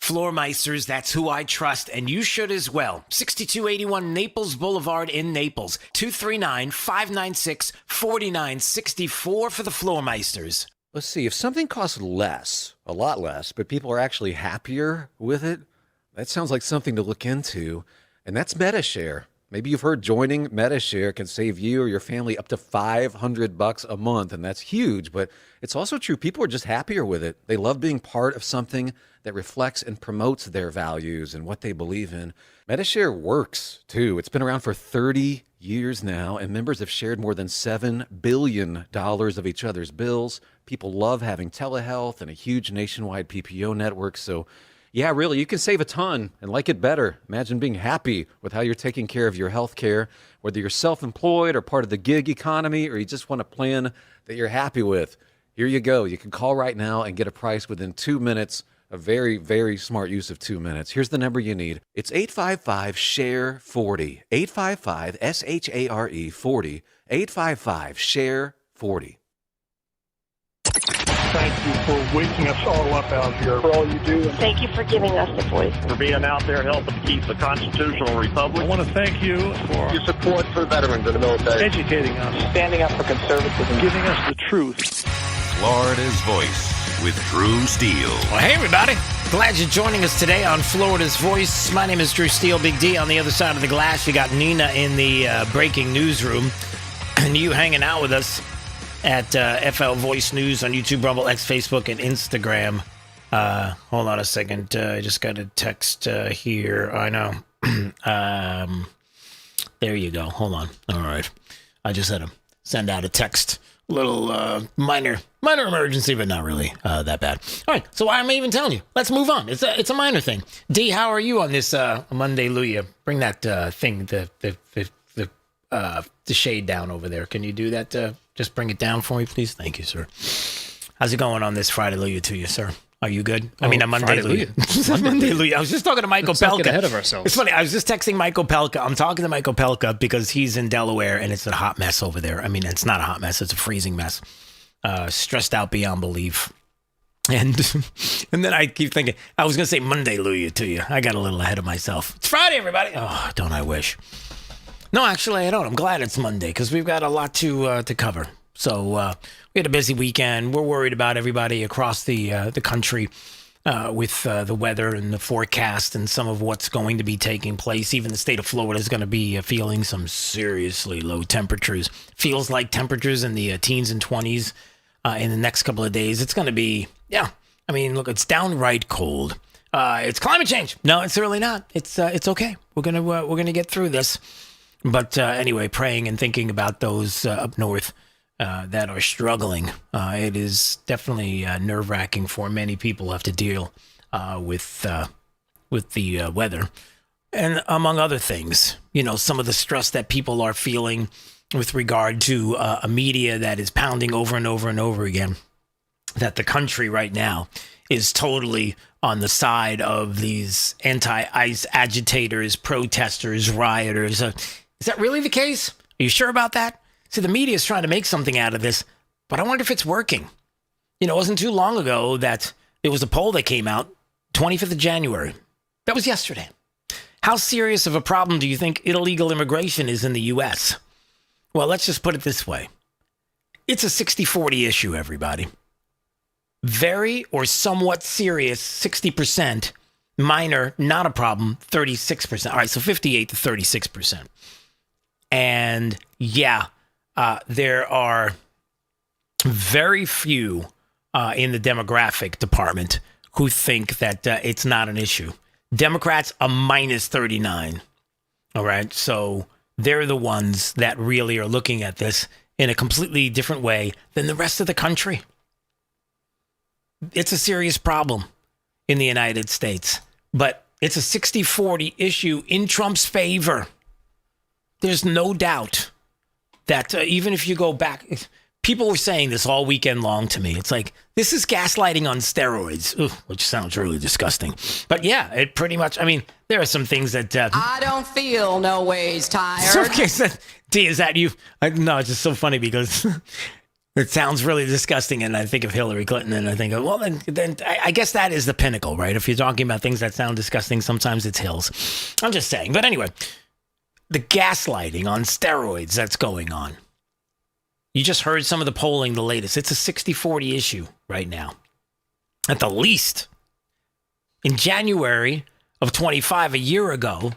Floor Meisters, that's who I trust, and you should as well. 6281 Naples Boulevard in Naples. 239-596-4964 for the Floor Meisters. Let's see, if something costs less, a lot less, but people are actually happier with it, that sounds like something to look into, and that's MetaShare. Maybe you've heard joining MetaShare can save you or your family up to $500 a month, and that's huge, but it's also true. People are just happier with it. They love being part of something that reflects and promotes their values and what they believe in. MetaShare works, too. It's been around for 30 years now, and members have shared more than $7 billion of each other's bills. People love having telehealth and a huge nationwide PPO network, so yeah, really, you can save a ton and like it better. Imagine being happy with how you're taking care of your health care, whether you're self-employed or part of the gig economy, or you just want a plan that you're happy with. Here you go. You can call right now and get a price within 2 minutes. A very, very smart use of 2 minutes. Here's the number you need. It's 855-SHARE-40. 855-SHARE-40. 855-SHARE-40. Thank you for waking us all up out here, for all you do. Thank you for giving us the voice. For being out there helping to keep the constitutional republic. I want to thank you for your support for veterans in the military. Educating us. Standing up for conservatism. Giving us the truth. Florida's Voice with Drew Steele. Well, hey, everybody. Glad you're joining us today on Florida's Voice. My name is Drew Steele, Big D. On the other side of the glass, you got Nina in the breaking newsroom. And you hanging out with us at FL Voice News on YouTube, Rumble, X, Facebook, and Instagram. Hold on a second. I just got a text here. I know. There you go. Hold on. All right. I just had to send out a text. Little minor emergency, but not really that bad. All right. So why am I even telling you? Let's move on. It's a minor thing. D, how are you on this Monday, Luya? Bring that thing, the shade down over there. Can you do that? Just bring it down for me, please. Thank you, sir. How's it going on this Friday, Luya, to you, sir? Are you good? I mean, on Monday, Luya. Monday, Luya. I was just talking to Michael Pelka. Let's not get ahead of ourselves. It's funny. I was just texting Michael Pelka. I'm talking to Michael Pelka because he's in Delaware, and it's a hot mess over there. I mean, it's not a hot mess. It's a freezing mess. Stressed out beyond belief. And then I keep thinking, I was going to say Monday, Luya, to you. I got a little ahead of myself. It's Friday, everybody. Oh, don't I wish. No, actually, I don't. I'm glad it's Monday because we've got a lot to cover. So we had a busy weekend. We're worried about everybody across the country with the weather and the forecast and some of what's going to be taking place. Even the state of Florida is going to be feeling some seriously low temperatures. Feels like temperatures in the teens and 20s in the next couple of days. It's going to be, yeah. I mean, look, it's downright cold. It's climate change. No, it's really not. It's okay. We're gonna get through this. But anyway, praying and thinking about those up north that are struggling. It is definitely nerve-wracking for many people who have to deal with the weather. And among other things, you know, some of the stress that people are feeling with regard to a media that is pounding over and over and over again that the country right now is totally on the side of these anti-ICE agitators, protesters, rioters. Is that really the case? Are you sure about that? See, the media is trying to make something out of this, but I wonder if it's working. You know, it wasn't too long ago that there was a poll that came out, 25th of January. That was yesterday. How serious of a problem do you think illegal immigration is in the U.S.? Well, let's just put it this way. It's a 60-40 issue, everybody. Very or somewhat serious, 60%. Minor, not a problem, 36%. All right, so 58 to 36%. And yeah, there are very few in the demographic department who think that it's not an issue. Democrats, a minus 39. All right, so they're the ones that really are looking at this in a completely different way than the rest of the country. It's a serious problem in the United States, but it's a 60-40 issue in Trump's favor. There's no doubt that even if you go back, people were saying this all weekend long to me. It's like, this is gaslighting on steroids, which sounds really disgusting. But yeah, it pretty much, I mean, there are some things that... I don't feel no ways tired. So, okay, D, is that you? No, it's just so funny because it sounds really disgusting, and I think of Hillary Clinton, and I think, well, then I guess that is the pinnacle, right? If you're talking about things that sound disgusting, sometimes it's Hills. I'm just saying. But anyway, the gaslighting on steroids that's going on. You just heard some of the polling, the latest. It's a 60-40 issue right now, at the least. In January of 25, a year ago,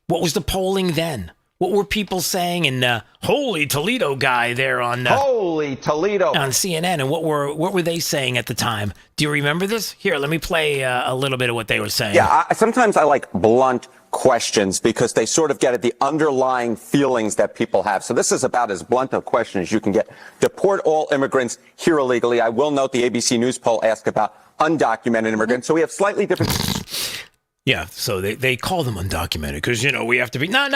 what was the polling then? What were people saying in Holy Toledo guy there on Holy Toledo on CNN? And what were they saying at the time? Do you remember this? Here, let me play a little bit of what they were saying. Yeah, sometimes I like blunt questions because they sort of get at the underlying feelings that people have. So this is about as blunt a question as you can get. Deport all immigrants here illegally. I will note the ABC News poll asked about undocumented immigrants. So we have slightly different... Yeah, so they call them undocumented because, we have to be, no.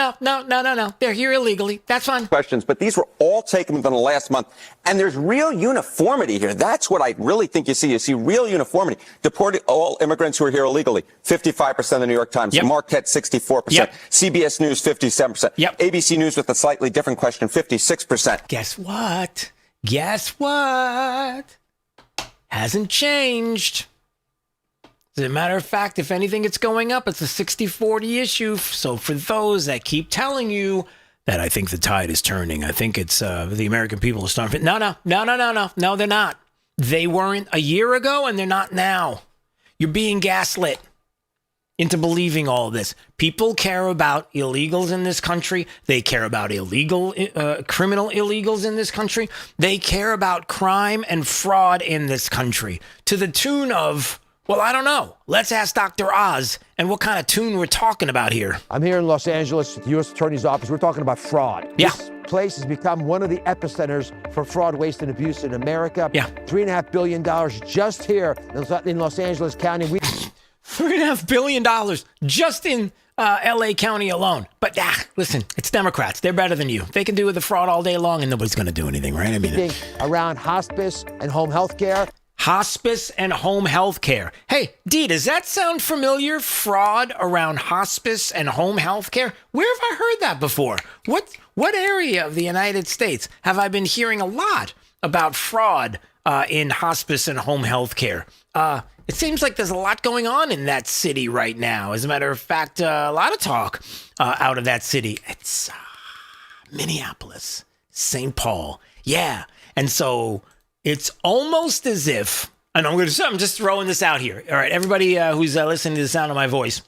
They're here illegally. That's fine. Questions, but these were all taken within the last month. And there's real uniformity here. That's what I really think you see. You see real uniformity. Deport all immigrants who are here illegally. 55% of the New York Times. Yep. Marquette, 64%. Yep. CBS News, 57%. Yep. ABC News with a slightly different question, 56%. Guess what? Hasn't changed. As a matter of fact, if anything, it's going up. It's a 60-40 issue. So for those that keep telling you that I think the tide is turning, I think it's the American people are starting. No, they're not. They weren't a year ago, and they're not now. You're being gaslit into believing all of this. People care about illegals in this country. They care about criminal illegals in this country. They care about crime and fraud in this country to the tune of... Well, I don't know. Let's ask Dr. Oz and what kind of tune we're talking about here. I'm here in Los Angeles at the U.S. Attorney's Office. We're talking about fraud. Yeah. This place has become one of the epicenters for fraud, waste, and abuse in America. Yeah. $3.5 billion just here in Los Angeles County. $3.5 billion just in L.A. County alone. But listen, it's Democrats. They're better than you. They can do with the fraud all day long, and nobody's going to do anything, right? I mean, around hospice and home health care. Hospice and home health care. Hey, Dee, does that sound familiar? Fraud around hospice and home health care? Where have I heard that before? What area of the United States have I been hearing a lot about fraud in hospice and home health care? It seems like there's a lot going on in that city right now. As a matter of fact, a lot of talk out of that city. It's Minneapolis, St. Paul. Yeah. And so... it's almost as if, and I'm just throwing this out here. All right, everybody who's listening to the sound of my voice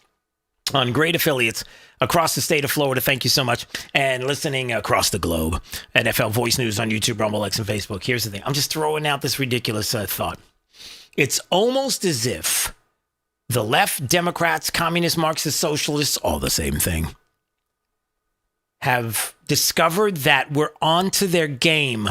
on great affiliates across the state of Florida, thank you so much. And listening across the globe at FL Voice News on YouTube, Rumble, X, and Facebook. Here's the thing. I'm just throwing out this ridiculous thought. It's almost as if the left, Democrats, communists, Marxists, socialists, all the same thing, have discovered that we're onto their game.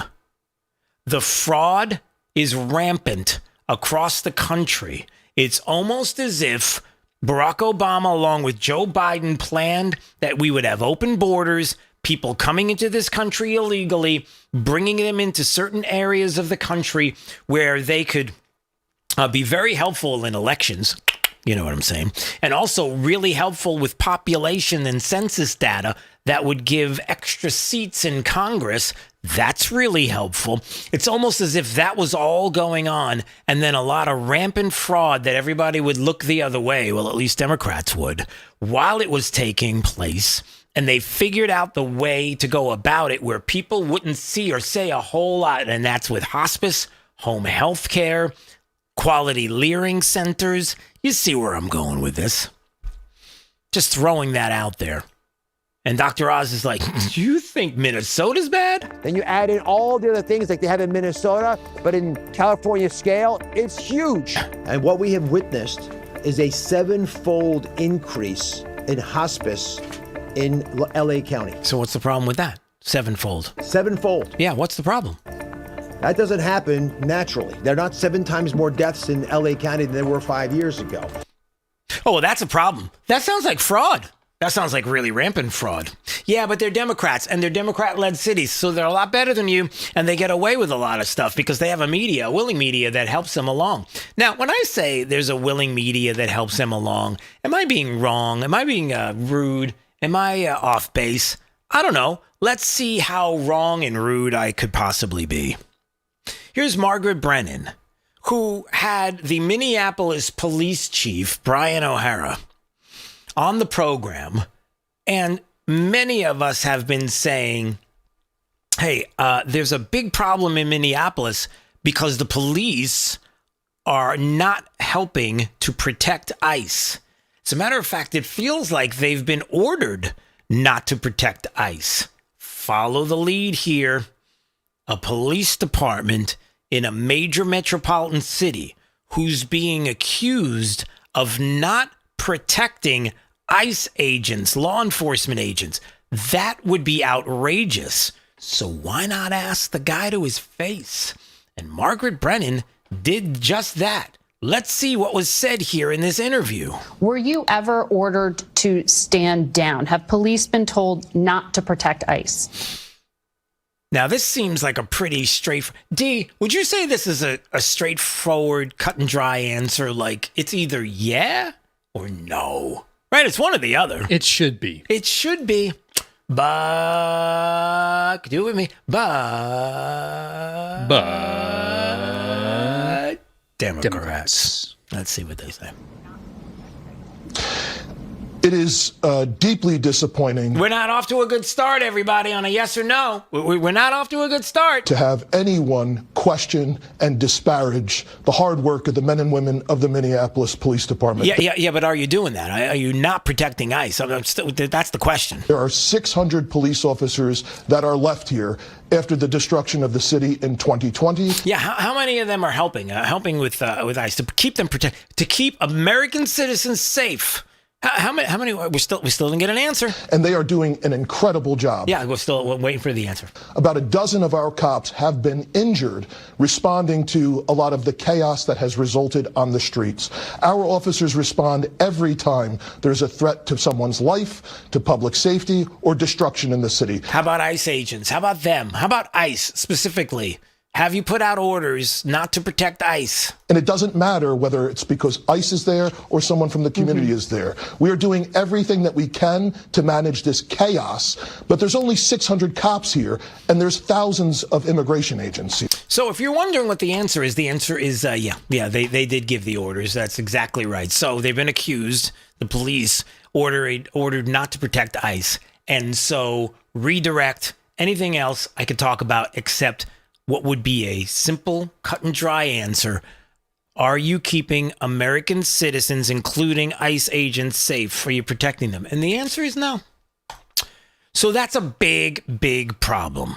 The fraud is rampant across the country. It's almost as if Barack Obama, along with Joe Biden, planned that we would have open borders, people coming into this country illegally, bringing them into certain areas of the country where they could be very helpful in elections. You know what I'm saying? And also really helpful with population and census data that would give extra seats in Congress. That's really helpful. It's almost as if that was all going on, and then a lot of rampant fraud that everybody would look the other way. Well, at least Democrats would, while it was taking place. And they figured out the way to go about it where people wouldn't see or say a whole lot. And that's with hospice, home health care, quality leering centers. You see where I'm going with this. Just throwing that out there. And Dr. Oz is like, do you think Minnesota's bad? Then you add in all the other things like they have in Minnesota, but in California scale, it's huge. And what we have witnessed is a 7-fold increase in hospice in LA County. So what's the problem with that? Sevenfold. Sevenfold. Yeah, what's the problem? That doesn't happen naturally. There are not 7 times more deaths in LA County than there were 5 years ago. Oh, well, that's a problem. That sounds like fraud. That sounds like really rampant fraud. Yeah, but they're Democrats, and they're Democrat-led cities, so they're a lot better than you, and they get away with a lot of stuff because they have a willing media that helps them along. Now, when I say there's a willing media that helps them along, am I being wrong? Am I being rude? Am I off base? I don't know. Let's see how wrong and rude I could possibly be. Here's Margaret Brennan, who had the Minneapolis police chief, Brian O'Hara, on the program, and many of us have been saying, hey, there's a big problem in Minneapolis because the police are not helping to protect ICE. As a matter of fact, it feels like they've been ordered not to protect ICE. Follow the lead here. A police department in a major metropolitan city who's being accused of not protecting ICE agents, law enforcement agents. That would be outrageous. So why not ask the guy to his face? And Margaret Brennan did just that. Let's see what was said here in this interview. Were you ever ordered to stand down? Have police been told not to protect ICE? Now, this seems like a pretty D, would you say this is a straightforward, cut and dry answer? Like, it's either yeah or no? Right? It's one or the other. It should be. It should be. But, do it with me. But Democrats. Let's see what they say. It is deeply disappointing. We're not off to a good start, everybody, on a yes or no. We're not off to a good start. To have anyone question and disparage the hard work of the men and women of the Minneapolis Police Department. Yeah, but are you doing that? Are you not protecting ICE? That's the question. There are 600 police officers that are left here after the destruction of the city in 2020. Yeah, how many of them are helping with ICE to keep them to keep American citizens safe? How many? We still didn't get an answer. And they are doing an incredible job. Yeah, we're waiting for the answer. About a dozen of our cops have been injured responding to a lot of the chaos that has resulted on the streets. Our officers respond every time there's a threat to someone's life, to public safety, or destruction in the city. How about ICE agents? How about them? How about ICE specifically? Have you put out orders not to protect ICE? And it doesn't matter whether it's because ICE is there or someone from the community is there. We are doing everything that we can to manage this chaos, but there's only 600 cops here, and there's thousands of immigration agents. So if you're wondering what the answer is yeah, they did give the orders. That's exactly right. So they've been accused, the police ordered not to protect ICE, and so redirect anything else I could talk about except what would be a simple, cut and dry answer. Are you keeping American citizens, including ICE agents, safe? Are you protecting them? And the answer is no. So that's a big, big problem.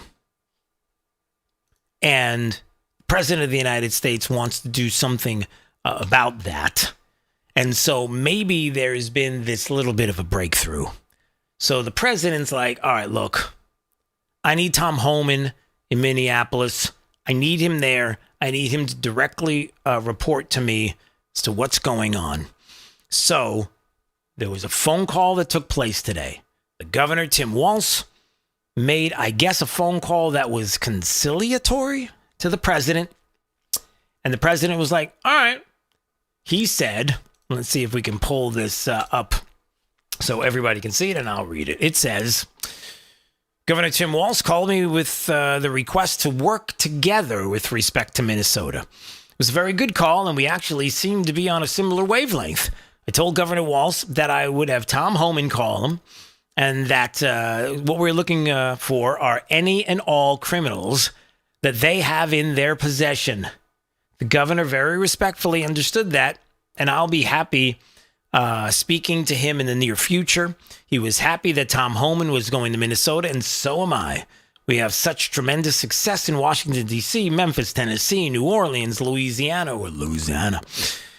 And the President of the United States wants to do something about that. And so maybe there's been this little bit of a breakthrough. So the president's like, all right, look, I need Tom Homan in Minneapolis. I need him there. I need him to directly report to me as to what's going on. So there was a phone call that took place today. The governor, Tim Walz, made, I guess, a phone call that was conciliatory to the president. And the president was like, all right. He said, let's see if we can pull this up so everybody can see it, and I'll read it. It says, Governor Tim Walz called me with the request to work together with respect to Minnesota. It was a very good call, and we actually seemed to be on a similar wavelength. I told Governor Walz that I would have Tom Homan call him, and that what we're looking for are any and all criminals that they have in their possession. The governor very respectfully understood that, and I'll be happy speaking to him in the near future. He was happy that Tom Homan was going to Minnesota, and so am I. We have such tremendous success in Washington, D.C., Memphis, Tennessee, New Orleans, Louisiana,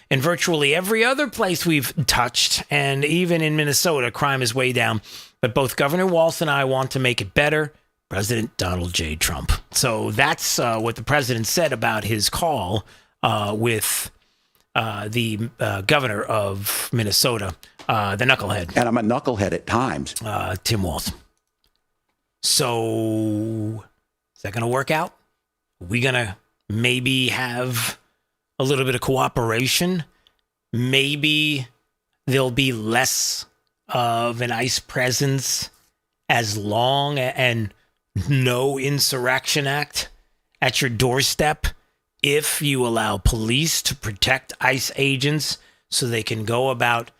and virtually every other place we've touched, and even in Minnesota, crime is way down. But both Governor Walz and I want to make it better President Donald J. Trump. So that's what the president said about his call with the governor of Minnesota, the knucklehead. And I'm a knucklehead at times. Tim Walz. So is that going to work out? Are we going to maybe have a little bit of cooperation? Maybe there'll be less of an ICE presence as long and no insurrection act at your doorstep if you allow police to protect ICE agents so they can go about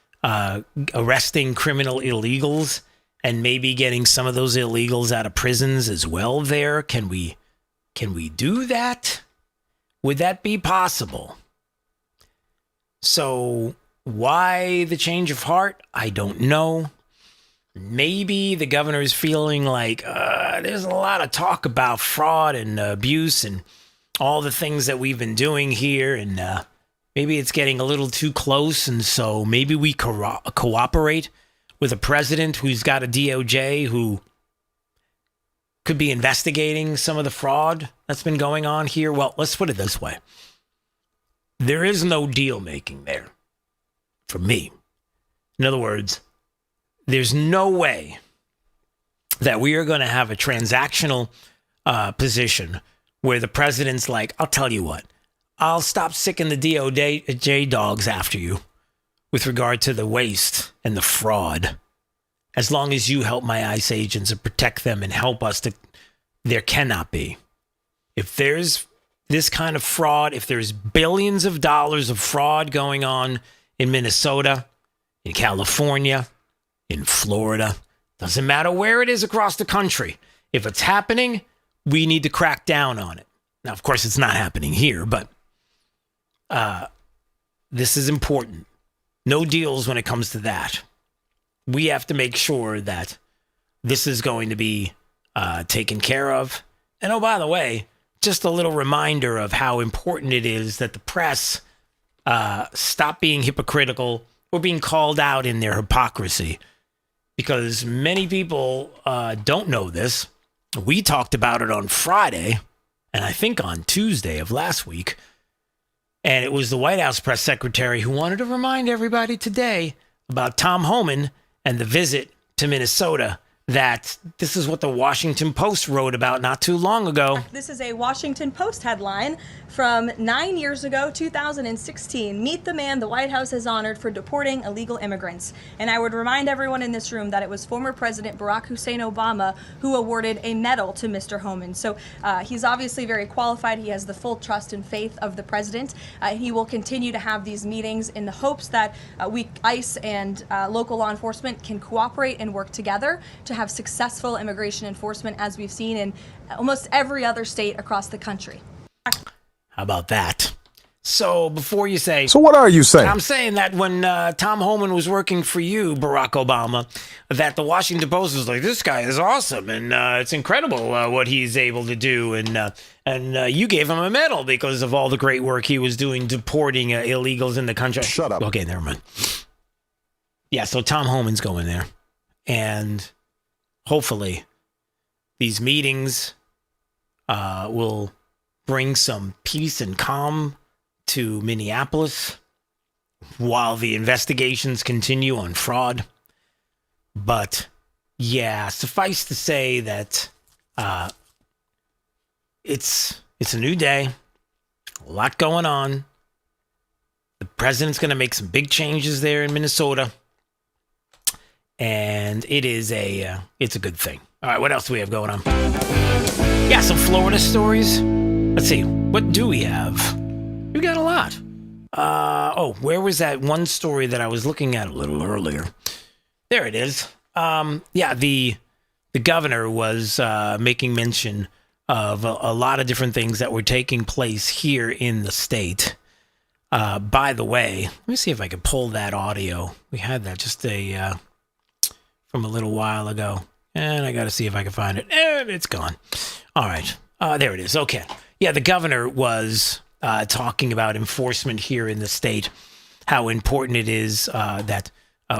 arresting criminal illegals and maybe getting some of those illegals out of prisons as well there. Can we do that? Would that be possible? So why the change of heart? I don't know. Maybe the governor is feeling like there's a lot of talk about fraud and abuse and all the things that we've been doing here, and maybe it's getting a little too close, and so maybe we cooperate with a president who's got a DOJ who could be investigating some of the fraud that's been going on here. Well, let's put it this way. There is no deal making there for me. In other words, there's no way that we are going to have a transactional position where the president's like, I'll tell you what, I'll stop sicking the DOJ dogs after you with regard to the waste and the fraud, as long as you help my ICE agents and protect them and help us to. There cannot be. If there's this kind of fraud, if there's billions of dollars of fraud going on in Minnesota, in California, in Florida, doesn't matter where it is across the country. If it's happening, we need to crack down on it. Now, of course, it's not happening here, but this is important. No deals when it comes to that. We have to make sure that this is going to be taken care of. And oh, by the way, just a little reminder of how important it is that the press stop being hypocritical or being called out in their hypocrisy. Because many people don't know this. We talked about it on Friday, and I think on Tuesday of last week. And it was the White House press secretary who wanted to remind everybody today about Tom Homan and the visit to Minnesota, that this is what the Washington Post wrote about not too long ago. This is a Washington Post headline from 9 years ago, 2016. Meet the man the White House has honored for deporting illegal immigrants. And I would remind everyone in this room that it was former President Barack Hussein Obama who awarded a medal to Mr. Homan. So he's obviously very qualified. He has the full trust and faith of the president. He will continue to have these meetings in the hopes that ICE and local law enforcement can cooperate and work together to have successful immigration enforcement, as we've seen in almost every other state across the country. How about that? So before you say... So what are you saying? I'm saying that when Tom Homan was working for you, Barack Obama, that the Washington Post was like, this guy is awesome, and it's incredible what he's able to do, and you gave him a medal because of all the great work he was doing deporting illegals in the country. Shut up. Okay, never mind. Yeah, so Tom Homan's going there, and hopefully these meetings will bring some peace and calm to Minneapolis while the investigations continue on fraud. But yeah, suffice to say that it's a new day, a lot going on. The president's going to make some big changes there in Minnesota, and it's a good thing. All right, what else do we have going on? Yeah, some Florida stories. Let's see, what do we have? We got a lot. Where was that one story that I was looking at a little earlier? There it is. Yeah, the governor was making mention of a lot of different things that were taking place here in the state. By the way, let me see if I can pull that audio. We had that just from a little while ago, and I got to see if I can find it. And it's gone. All right. There it is. Okay. Yeah, the governor was talking about enforcement here in the state, how important it is that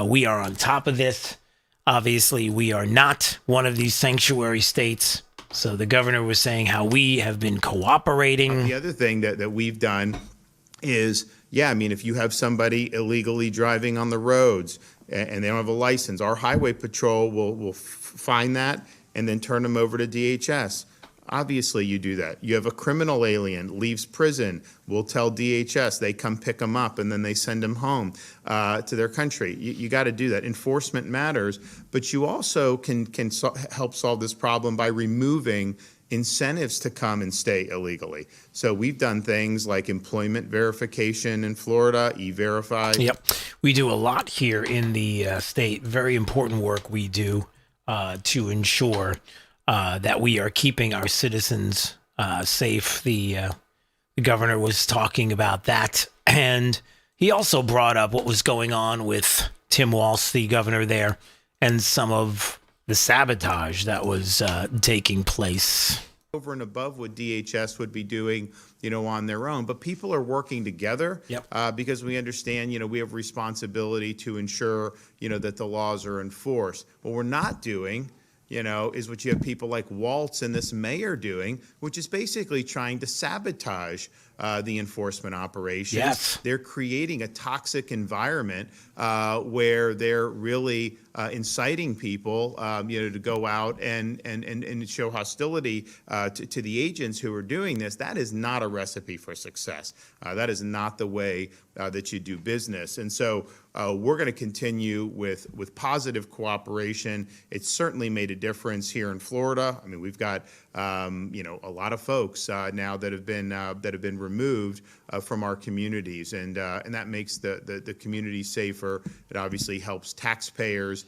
we are on top of this. Obviously, we are not one of these sanctuary states. So the governor was saying how we have been cooperating. The other thing that we've done is, if you have somebody illegally driving on the roads and they don't have a license, our highway patrol will find that and then turn them over to DHS. Obviously, you do that. You have a criminal alien, leaves prison, we'll tell DHS, they come pick them up, and then they send them home to their country. You got to do that. Enforcement matters, but you also can help solve this problem by removing incentives to come and stay illegally. So we've done things like employment verification in Florida, E-Verify. Yep. We do a lot here in the state. Very important work we do to ensure that we are keeping our citizens safe. The governor was talking about that. And he also brought up what was going on with Tim Walz, the governor there, and some of the sabotage that was taking place. Over and above what DHS would be doing, on their own. But people are working together because we understand, we have responsibility to ensure, that the laws are enforced. What we're not doing, is what you have people like Walz and this mayor doing, which is basically trying to sabotage the enforcement operations. Yes. They're creating a toxic environment where they're really inciting people, to go out and show hostility to the agents who are doing this. That is not a recipe for success. That is not the way that you do business. And so we're going to continue with positive cooperation. It's certainly made a difference here in Florida. I mean, we've got a lot of folks now that have been removed from our communities, and that makes the community safer. It obviously helps taxpayers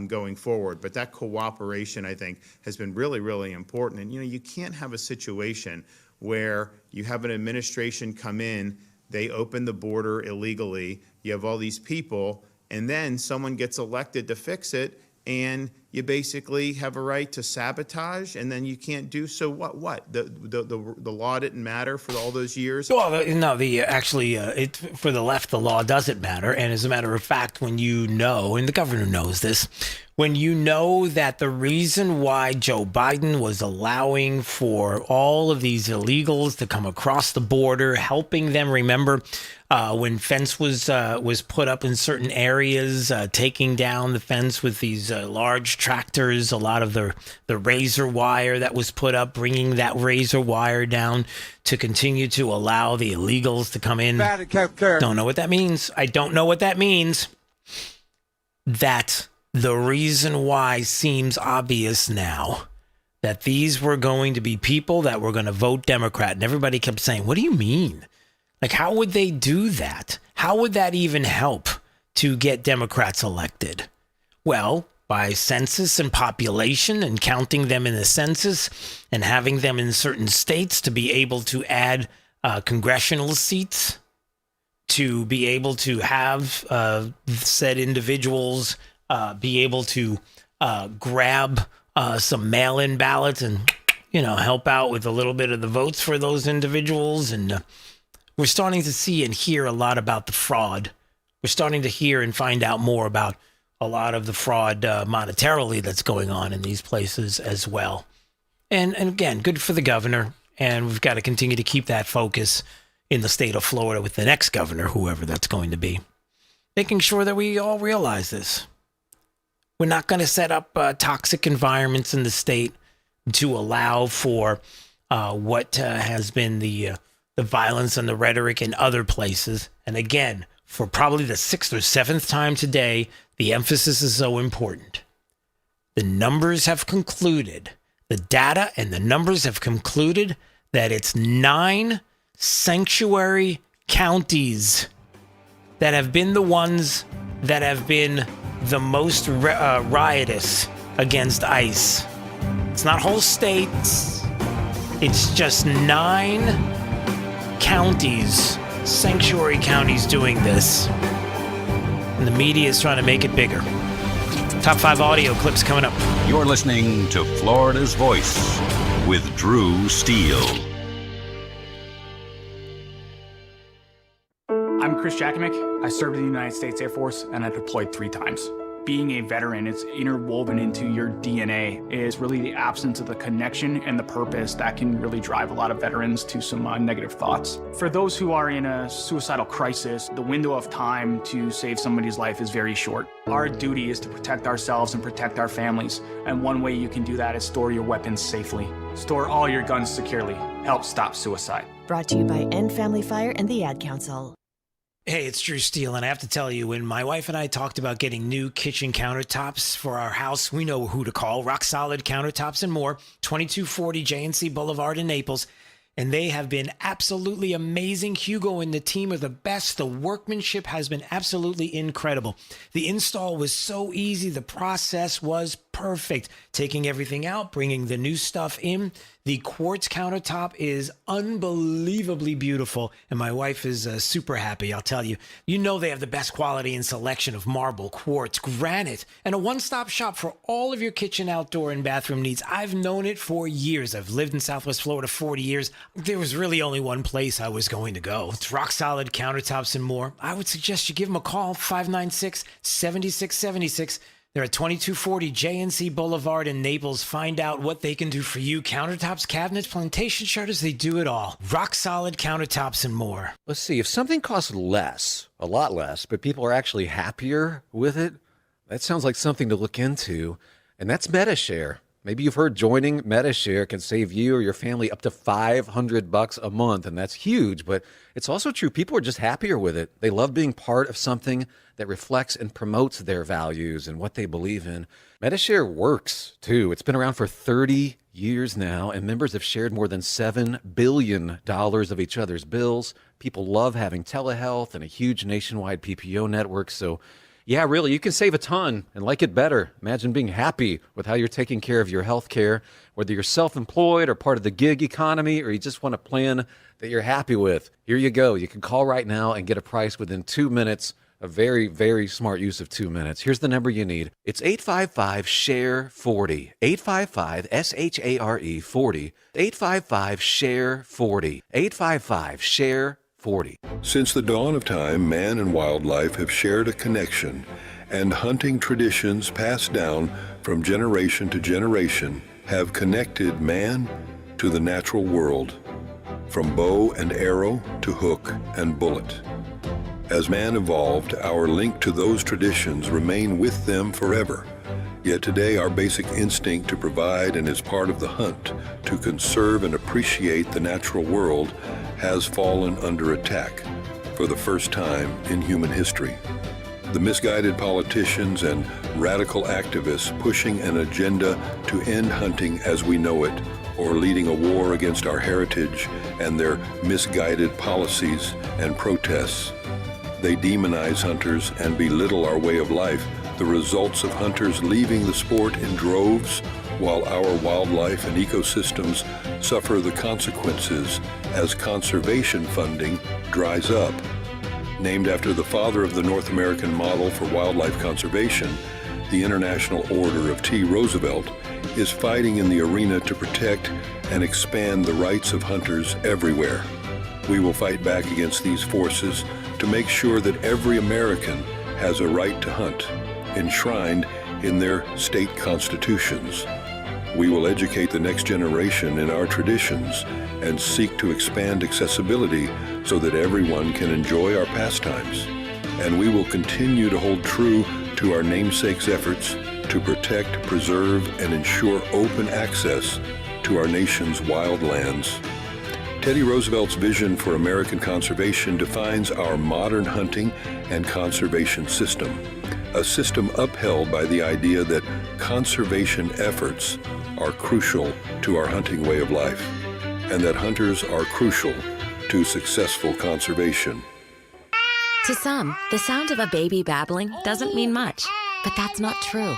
going forward. But that cooperation, I think, has been really, really important. And you can't have a situation where you have an administration come in, they open the border illegally, you have all these people, and then someone gets elected to fix it, and you basically have a right to sabotage, and then you can't do so. What? The law didn't matter for all those years? Well, no. For the left, the law doesn't matter. And as a matter of fact, when you know, and the governor knows this, when you know that the reason why Joe Biden was allowing for all of these illegals to come across the border, helping them, remember when fence was put up in certain areas, taking down the fence with these large tractors, a lot of the razor wire that was put up, bringing that razor wire down to continue to allow the illegals to come in. Don't know what that means. I don't know what that means. That the reason why seems obvious now, that these were going to be people that were going to vote Democrat. And everybody kept saying, what do you mean? Like, how would they do that? How would that even help to get Democrats elected? Well, by census and population and counting them in the census and having them in certain states to be able to add congressional seats, to be able to have said individuals be able to grab some mail-in ballots and, help out with a little bit of the votes for those individuals. And we're starting to see and hear a lot about the fraud. We're starting to hear and find out more about a lot of the fraud monetarily that's going on in these places as well. And again, good for the governor. And we've got to continue to keep that focus in the state of Florida with the next governor, whoever that's going to be, making sure that we all realize this. We're not going to set up toxic environments in the state to allow for what has been the violence and the rhetoric in other places. And again, for probably the 6th or 7th time today, the emphasis is so important. The numbers have concluded, the data and the numbers have concluded that it's 9 sanctuary counties that have been the ones that have been the most riotous against ICE. It's not whole states. It's just 9 counties, sanctuary counties doing this. And the media is trying to make it bigger. Top 5 audio clips coming up. You're listening to Florida's Voice with Drew Steele. I'm Chris Jakovic. I served in the United States Air Force and I deployed 3 times. being a veteran, it's interwoven into your DNA, is really the absence of the connection and the purpose that can really drive a lot of veterans to some negative thoughts. For those who are in a suicidal crisis, the window of time to save somebody's life is very short. Our duty is to protect ourselves and protect our families, and one way you can do that is store your weapons safely. Store all your guns securely. Help stop suicide. Brought to you by End Family Fire and the Ad Council. Hey, it's Drew Steele, and I have to tell you, when my wife and I talked about getting new kitchen countertops for our house, we know who to call. Rock Solid Countertops and More, 2240 J&C Boulevard in Naples. And they have been absolutely amazing. Hugo and the team are the best. The workmanship has been absolutely incredible. The install was so easy. The process was perfect. Taking everything out, bringing the new stuff in. The quartz countertop is unbelievably beautiful, and my wife is super happy, I'll tell you. You know they have the best quality and selection of marble, quartz, granite, and a one-stop shop for all of your kitchen, outdoor, and bathroom needs. I've known it for years. I've lived in Southwest Florida 40 years. There was really only one place I was going to go. It's Rock Solid Countertops and More. I would suggest you give them a call, 596-7676. They're at 2240 J&C Boulevard in Naples. Find out what they can do for you. Countertops, cabinets, plantation shutters, they do it all. Rock Solid Countertops and More. Let's see, if something costs less, a lot less, but people are actually happier with it, that sounds like something to look into. And that's MediShare. Maybe you've heard joining MediShare can save you or your family up to $500 a month, and that's huge. But it's also true, people are just happier with it. They love being part of something that reflects and promotes their values and what they believe in. MediShare works, too. It's been around for 30 years now, and members have shared more than $7 billion of each other's bills. People love having telehealth and a huge nationwide PPO network, so yeah, really, you can save a ton and like it better. Imagine being happy with how you're taking care of your health care, whether you're self-employed or part of the gig economy, or you just want a plan that you're happy with. Here you go. You can call right now and get a price within 2 minutes. A very, very smart use of 2 minutes. Here's the number you need. It's 855-SHARE-40. 855-SHARE-40. 855-SHARE-40. 855-SHARE-40. Since the dawn of time, man and wildlife have shared a connection, and hunting traditions passed down from generation to generation have connected man to the natural world, from bow and arrow to hook and bullet. As man evolved, our link to those traditions remain with them forever. Yet today, our basic instinct to provide and as part of the hunt to conserve and appreciate the natural world has fallen under attack for the first time in human history. The misguided politicians and radical activists pushing an agenda to end hunting as we know it, or leading a war against our heritage and their misguided policies and protests. They demonize hunters and belittle our way of life, the results of hunters leaving the sport in droves, while our wildlife and ecosystems suffer the consequences as conservation funding dries up. Named after the father of the North American model for wildlife conservation, the International Order of T. Roosevelt is fighting in the arena to protect and expand the rights of hunters everywhere. We will fight back against these forces to make sure that every American has a right to hunt, enshrined in their state constitutions. We will educate the next generation in our traditions and seek to expand accessibility so that everyone can enjoy our pastimes. And we will continue to hold true to our namesake's efforts to protect, preserve, and ensure open access to our nation's wild lands. Teddy Roosevelt's vision for American conservation defines our modern hunting and conservation system, a system upheld by the idea that conservation efforts are crucial to our hunting way of life, and that hunters are crucial to successful conservation. To some, the sound of a baby babbling doesn't mean much, but that's not true.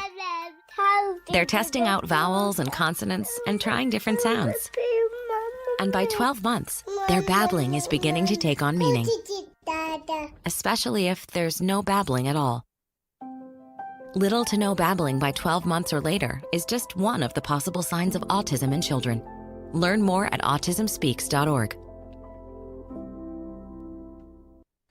They're testing out vowels and consonants and trying different sounds. And by 12 months, their babbling is beginning to take on meaning, especially if there's no babbling at all. Little to no babbling by 12 months or later is just one of the possible signs of autism in children. Learn more at autismspeaks.org.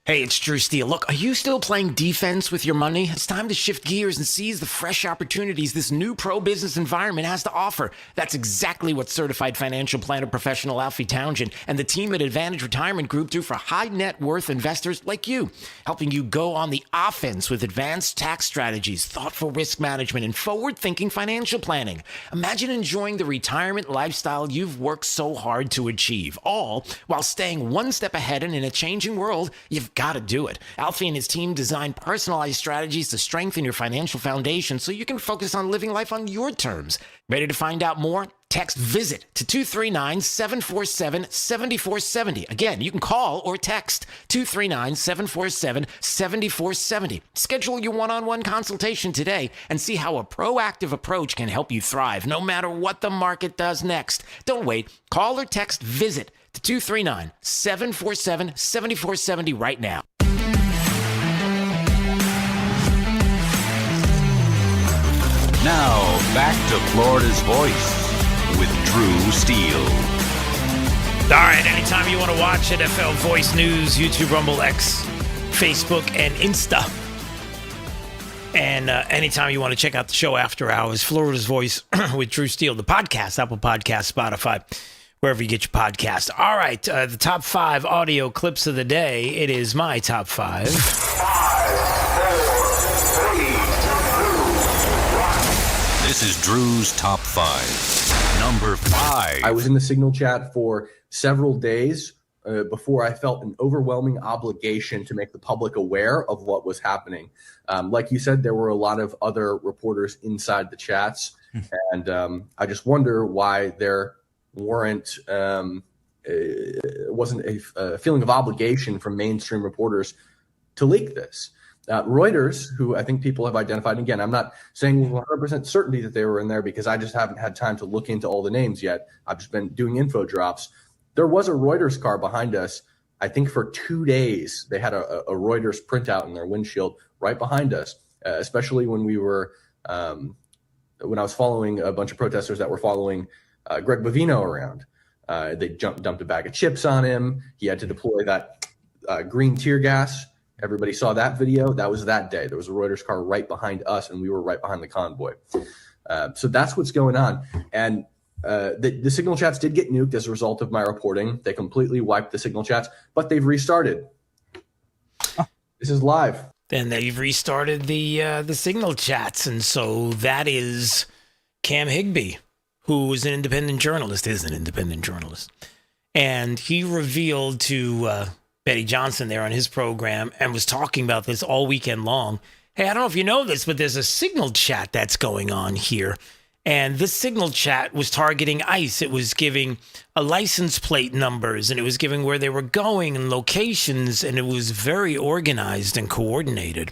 Hey, it's Drew Steele. Look, are you still playing defense with your money? It's time to shift gears and seize the fresh opportunities this new pro-business environment has to offer. That's exactly what certified financial planner professional Alfie Townsend and the team at Advantage Retirement Group do for high net worth investors like you, helping you go on the offense with advanced tax strategies, thoughtful risk management, and forward-thinking financial planning. Imagine enjoying the retirement lifestyle you've worked so hard to achieve, all while staying one step ahead and in a changing world. You've got to do it. Alfie and his team design personalized strategies to strengthen your financial foundation so you can focus on living life on your terms. Ready to find out more? Text VISIT to 239-747-7470. Again, you can call or text 239-747-7470. Schedule your one-on-one consultation today and see how a proactive approach can help you thrive no matter what the market does next. Don't wait. Call or text VISIT to 239-747-7470 right now. Now, back to Florida's Voice with Drew Steele. All right, anytime you want to watch it, FL Voice News, YouTube, Rumble, X, Facebook, and Insta. And anytime you want to check out the show after hours, Florida's Voice with Drew Steele, the podcast, Apple Podcast, Spotify, wherever you get your podcast. All right, the top 5 audio clips of the day. It is my top 5. 5, 4, 3, 2, 1. This is Drew's top 5. Number 5. I was in the Signal chat for several days before I felt an overwhelming obligation to make the public aware of what was happening. Like you said, there were a lot of other reporters inside the chats, and I just wonder why there wasn't a feeling of obligation from mainstream reporters to leak this. Reuters, who I think people have identified, and again, I'm not saying with 100% certainty that they were in there because I just haven't had time to look into all the names yet. I've just been doing info drops. There was a Reuters car behind us. I think for 2 days, they had a Reuters printout in their windshield right behind us, especially when we were, when I was following a bunch of protesters that were following Greg Bovino around. They dumped a bag of chips on him. He had to deploy that green tear gas. Everybody saw that video. That was that day. There was a Reuters car right behind us, and we were right behind the convoy. So that's what's going on. And the Signal chats did get nuked as a result of my reporting. They completely wiped the Signal chats, but they've restarted. This is live. Then they've restarted the Signal chats, and so that is Cam Higbee, who is an independent journalist, and he revealed to Betty Johnson there on his program and was talking about this all weekend long. Hey, I don't know if you know this, but there's a Signal chat that's going on here. And this Signal chat was targeting ICE. It was giving a license plate numbers, and it was giving where they were going and locations, and it was very organized and coordinated.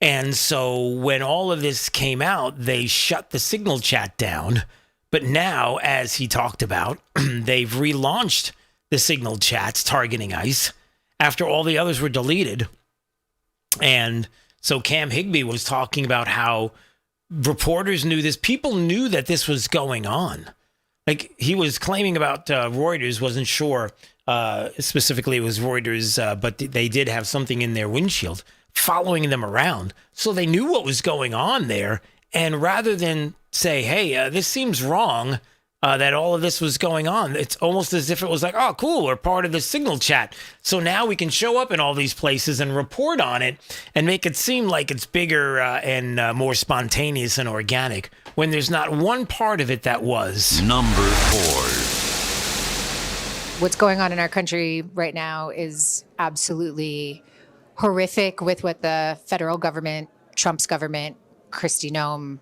And so when all of this came out, they shut the Signal chat down. But now, as he talked about, they've relaunched the Signal chats targeting ICE after all the others were deleted. And so Cam Higbee was talking about how reporters knew this. People knew that this was going on. Like he was claiming about Reuters, wasn't sure. Specifically, it was Reuters, but they did have something in their windshield following them around. So they knew what was going on there. And rather than say, hey, this seems wrong, that all of this was going on, it's almost as if it was like, oh, cool, we're part of the Signal chat. So now we can show up in all these places and report on it and make it seem like it's bigger and more spontaneous and organic when there's not one part of it that was. Number 4. What's going on in our country right now is absolutely horrific with what the federal government, Trump's government, Kristi Noem,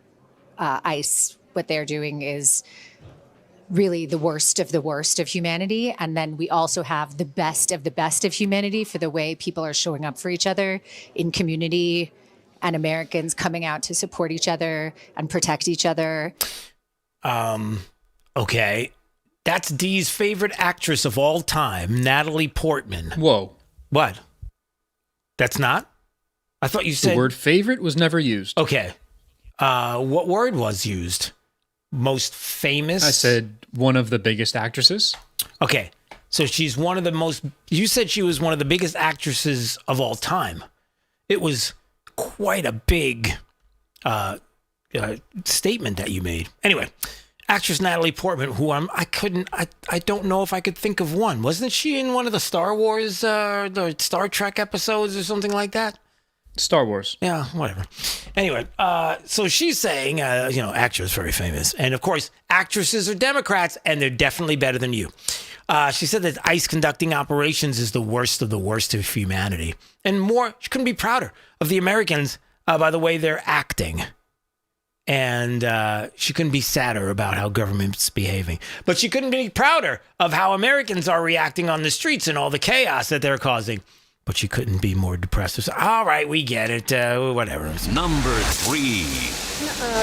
ICE, what they're doing is really the worst of humanity. And then we also have the best of humanity for the way people are showing up for each other in community and Americans coming out to support each other and protect each other. Okay. That's Dee's favorite actress of all time, Natalie Portman. Whoa. What? That's not? I thought you said... The word favorite was never used. Okay. What word was used? Most famous? I said one of the biggest actresses. Okay. So she's one of the most, you said she was one of the biggest actresses of all time. It was quite a big statement that you made. Anyway, actress Natalie Portman, who I don't know if I could think of one. Wasn't she in one of the Star Wars, the Star Trek episodes or something like that? Star Wars. Yeah, whatever. Anyway, so she's saying, actress, very famous. And of course, actresses are Democrats, and they're definitely better than you. She said that ICE conducting operations is the worst of humanity. And more, she couldn't be prouder of the Americans by the way they're acting. And she couldn't be sadder about how government's behaving. But she couldn't be prouder of how Americans are reacting on the streets and all the chaos that they're causing. But she couldn't be more depressed. So, all right, we get it. Whatever. Number 3.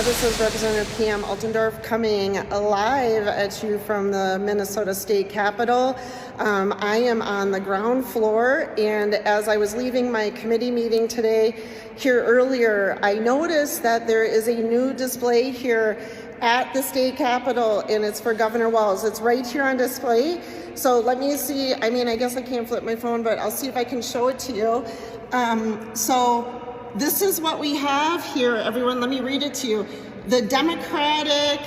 This is Representative Pam Altendorf coming live at you from the Minnesota State Capitol. I am on the ground floor, and as I was leaving my committee meeting today here earlier, I noticed that there is a new display here at the State Capitol, and it's for Governor Walz. It's right here on display. So let me see. I mean, I guess I can't flip my phone, but I'll see if I can show it to you. So this is what we have here, everyone. Let me read it to you. The Democratic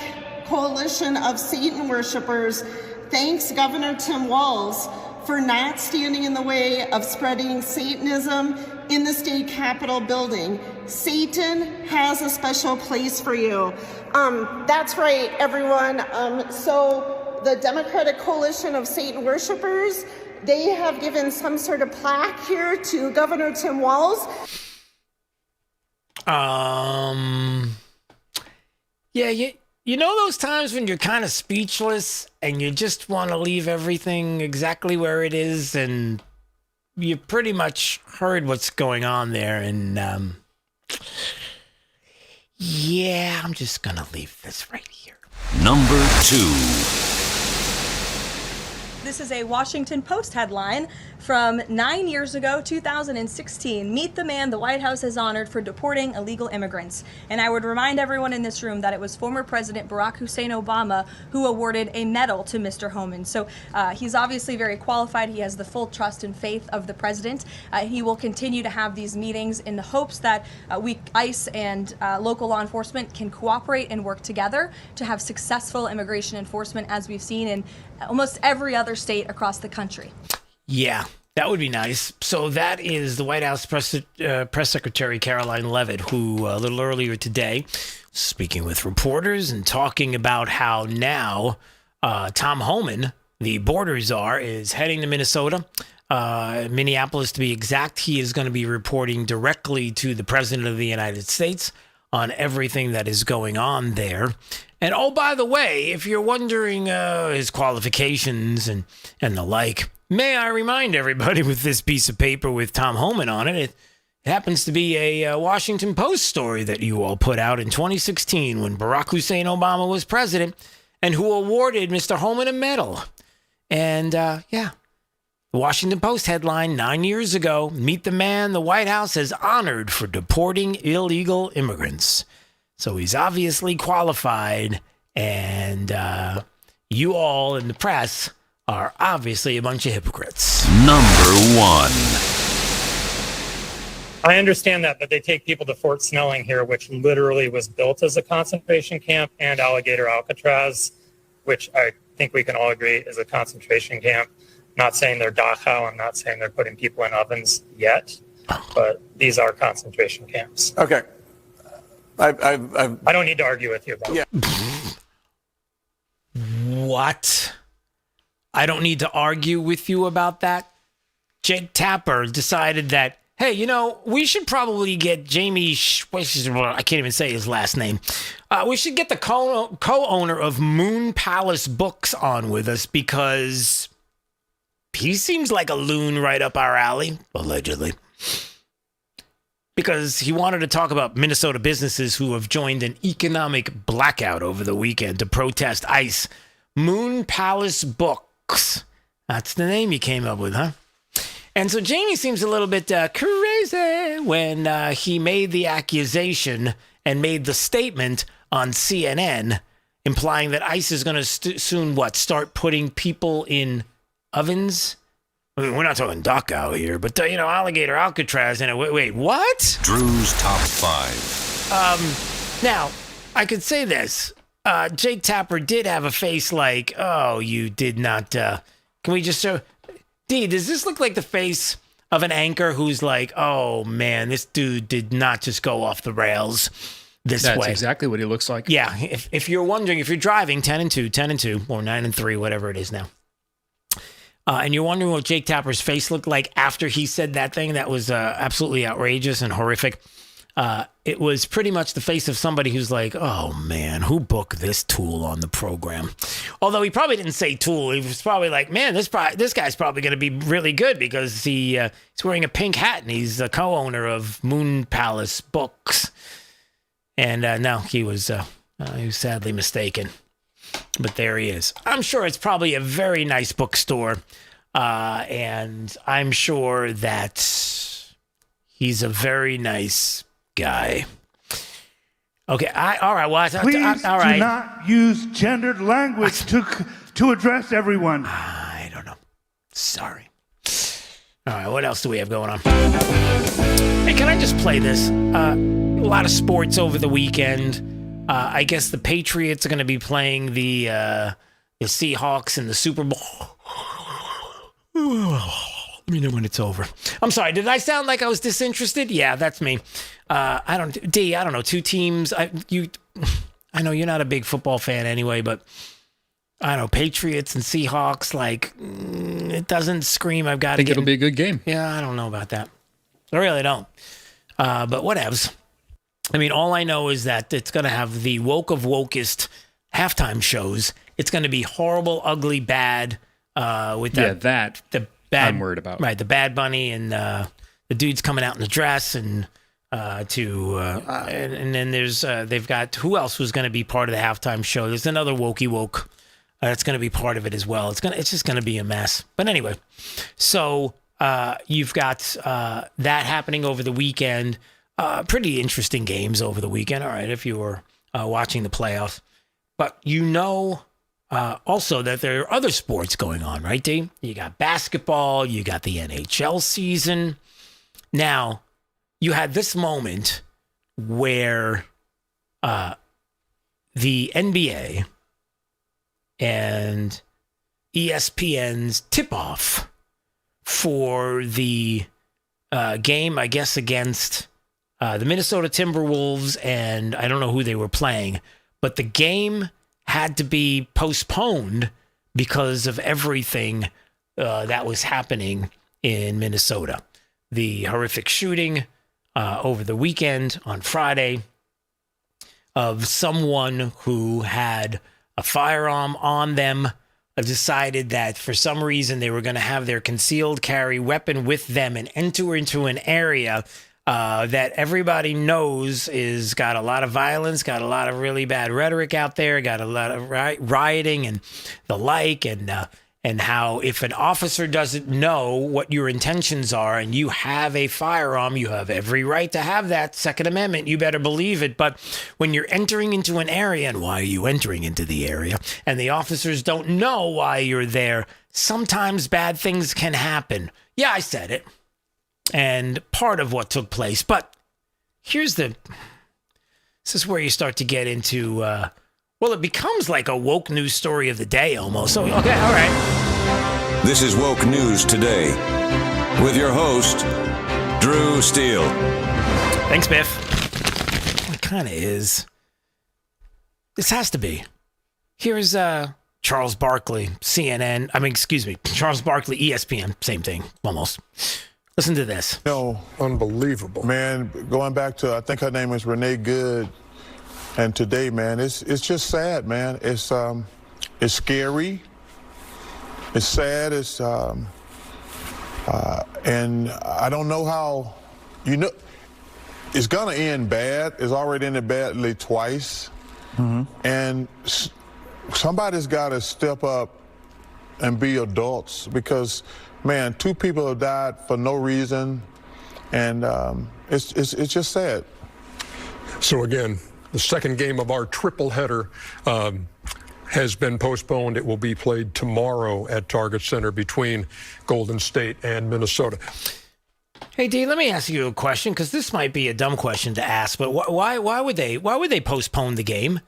Coalition of Satan Worshipers thanks Governor Tim Walz for not standing in the way of spreading Satanism in the State Capitol building. Satan has a special place for you. That's right, everyone. So the Democratic Coalition of Satan Worshipers, they have given some sort of plaque here to Governor Tim Walz. Yeah, you know those times when you're kind of speechless and you just want to leave everything exactly where it is, and you pretty much heard what's going on there, and yeah, I'm just gonna leave this right here. Number 2. This is a Washington Post headline from 9 years ago, 2016. Meet the man the White House has honored for deporting illegal immigrants. And I would remind everyone in this room that it was former President Barack Hussein Obama who awarded a medal to Mr. Homan. So he's obviously very qualified. He has the full trust and faith of the president. He will continue to have these meetings in the hopes that ICE and local law enforcement can cooperate and work together to have successful immigration enforcement, as we've seen in almost every other state across the country. Yeah, that would be nice. So that is the White House Press Secretary Caroline Leavitt, who a little earlier today, speaking with reporters and talking about how now Tom Homan, the border czar, is heading to Minnesota, Minneapolis to be exact. He is going to be reporting directly to the President of the United States on everything that is going on there. And oh, by the way, if you're wondering his qualifications and the like, may I remind everybody with this piece of paper with Tom Homan on it, it happens to be a Washington Post story that you all put out in 2016 when Barack Hussein Obama was president, and who awarded Mr. Homan a medal. And yeah, the Washington Post headline 9 years ago, meet the man the White House has honored for deporting illegal immigrants. So he's obviously qualified, and you all in the press are obviously a bunch of hypocrites. Number 1. I understand that, but they take people to Fort Snelling here, which literally was built as a concentration camp, and Alligator Alcatraz, which I think we can all agree is a concentration camp. Not saying they're Dachau, I'm not saying they're putting people in ovens yet, but these are concentration camps. Okay. I don't need to argue with you about it. What? I don't need to argue with you about that? Jake Tapper decided that, hey, we should probably get Jamie, I can't even say his last name. We should get the co-owner of Moon Palace Books on with us because he seems like a loon right up our alley, allegedly. Because he wanted to talk about Minnesota businesses who have joined an economic blackout over the weekend to protest ICE. Moon Palace Books. That's the name he came up with, huh? And so Jamie seems a little bit crazy when he made the accusation and made the statement on CNN implying that ICE is going to soon, start putting people in ovens. I mean, we're not talking duck out here, but alligator Alcatraz. And wait, what? Drew's top 5. Now, I could say this. Jake Tapper did have a face like, oh, you did not. Can we just show? D, does this look like the face of an anchor who's like, oh man, this dude did not just go off the rails this way? That's exactly what he looks like. Yeah. If you're wondering, if you're driving 10-2, or 9-3, whatever it is now, and you're wondering what Jake Tapper's face looked like after he said that thing that was absolutely outrageous and horrific, it was pretty much the face of somebody who's like, oh man, who booked this tool on the program? Although he probably didn't say tool. He was probably like, man, this guy's probably going to be really good because he's wearing a pink hat and he's a co-owner of Moon Palace Books. And no, he was sadly mistaken. But there he is. I'm sure it's probably a very nice bookstore. And I'm sure that he's a very nice guy. Okay. All right. Well, Please all right. do not use gendered language to address everyone. I don't know. Sorry. All right. What else do we have going on? Hey, can I just play this? A lot of sports over the weekend. I guess the Patriots are going to be playing the Seahawks in the Super Bowl. Let me know when it's over. I'm sorry. Did I sound like I was disinterested? Yeah, that's me. I don't know. Two teams. I know you're not a big football fan anyway, but I don't know. Patriots and Seahawks, like, it doesn't scream I've got to I think it'll be a good game. Yeah, I don't know about that. I really don't. But whatevs. I mean, all I know is that it's going to have the woke of wokest halftime shows. It's going to be horrible, ugly, bad. With the bad, I'm worried about. Right, the Bad Bunny and the dudes coming out in the dress and then there's they've got who else was going to be part of the halftime show? There's another wokey woke that's going to be part of it as well. It's just going to be a mess. But anyway, so you've got that happening over the weekend. Pretty interesting games over the weekend. All right, if you were watching the playoffs, but also that there are other sports going on, right, D? You got basketball, you got the NHL season. Now, you had this moment where the NBA and ESPN's tip-off for the game, I guess, against the Minnesota Timberwolves, and I don't know who they were playing, but the game had to be postponed because of everything that was happening in Minnesota. The horrific shooting over the weekend on Friday of someone who had a firearm on them, decided that for some reason they were going to have their concealed carry weapon with them and enter into an area that everybody knows is got a lot of violence, got a lot of really bad rhetoric out there, got a lot of rioting and the like, and how if an officer doesn't know what your intentions are and you have a firearm, you have every right to have that. Second Amendment, you better believe it. But when you're entering into an area, and why are you entering into the area, and the officers don't know why you're there, sometimes bad things can happen. Yeah, I said it. And part of what took place. But this is where you start to get into, it becomes like a woke news story of the day almost. So, okay, all right. This is Woke News Today with your host, Drew Steele. Thanks, Biff. It kind of is. This has to be. Here's Charles Barkley, CNN. Charles Barkley, ESPN. Same thing, almost. Listen to this. Unbelievable. Man, going back to, I think her name is Renee Good, and today, man, it's just sad, man. It's scary. It's sad. It's and I don't know how, it's gonna end bad. It's already ended badly twice. Mm-hmm. And somebody's got to step up and be adults because, man, 2 people have died for no reason, and it's just sad. So again, the second game of our triple header. has been postponed. It will be played tomorrow at Target Center between Golden State and Minnesota. Hey, D, let me ask you a question, because this might be a dumb question to ask, but why would they postpone the game?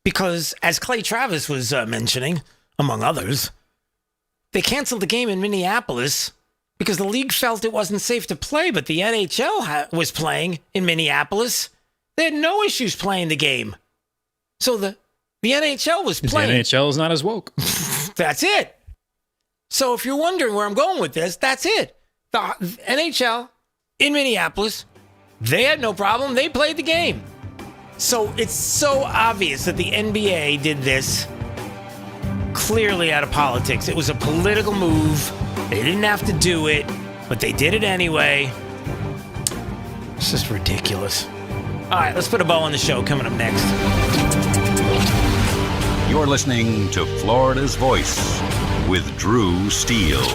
Because as Clay Travis was mentioning, among others, they canceled the game in Minneapolis because the league felt it wasn't safe to play, but the NHL was playing in Minneapolis. They had no issues playing the game. So the NHL was playing. The NHL is not as woke. That's it. So if you're wondering where I'm going with this, that's it. The NHL in Minneapolis, they had no problem. They played the game. So it's so obvious that the NBA did this clearly out of politics. It was a political move. They didn't have to do it, but they did it anyway. It's just ridiculous. All right, let's put a bow on the show. Coming up next. You're listening to Florida's Voice with Drew Steele.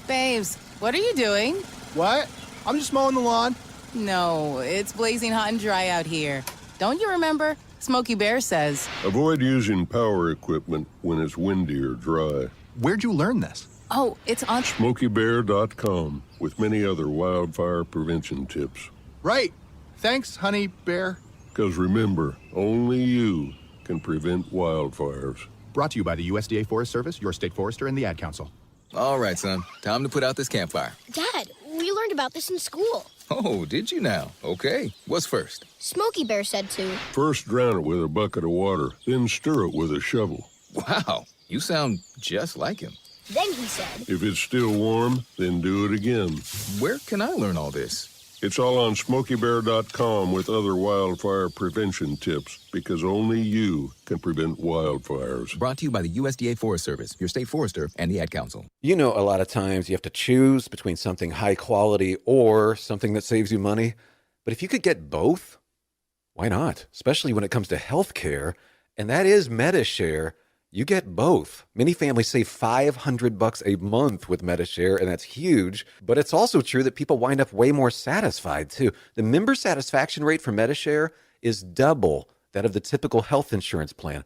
Babes, what are you doing? What? I'm just mowing the lawn. No, it's blazing hot and dry out here. Don't you remember? Smokey Bear says. Avoid using power equipment when it's windy or dry. Where'd you learn this? Oh, it's on SmokeyBear.com with many other wildfire prevention tips. Right. Thanks, honey bear. Because remember, only you can prevent wildfires. Brought to you by the USDA Forest Service, your state forester, and the Ad Council. All right, son. Time to put out this campfire. Dad, we learned about this in school. Oh, did you now? Okay. What's first? Smokey Bear said to. First drown it with a bucket of water, then stir it with a shovel. Wow, you sound just like him. Then he said. If it's still warm, then do it again. Where can I learn all this? It's all on SmokeyBear.com with other wildfire prevention tips, because only you can prevent wildfires. Brought to you by the USDA Forest Service, your state forester, and the Ad Council. You know, a lot of times you have to choose between something high quality or something that saves you money. But if you could get both, why not? Especially when it comes to health care, and that is MediShare. You get both. Many families save $500 a month with MediShare, and that's huge. But it's also true that people wind up way more satisfied, too. The member satisfaction rate for MediShare is double that of the typical health insurance plan.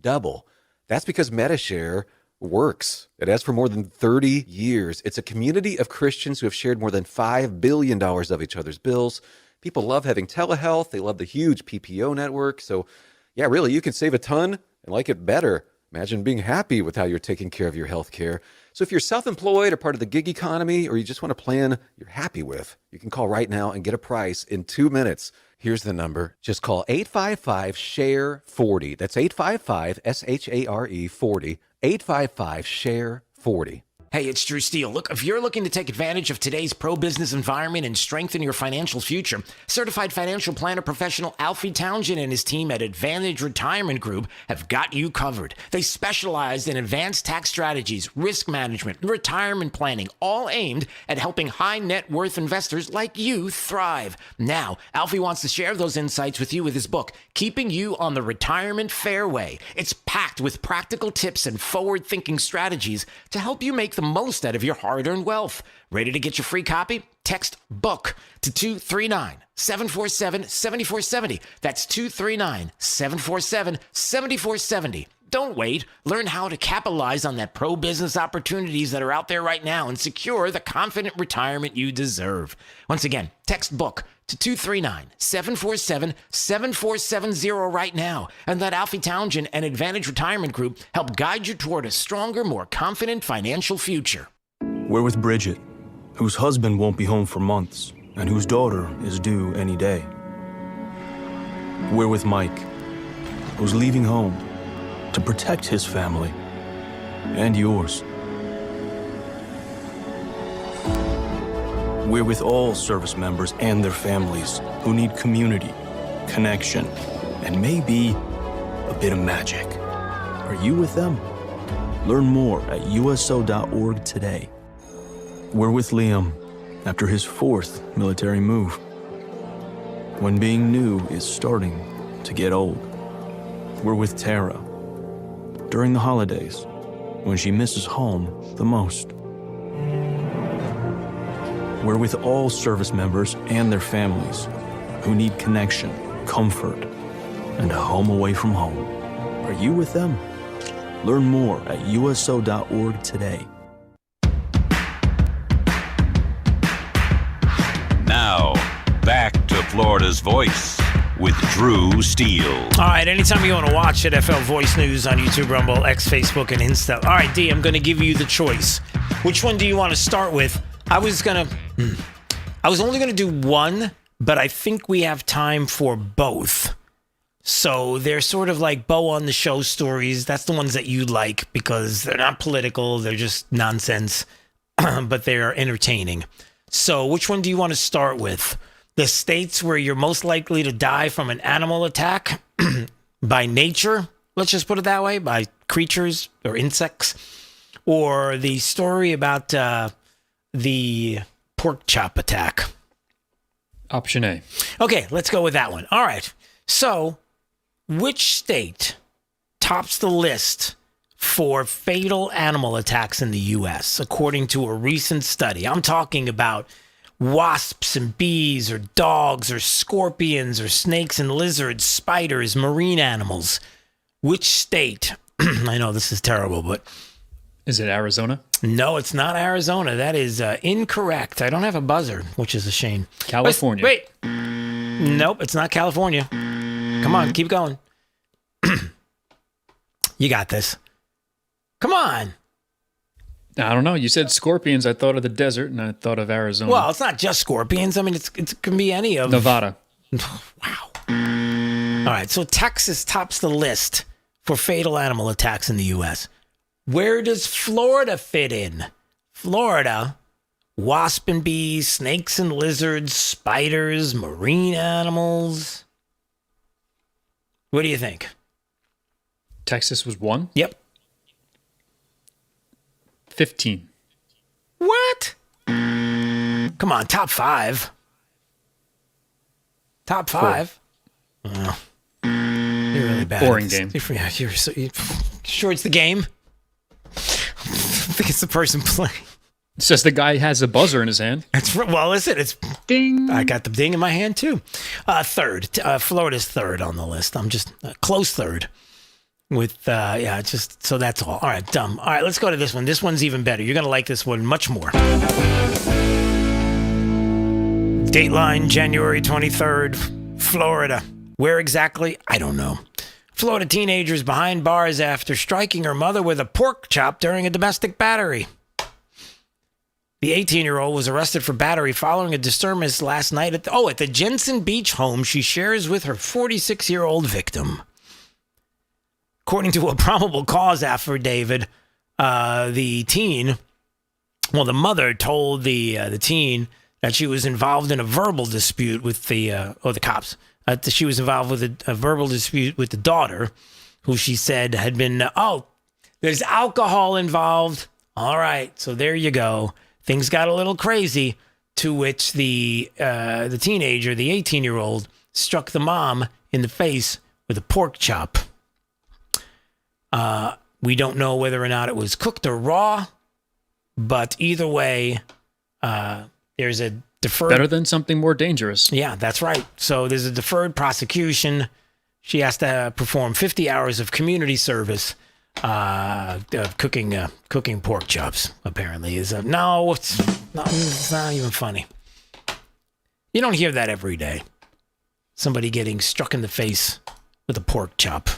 Double. That's because MediShare works. It has for more than 30 years. It's a community of Christians who have shared more than $5 billion of each other's bills. People love having telehealth. They love the huge PPO network. So, yeah, really, you can save a ton and like it better. Imagine being happy with how you're taking care of your health care. So if you're self-employed or part of the gig economy, or you just want a plan you're happy with, you can call right now and get a price in 2 minutes. Here's the number. Just call 855-SHARE-40. That's 855-SHARE-40. 855-SHARE-40. Hey, it's Drew Steele. Look, if you're looking to take advantage of today's pro-business environment and strengthen your financial future, certified financial planner professional Alfie Townsend and his team at Advantage Retirement Group have got you covered. They specialize in advanced tax strategies, risk management, and retirement planning, all aimed at helping high net worth investors like you thrive. Now, Alfie wants to share those insights with you with his book, Keeping You on the Retirement Fairway. It's packed with practical tips and forward-thinking strategies to help you make the most out of your hard-earned wealth. Ready to get your free copy? Text BOOK to 239-747-7470. That's 239-747-7470. Don't wait. Learn how to capitalize on that pro-business opportunities that are out there right now and secure the confident retirement you deserve. Once again, text BOOK to 239-747-7470 right now, and let Alfie Townsend and Advantage Retirement Group help guide you toward a stronger, more confident financial future. We're with Bridget, whose husband won't be home for months and whose daughter is due any day. We're with Mike, who's leaving home to protect his family and yours. We're with all service members and their families who need community, connection, and maybe a bit of magic. Are you with them? Learn more at USO.org today. We're with Liam after his 4th military move, when being new is starting to get old. We're with Tara during the holidays, when she misses home the most. We're with all service members and their families who need connection, comfort, and a home away from home. Are you with them? Learn more at uso.org today. Now, back to Florida's Voice with Drew Steele. All right, anytime you want to watch it, FL Voice News on YouTube, Rumble, X, Facebook, and Insta. All right, D, I'm going to give you the choice. Which one do you want to start with? I was only going to do one, but I think we have time for both. So they're sort of like Bo on the Show stories. That's the ones that you like because they're not political. They're just nonsense, but they're entertaining. So which one do you want to start with? The states where you're most likely to die from an animal attack by nature, let's just put it that way, by creatures or insects, or the story about the pork chop attack? Option A. Okay, let's go with that one. All right. So, which state tops the list for fatal animal attacks in the U.S., according to a recent study? I'm talking about wasps and bees, or dogs, or scorpions, or snakes and lizards, spiders, marine animals. Which state? I know this is terrible, but... Is it Arizona? No, it's not Arizona. That is incorrect. I don't have a buzzer, which is a shame. California. Wait. Nope, it's not California. Come on, keep going. You got this. Come on. I don't know. You said scorpions. I thought of the desert, and I thought of Arizona. Well, it's not just scorpions. I mean, it can be any of... Nevada. Wow. All right, so Texas tops the list for fatal animal attacks in the U.S. Where does Florida fit in? Florida, wasp and bees, snakes and lizards, spiders, marine animals. What do you think? Texas was 1? Yep. 15. What? Come on, top 5. Top 5. Oh, you're really bad. Boring game. You're sure it's the game? I think it's the person playing. It says the guy has a buzzer in his hand. Well, listen, it's ding. I got the ding in my hand too. Third. Florida's third on the list. I'm just close third. With just so that's all. All right, dumb. All right, let's go to this one. This one's even better. You're gonna like this one much more. Dateline, January 23rd, Florida. Where exactly? I don't know. Florida teenager's behind bars after striking her mother with a pork chop during a domestic battery. The 18-year-old was arrested for battery following a disturbance last night at the Jensen Beach home she shares with her 46-year-old victim. According to a probable cause affidavit, the mother told the teen that she was involved in a verbal dispute with the cops. She was involved with a verbal dispute with the daughter, who she said had been, there's alcohol involved. All right, so there you go. Things got a little crazy, to which the teenager, the 18-year-old, struck the mom in the face with a pork chop. We don't know whether or not it was cooked or raw, but either way, there's a deferred... Better than something more dangerous. Yeah, that's right. So there's a deferred prosecution. She has to perform 50 hours of community service cooking pork chops, apparently. It's not even funny. You don't hear that every day. Somebody getting struck in the face with a pork chop.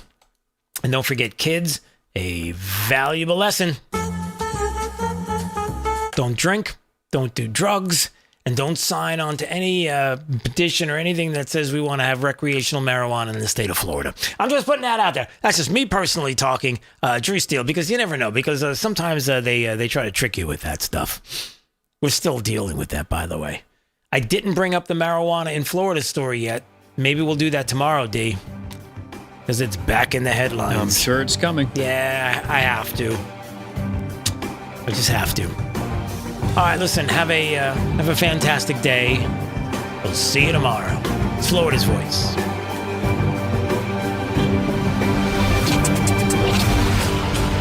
And don't forget, kids, a valuable lesson. Don't drink, don't do drugs, and don't sign on to any petition or anything that says we want to have recreational marijuana in the state of Florida. I'm just putting that out there. That's just me personally talking, Drew Steele, because you never know, because sometimes they try to trick you with that stuff. We're still dealing with that, by the way. I didn't bring up the marijuana in Florida story yet. Maybe we'll do that tomorrow, D. Because it's back in the headlines. I'm sure it's coming. Yeah, I have to. I just have to. All right, listen, have a fantastic day. We'll see you tomorrow. It's Florida's Voice.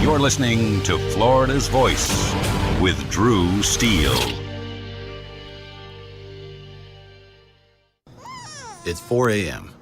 You're listening to Florida's Voice with Drew Steele. It's 4 a.m.